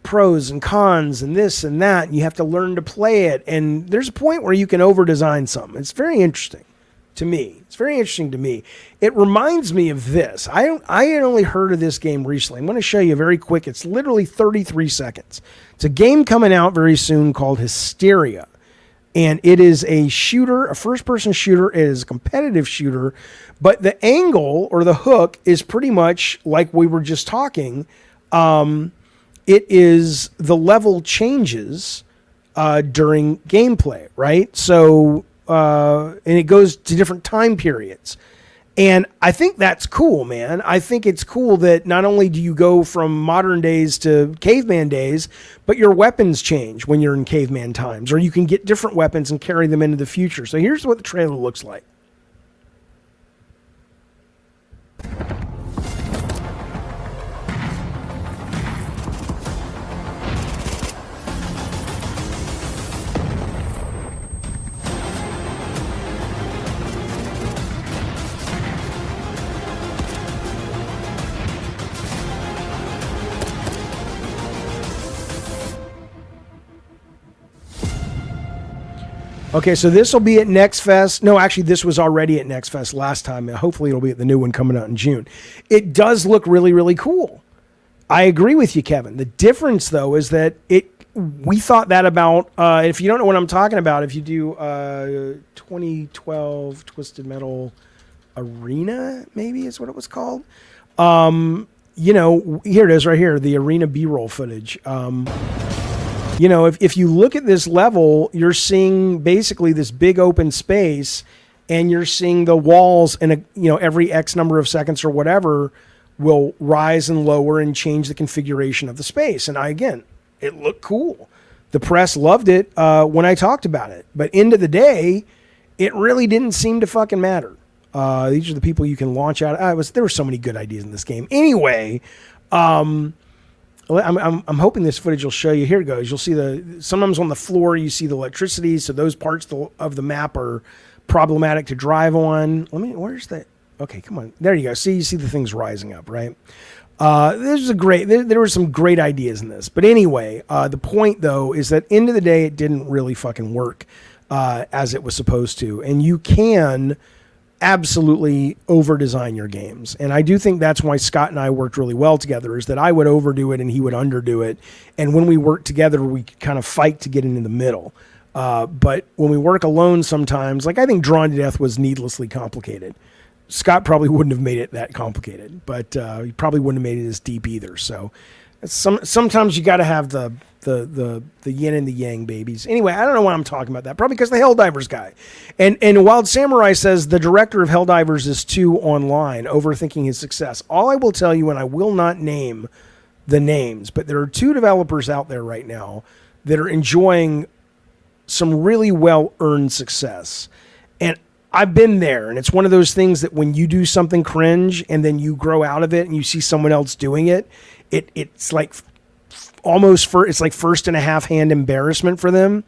pros and cons and this and that. And you have to learn to play it. And there's a point where you can over-design something. It's very interesting to me. It's very interesting to me. It reminds me of this. I had only heard of this game recently. I'm going to show you very quick. It's literally 33 seconds. It's a game coming out very soon called Hysteria. And it is a shooter, a first-person shooter. It is a competitive shooter. But the angle or the hook is pretty much like we were just talking. It is the level changes during gameplay, right? So, and it goes to different time periods. And I think that's cool, man. I think it's cool that not only do you go from modern days to caveman days, but your weapons change when you're in caveman times, or you can get different weapons and carry them into the future. So here's what the trailer looks like. Okay, so this will be at Next Fest. No, actually, this was already at Next Fest last time. Hopefully, it'll be at the new one coming out in June. It does look really, really cool. I agree with you, Kevin. The difference, though, is that we thought that about, if you don't know what I'm talking about, if you do 2012 Twisted Metal Arena, maybe is what it was called. You know, here it is right here, the Arena B-roll footage. You know, if you look at this level, you're seeing basically this big open space, and you're seeing the walls, and every X number of seconds or whatever will rise and lower and change the configuration of the space. And again, it looked cool. The press loved it when I talked about it. But end of the day, it really didn't seem to fucking matter. These are the people you can launch out. There were so many good ideas in this game. Anyway, I'm hoping this footage will show you. Here it goes. You'll see sometimes on the floor you see the electricity, so those parts of the map are problematic to drive on. Where's that? Okay, come on. There you go. You see the things rising up, right? There were some great ideas in this. But anyway, the point though is that end of the day, it didn't really fucking work as it was supposed to. And you can absolutely over-design your games. And I do think that's why Scott and I worked really well together, is that I would overdo it and he would underdo it. And when we work together, we kind of fight to get into the middle. But when we work alone sometimes, like I think Drawn to Death was needlessly complicated. Scott probably wouldn't have made it that complicated, but he probably wouldn't have made it as deep either. So sometimes you got to have the yin and the yang, babies. Anyway, I don't know why I'm talking about that. Probably because the Helldivers guy. And Wild Samurai says the director of Helldivers is too online, overthinking his success. All I will tell you, and I will not name the names, but there are two developers out there right now that are enjoying some really well-earned success. And I've been there, and it's one of those things that when you do something cringe and then you grow out of it and you see someone else doing it, it's like it's like first and a half hand embarrassment for them.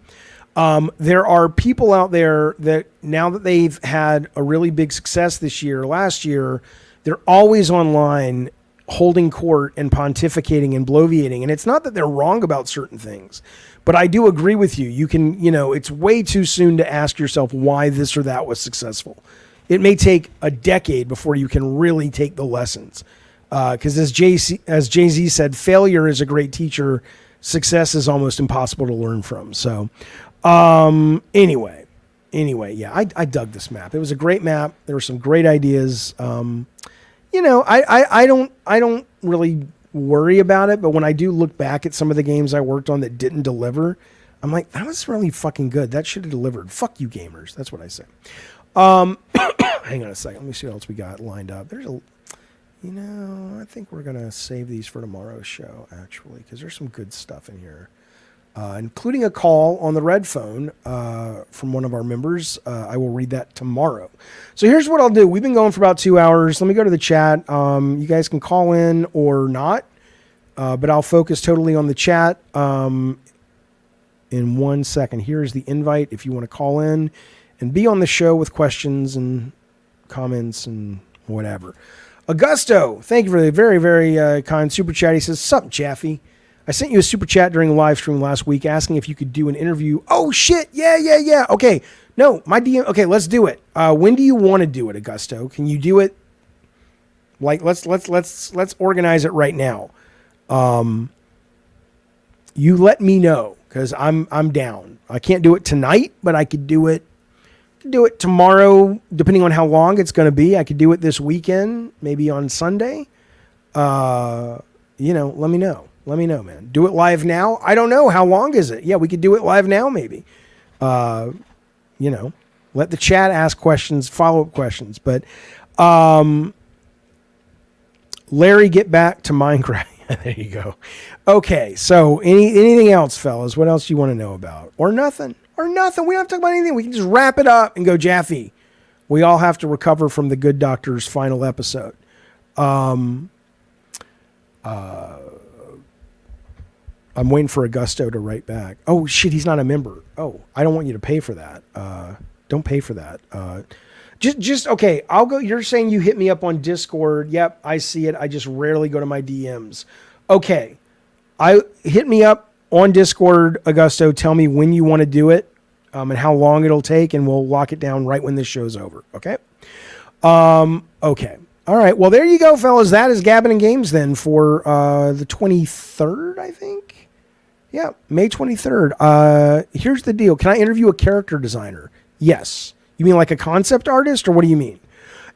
There are people out there that now that they've had a really big success this year, last year, they're always online holding court and pontificating and bloviating. And it's not that they're wrong about certain things, but I do agree with you. You can, it's way too soon to ask yourself why this or that was successful. It may take a decade before you can really take the lessons. Because as Jay-Z said, failure is a great teacher. Success is almost impossible to learn from. So anyway, yeah, I dug this map. It was a great map. There were some great ideas. I don't really worry about it, but when I do look back at some of the games I worked on that didn't deliver, I'm like, that was really fucking good. That should have delivered. Fuck you, gamers. That's what I say. Hang on a second. Let me see what else we got lined up. I think we're going to save these for tomorrow's show, actually, because there's some good stuff in here, including a call on the red phone from one of our members. I will read that tomorrow. So here's what I'll do. We've been going for about 2 hours. Let me go to the chat. You guys can call in or not, but I'll focus totally on the chat in 1 second. Here's the invite if you want to call in and be on the show with questions and comments and whatever. Augusto, thank you for the very, very kind super chat. He says, "Sup, Jaffe? I sent you a super chat during a live stream last week asking if you could do an interview." Oh, shit. Yeah. Okay. No, my DM. Okay, let's do it. When do you want to do it, Augusto? Can you do it? Like, let's organize it right now. You let me know because I'm down. I can't do it tonight, but I could do it. Do it tomorrow, depending on how long it's going to be. I could do it this weekend, maybe on Sunday. Let me know. Let me know, man. Do it live now. I don't know. How long is it? Yeah, we could do it live now, maybe. Let the chat ask questions, follow-up questions. But Larry, get back to Minecraft. There you go. Okay, so anything else, fellas? What else do you want to know about? Or nothing? We don't have to talk about anything. We can just wrap it up and go, Jaffe. We all have to recover from the Good Doctor's final episode. I'm waiting for Augusto to write back. Oh, shit, he's not a member. Oh, I don't want you to pay for that. Don't pay for that. Okay, I'll go. You're saying you hit me up on Discord. Yep, I see it. I just rarely go to my DMs. Okay, hit me up on Discord, Augusto. Tell me when you want to do it and how long it'll take, and we'll lock it down right when this show's over. Okay? Okay. All right. Well, there you go, fellas. That is Gabbin' and Games then for the 23rd, I think. Yeah, May 23rd. Here's the deal. Can I interview a character designer? Yes. You mean like a concept artist, or what do you mean?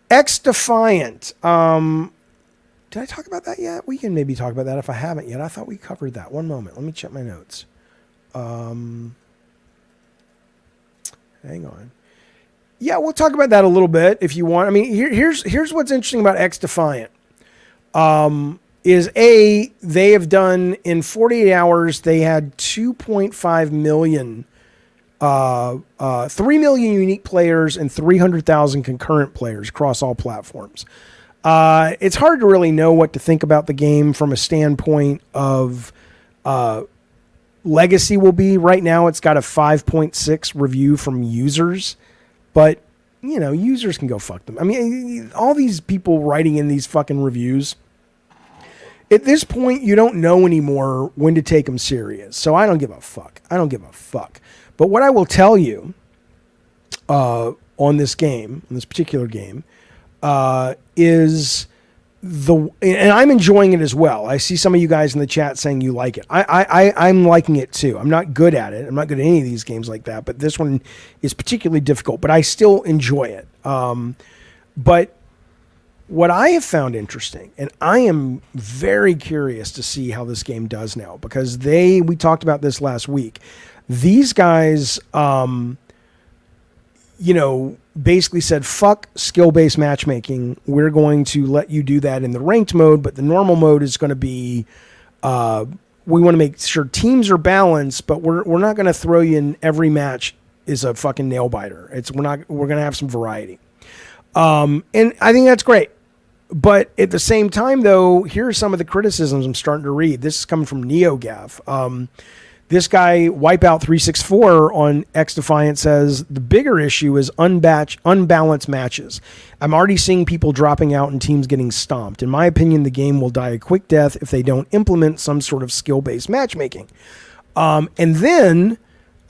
X-Defiant. Did I talk about that yet? We can maybe talk about that if I haven't yet. I thought we covered that. One moment. Let me check my notes. Hang on. Yeah, we'll talk about that a little bit if you want. I mean, here's what's interesting about X-Defiant. Is they have done in 48 hours, they had 2.5 million, 3 million unique players and 300,000 concurrent players across all platforms. It's hard to really know what to think about the game from a standpoint of legacy will be. Right now, it's got a 5.6 review from users, but users can go fuck them. I mean, all these people writing in these fucking reviews, at this point, you don't know anymore when to take them serious. So I don't give a fuck. But what I will tell you on this particular game, is and I'm enjoying it as well. I see some of you guys in the chat saying you like it. I'm liking it too. I'm not good at it. I'm not good at any of these games like that, but this one is particularly difficult, but I still enjoy it. But what I have found interesting, and I am very curious to see how this game does now, because we talked about this last week. These guys, basically said, fuck skill-based matchmaking. We're going to let you do that in the ranked mode, but the normal mode is going to be, we want to make sure teams are balanced, but we're not going to throw you in every match is a fucking nail biter. We're going to have some variety. And I think that's great. But at the same time, though, here are some of the criticisms I'm starting to read. This is coming from NeoGaf. This guy, Wipeout364 on X-Defiant, says the bigger issue is unbalanced matches. I'm already seeing people dropping out and teams getting stomped. In my opinion, the game will die a quick death if they don't implement some sort of skill-based matchmaking. And then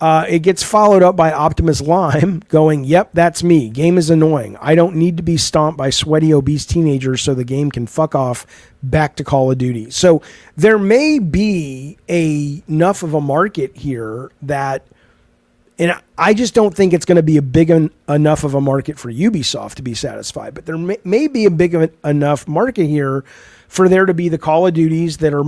it gets followed up by Optimus Lime going, yep, that's me. Game is annoying. I don't need to be stomped by sweaty, obese teenagers so the game can fuck off back to Call of Duty. So there may be enough of a market here that, and I just don't think it's going to be a big enough of a market for Ubisoft to be satisfied, but there may be a big enough market here for there to be the Call of Duties that are,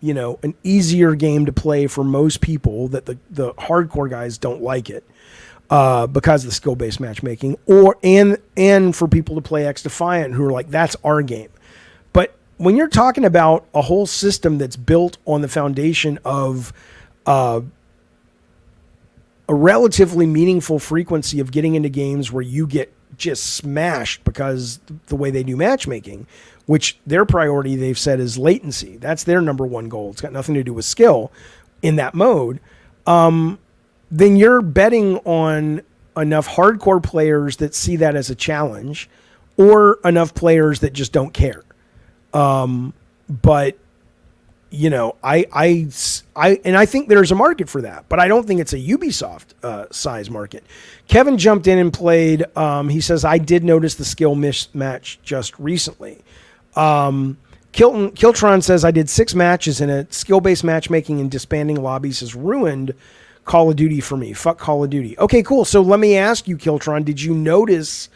an easier game to play for most people, that the hardcore guys don't like it. because of the skill-based matchmaking, and for people to play X Defiant who are like, that's our game. But when you're talking about a whole system that's built on the foundation of a relatively meaningful frequency of getting into games where you get just smashed because the way they do matchmaking, which their priority, they've said, is latency. That's their number one goal. It's got nothing to do with skill in that mode. Then you're betting on enough hardcore players that see that as a challenge, or enough players that just don't care. But you know, I think there's a market for that, but I don't think it's a Ubisoft size market. Kevin jumped in and played. He says, I did notice the skill mismatch just recently. Kiltron says, I did 6 matches in it. Skill-based matchmaking and disbanding lobbies has ruined Call of Duty for me. Fuck Call of Duty. Okay, cool. So let me ask you, Kiltron, did you notice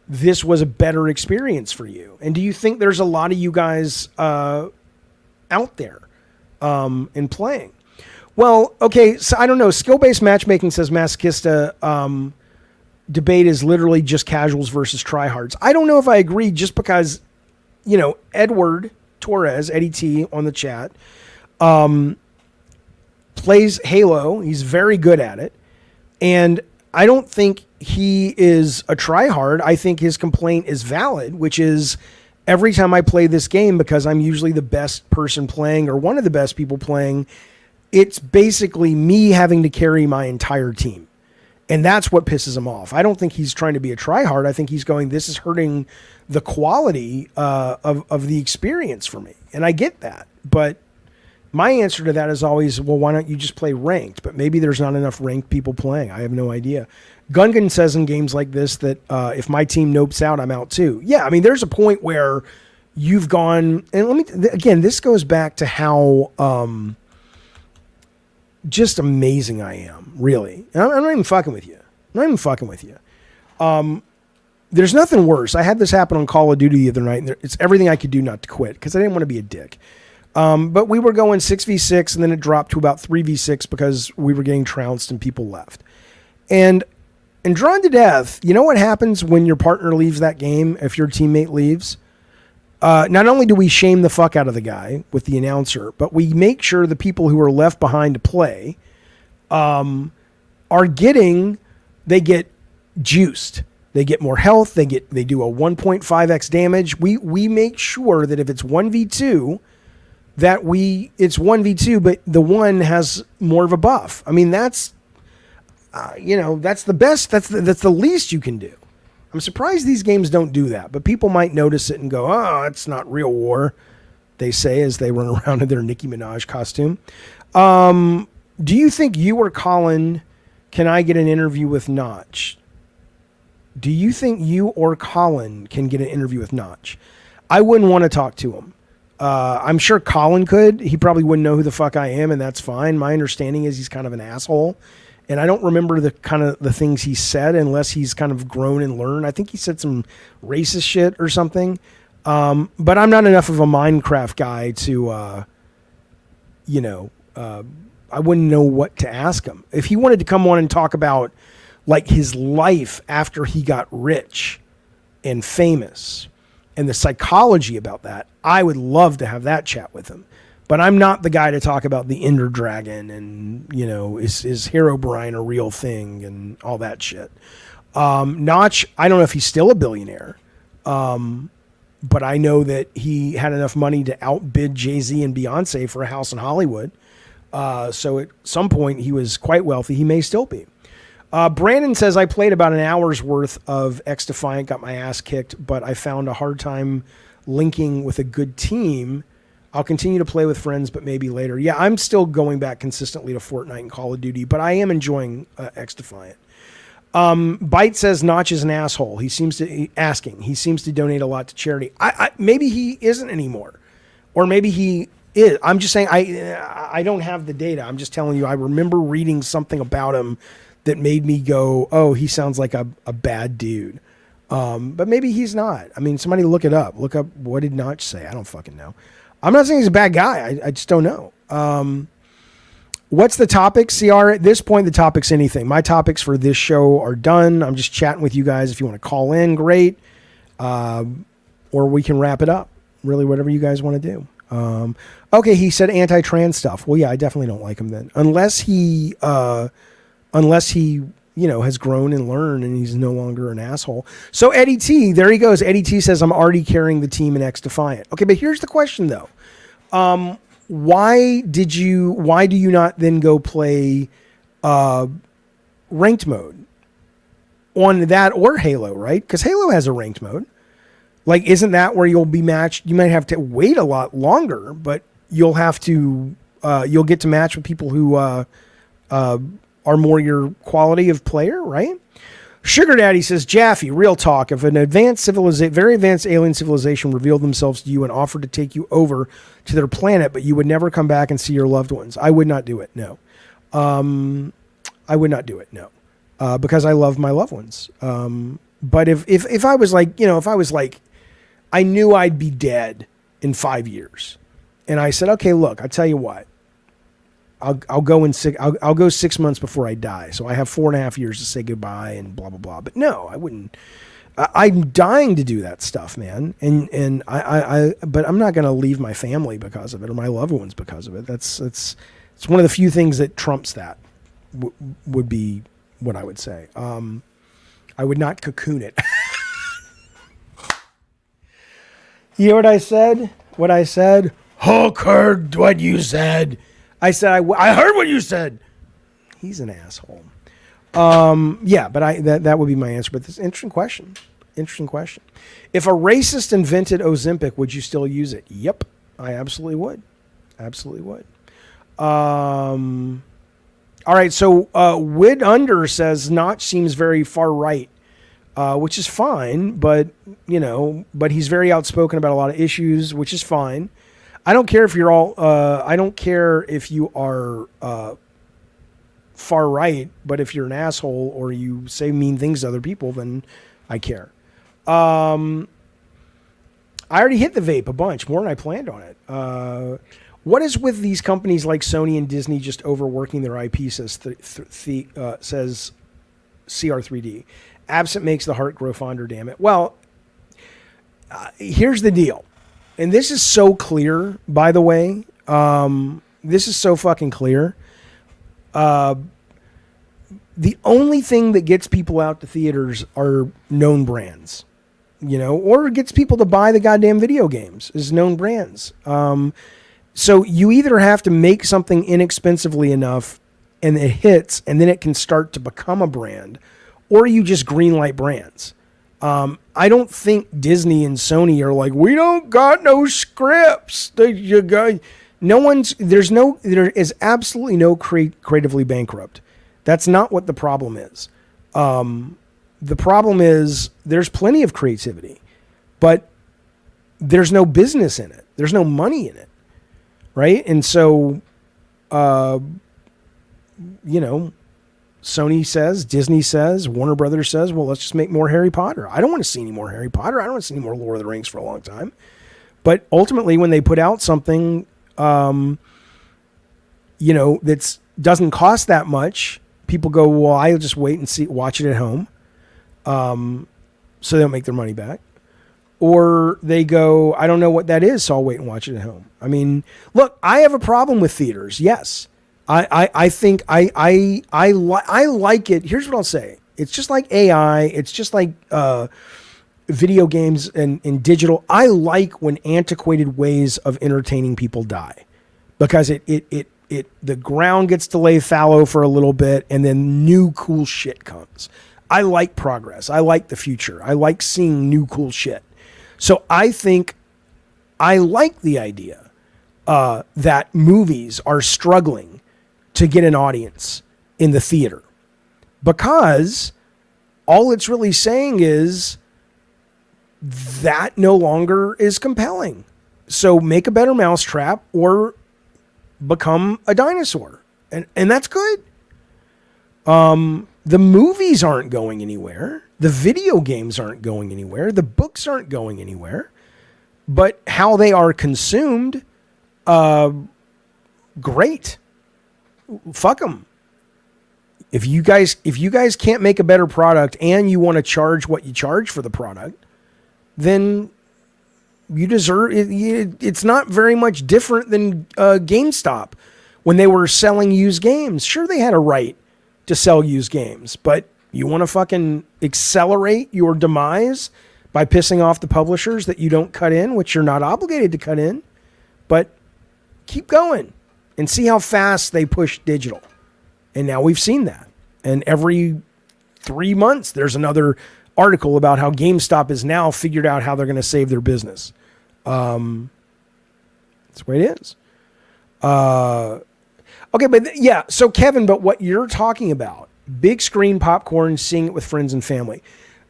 this was a better experience for you? And do you think there's a lot of you guys out there in playing? Well, okay, so I don't know. Skill-based matchmaking, says Masochista, debate is literally just casuals versus tryhards. I don't know if I agree, just because, you know, Edward Torres, Eddie T on the chat, plays Halo. He's very good at it. And I don't think he is a tryhard. I think his complaint is valid, which is every time I play this game, because I'm usually the best person playing or one of the best people playing, it's basically me having to carry my entire team. And that's what pisses him off. I don't think he's trying to be a tryhard. I think he's going, this is hurting the quality of the experience for me. And I get that. But my answer to that is always, well, why don't you just play ranked? But maybe there's not enough ranked people playing. I have no idea. Gungan says in games like this that if my team nopes out, I'm out too. Yeah, I mean, there's a point where you've gone, and again, this goes back to how just amazing I am, really. And I'm not even fucking with you. There's nothing worse. I had this happen on Call of Duty the other night, and it's everything I could do not to quit, because I didn't want to be a dick. But we were going 6v6, and then it dropped to about 3v6 because we were getting trounced and people left. And Drawn to Death, you know what happens when your partner leaves that game, if your teammate leaves? Not only do we shame the fuck out of the guy with the announcer, but we make sure the people who are left behind to play they get juiced. They get more health. They do a 1.5x damage. We make sure that if it's 1v2, it's 1v2, but the one has more of a buff. I mean, that's the best. That's the least you can do. I'm surprised these games don't do that, but people might notice it and go, oh, it's not real war, they say as they run around in their Nicki Minaj costume. Do you think you or Colin, can I get an interview with Notch? Do you think you or Colin can get an interview with Notch? I wouldn't want to talk to him. I'm sure Colin could. He probably wouldn't know who the fuck I am, and that's fine. My understanding is he's kind of an asshole. And I don't remember the things he said unless he's kind of grown and learned. I think he said some racist shit or something. But I'm not enough of a Minecraft guy to, I wouldn't know what to ask him. If he wanted to come on and talk about like his life after he got rich and famous and the psychology about that, I would love to have that chat with him. But I'm not the guy to talk about the Ender Dragon and, is Herobrine a real thing and all that shit. Notch, I don't know if he's still a billionaire, but I know that he had enough money to outbid Jay-Z and Beyonce for a house in Hollywood. So at some point he was quite wealthy. He may still be. Brandon says, I played about an hour's worth of X Defiant, got my ass kicked, but I found a hard time linking with a good team. I'll continue to play with friends, but maybe later. Yeah, I'm still going back consistently to Fortnite and Call of Duty, but I am enjoying X Defiant. Byte says Notch is an asshole. He seems to donate a lot to charity. Maybe he isn't anymore, or maybe he is. I'm just saying I don't have the data. I'm just telling you. I remember reading something about him that made me go, "Oh, he sounds like a bad dude." But maybe he's not. I mean, somebody look it up. Look up what did Notch say. I don't fucking know. I'm not saying he's a bad guy. I just don't know. What's the topic, CR? At this point, the topic's anything. My topics for this show are done. I'm just chatting with you guys. If you want to call in, great. Or we can wrap it up. Really, whatever you guys want to do. Okay, he said anti-trans stuff. Well, yeah, I definitely don't like him then. Unless he has grown and learned and he's no longer an asshole. So Eddie T, there he goes. Eddie T says, I'm already carrying the team in X Defiant. Okay, but here's the question though. Why do you not then go play ranked mode on that or Halo, right? Because Halo has a ranked mode. Like, isn't that where you'll be matched? You might have to wait a lot longer, but you'll get to match with people who are more your quality of player, right? Sugar Daddy says, Jaffe, real talk. If an very advanced alien civilization revealed themselves to you and offered to take you over to their planet, but you would never come back and see your loved ones, I would not do it. No. I would not do it. No. Because I love my loved ones. But if I was like, I knew I'd be dead in 5 years, and I said, okay, look, I tell you what, I'll go 6 months before I die, so I have 4.5 years to say goodbye and blah blah blah. But no, I wouldn't. I'm dying to do that stuff, man, and but I'm not going to leave my family because of it or my loved ones because of it. It's one of the few things that trumps that. Would be what I would say. I would not cocoon it. You know what I said? Hulk heard what you said. I said, I heard what you said. He's an asshole. Yeah, but that would be my answer. But this is an interesting question. If a racist invented Ozempic, would you still use it? Yep, I absolutely would. All right, so Wid Under says Notch seems very far right. Which is fine, but he's very outspoken about a lot of issues, which is fine. I don't care if you're I don't care if you are far right, but if you're an asshole or you say mean things to other people, then I care. I already hit the vape a bunch, more than I planned on it. What is with these companies like Sony and Disney just overworking their IP, says CR3D. Absent makes the heart grow fonder, damn it. Well, here's the deal. And this is so clear, by the way. This is so fucking clear. The only thing that gets people out to theaters are known brands, or gets people to buy the goddamn video games is known brands. So you either have to make something inexpensively enough and it hits and then it can start to become a brand, or you just greenlight brands. I don't think Disney and Sony are like, we don't got no scripts. There is absolutely no creatively bankrupt. That's not what the problem is. The problem is there's plenty of creativity, but there's no business in it. There's no money in it. Right. And so, Sony says, Disney says, Warner Brothers says, well, let's just make more Harry Potter. I don't want to see any more Harry Potter. I don't want to see any more Lord of the Rings for a long time. But ultimately, when they put out something, that doesn't cost that much, people go, well, I'll just wait and watch it at home. So they'll make their money back. Or they go, I don't know what that is, so I'll wait and watch it at home. I mean, look, I have a problem with theaters. Yes. I think I like it. Here's what I'll say. It's just like AI. It's just like video games and digital. I like when antiquated ways of entertaining people die, because the ground gets to lay fallow for a little bit and then new cool shit comes. I like progress. I like the future. I like seeing new cool shit. So I think I like the idea that movies are struggling to get an audience in the theater, because all it's really saying is that no longer is compelling. So make a better mousetrap or become a dinosaur. And that's good. The movies aren't going anywhere. The video games aren't going anywhere. The books aren't going anywhere. But how they are consumed, great. fuck them. If you guys can't make a better product and you want to charge what you charge for the product, then you deserve it. It's not very much different than GameStop when they were selling used games. Sure, they had a right to sell used games, but you want to fucking accelerate your demise by pissing off the publishers that you don't cut in, which you're not obligated to cut in, but keep going and see how fast they push digital. And now we've seen that. And every 3 months, there's another article about how GameStop has now figured out how they're going to save their business. That's the way it is. Okay, but yeah, so Kevin, but what you're talking about, big screen popcorn, seeing it with friends and family,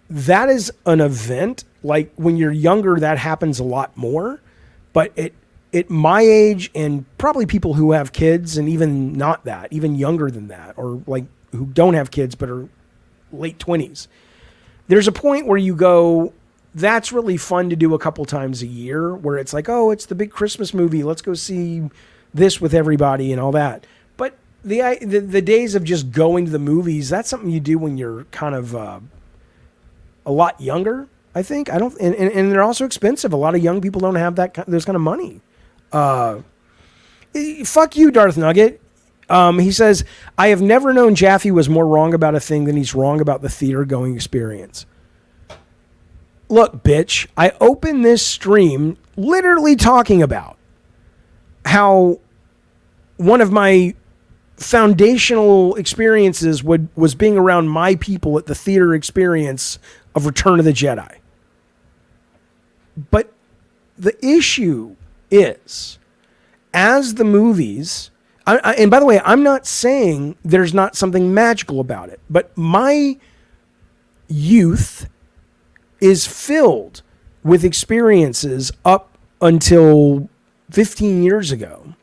that is an event. Like when you're younger, that happens a lot more. But at my age, and probably people who have kids, and even not that, even younger than that, or like who don't have kids but are late 20s, there's a point where you go, that's really fun to do a couple times a year, where it's like, oh, it's the big Christmas movie, let's go see this with everybody and all that. But the days of just going to the movies, that's something you do when you're kind of a lot younger, I think. And they're also expensive. A lot of young people don't have those kind of money. Fuck you, Darth Nugget. He says, I have never known Jaffe was more wrong about a thing than he's wrong about the theater going experience. Look, bitch, I opened this stream literally talking about how one of my foundational experiences was being around my people at the theater experience of Return of the Jedi. But the issue is, as the movies, and by the way, I'm not saying there's not something magical about it, but my youth is filled with experiences up until 15 years ago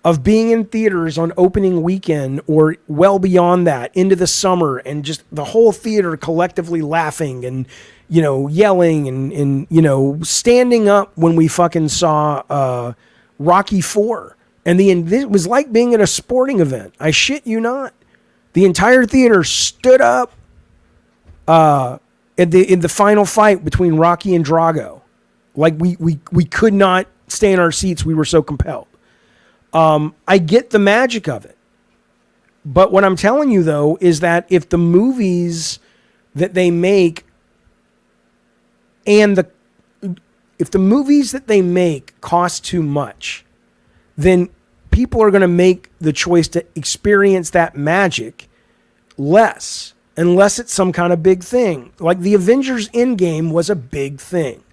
of being in theaters on opening weekend or well beyond that into the summer, and just the whole theater collectively laughing and, you know, yelling and you know, standing up when we fucking saw Rocky IV. And it was like being at a sporting event. I shit you not. The entire theater stood up in the final fight between Rocky and Drago. Like we could not stay in our seats. We were so compelled. I get the magic of it. But what I'm telling you, though, is that if the movies that they make cost too much, then people are going to make the choice to experience that magic less, unless it's some kind of big thing. Like the Avengers Endgame was a big thing.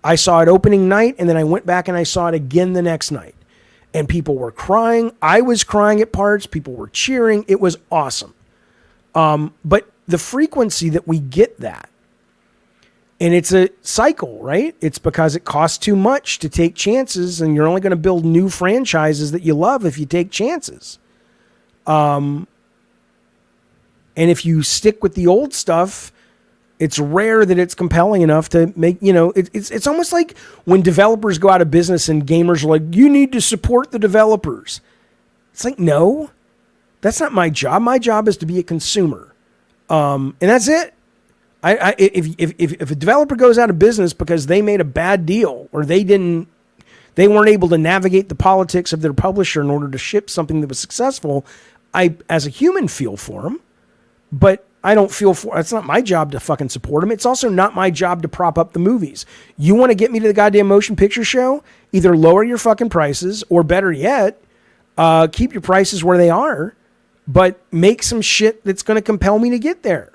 I saw it opening night, and then I went back and I saw it again the next night. And people were crying. I was crying at parts. People were cheering. It was awesome. But the frequency that we get that, and it's a cycle, right? It's because it costs too much to take chances, and you're only going to build new franchises that you love if you take chances. And if you stick with the old stuff, it's rare that it's compelling enough to make, you know, it's almost like when developers go out of business and gamers are like, you need to support the developers. It's like, no, that's not my job. My job is to be a consumer. And that's it. If a developer goes out of business because they made a bad deal, or they weren't able to navigate the politics of their publisher in order to ship something that was successful, I, as a human, feel for them, but I don't feel for, it's not my job to fucking support them. It's also not my job to prop up the movies. You want to get me to the goddamn motion picture show? Either lower your fucking prices, or better yet, keep your prices where they are, but make some shit that's going to compel me to get there.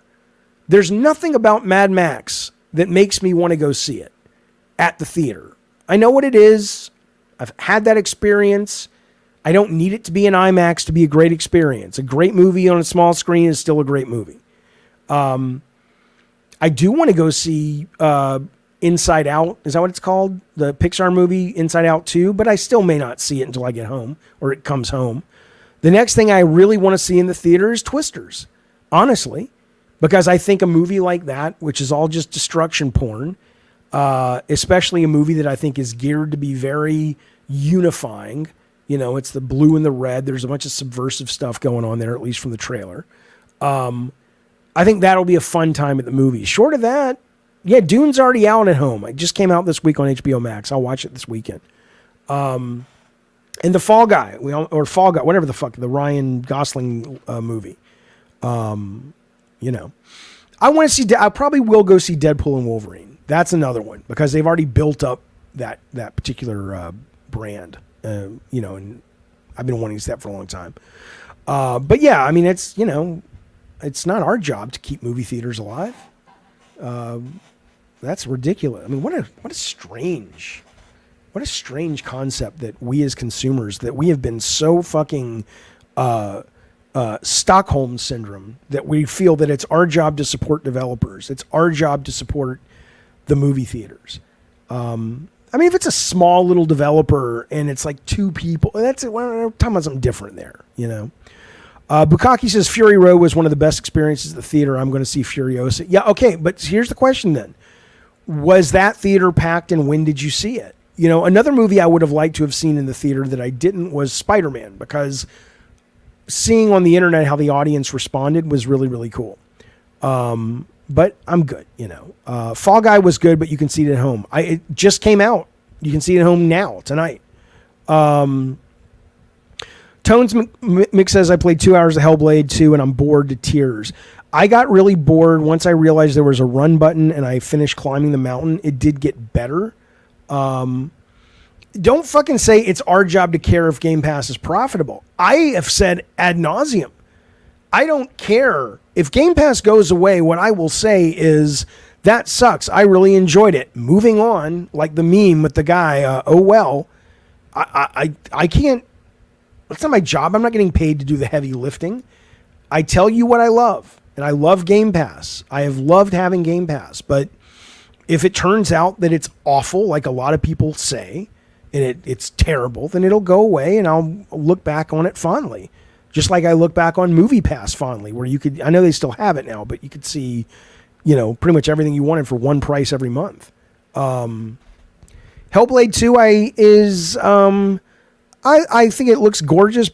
There's nothing about Mad Max that makes me want to go see it at the theater. I know what it is. I've had that experience. I don't need it to be an IMAX to be a great experience. A great movie on a small screen is still a great movie. I do want to go see Inside Out. Is that what it's called? The Pixar movie Inside Out 2, but I still may not see it until I get home, or it comes home. The next thing I really want to see in the theater is Twisters, honestly. Because I think a movie like that, which is all just destruction porn, especially a movie that I think is geared to be very unifying You know, it's the blue and the red. There's a bunch of subversive stuff going on there, at least from the trailer. I think that'll be a fun time at the movies. Short of that, yeah, Dune's already out at home. It just came out this week on HBO Max. I'll watch it this weekend. And the Fall Guy, Fall Guy, whatever the fuck, the Ryan Gosling movie. You know, I probably will go see Deadpool and Wolverine. That's another one because they've already built up that particular brand. You know, and I've been wanting to see that for a long time. But yeah, I mean, it's, you know, it's not our job to keep movie theaters alive. That's ridiculous. I mean, what a strange concept that we as consumers, that we have been so fucking Stockholm syndrome that we feel that it's our job to support developers. It's our job to support the movie theaters. I mean, if it's a small little developer and it's like two people, that's it. We're talking about something different there, you know. Bukaki says Fury Road was one of the best experiences at the theater. I'm going to see Furiosa. Yeah, okay, but here's the question then. Was that theater packed and when did you see it? You know, another movie I would have liked to have seen in the theater that I didn't was Spider-Man, because seeing on the internet how the audience responded was really, really cool. But I'm good, you know. Fall Guy was good, but you can see it at home. It just came out. You can see it at home now, tonight. Tones Mick says, I played 2 hours of Hellblade 2 and I'm bored to tears. I got really bored once I realized there was a run button and I finished climbing the mountain. It did get better. Don't fucking say it's our job to care if Game Pass is profitable. I have said ad nauseum. I don't care. If Game Pass goes away, what I will say is that sucks. I really enjoyed it. Moving on, like the meme with the guy, oh well. I can't. That's not my job. I'm not getting paid to do the heavy lifting. I tell you what I love, and I love Game Pass. I have loved having Game Pass, but if it turns out that it's awful, like a lot of people say, and it's terrible, then it'll go away, and I'll look back on it fondly. Just like I look back on Movie Pass fondly, where you could, I know they still have it now, but you could see, you know, pretty much everything you wanted for one price every month. Hellblade 2 I think it looks gorgeous.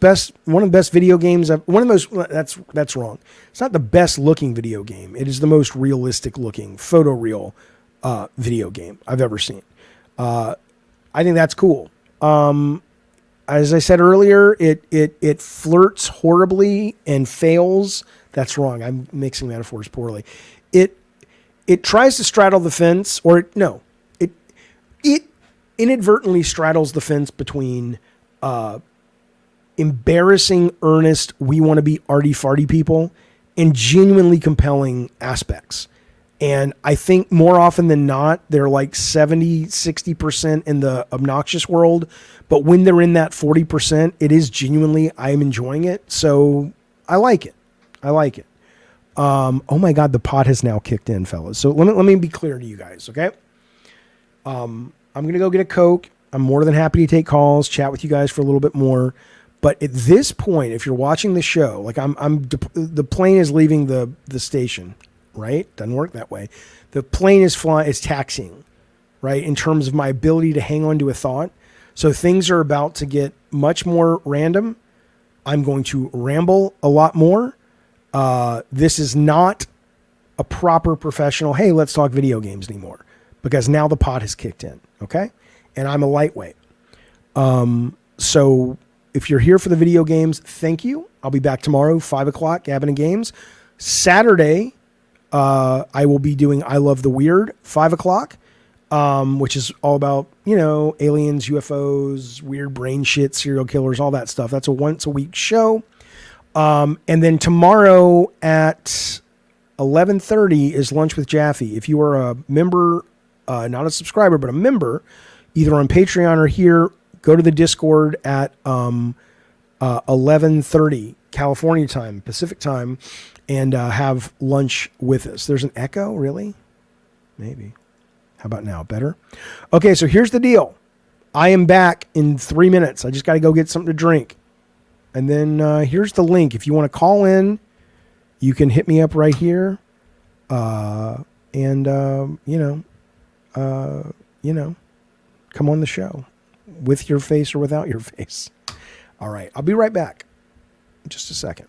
One of the best video games. One of the most. That's wrong. It's not the best looking video game. It is the most realistic looking, photoreal video game I've ever seen. I think that's cool. As I said earlier, it flirts horribly and fails. That's wrong. I'm mixing metaphors poorly. It tries to straddle the fence, it inadvertently straddles the fence between embarrassing, earnest, we want to be arty-farty people and genuinely compelling aspects. And I think more often than not, they're like 70, 60% in the obnoxious world. But when they're in that 40%, it is genuinely, I am enjoying it. So I like it. Oh my God, the pot has now kicked in, fellas. So let me be clear to you guys, okay? I'm going to go get a Coke. I'm more than happy to take calls, chat with you guys for a little bit more. But at this point, if you're watching the show, like the plane is leaving the station, right? Doesn't work that way. The plane is taxiing, right? In terms of my ability to hang on to a thought. So things are about to get much more random. I'm going to ramble a lot more. This is not a proper professional, hey, let's talk video games anymore, because now the pot has kicked in, okay? And I'm a lightweight. So if you're here for the video games, thank you. I'll be back tomorrow, 5 o'clock, Gavin and Games. Saturday, I will be doing I Love the Weird, 5 o'clock, which is all about, aliens, UFOs, weird brain shit, serial killers, all that stuff. That's a once a week show. And then tomorrow at 11:30 is Lunch with Jaffe. If you are a member, not a subscriber, but a member, either on Patreon or here, go to the Discord at 11:30 California time, Pacific time, and have lunch with us. There's an echo, really? Maybe. How about now? Better? Okay, so here's the deal. I am back in 3 minutes. I just got to go get something to drink. And then here's the link. If you want to call in, you can hit me up right here. Come on the show with your face or without your face. All right, I'll be right back in just a second.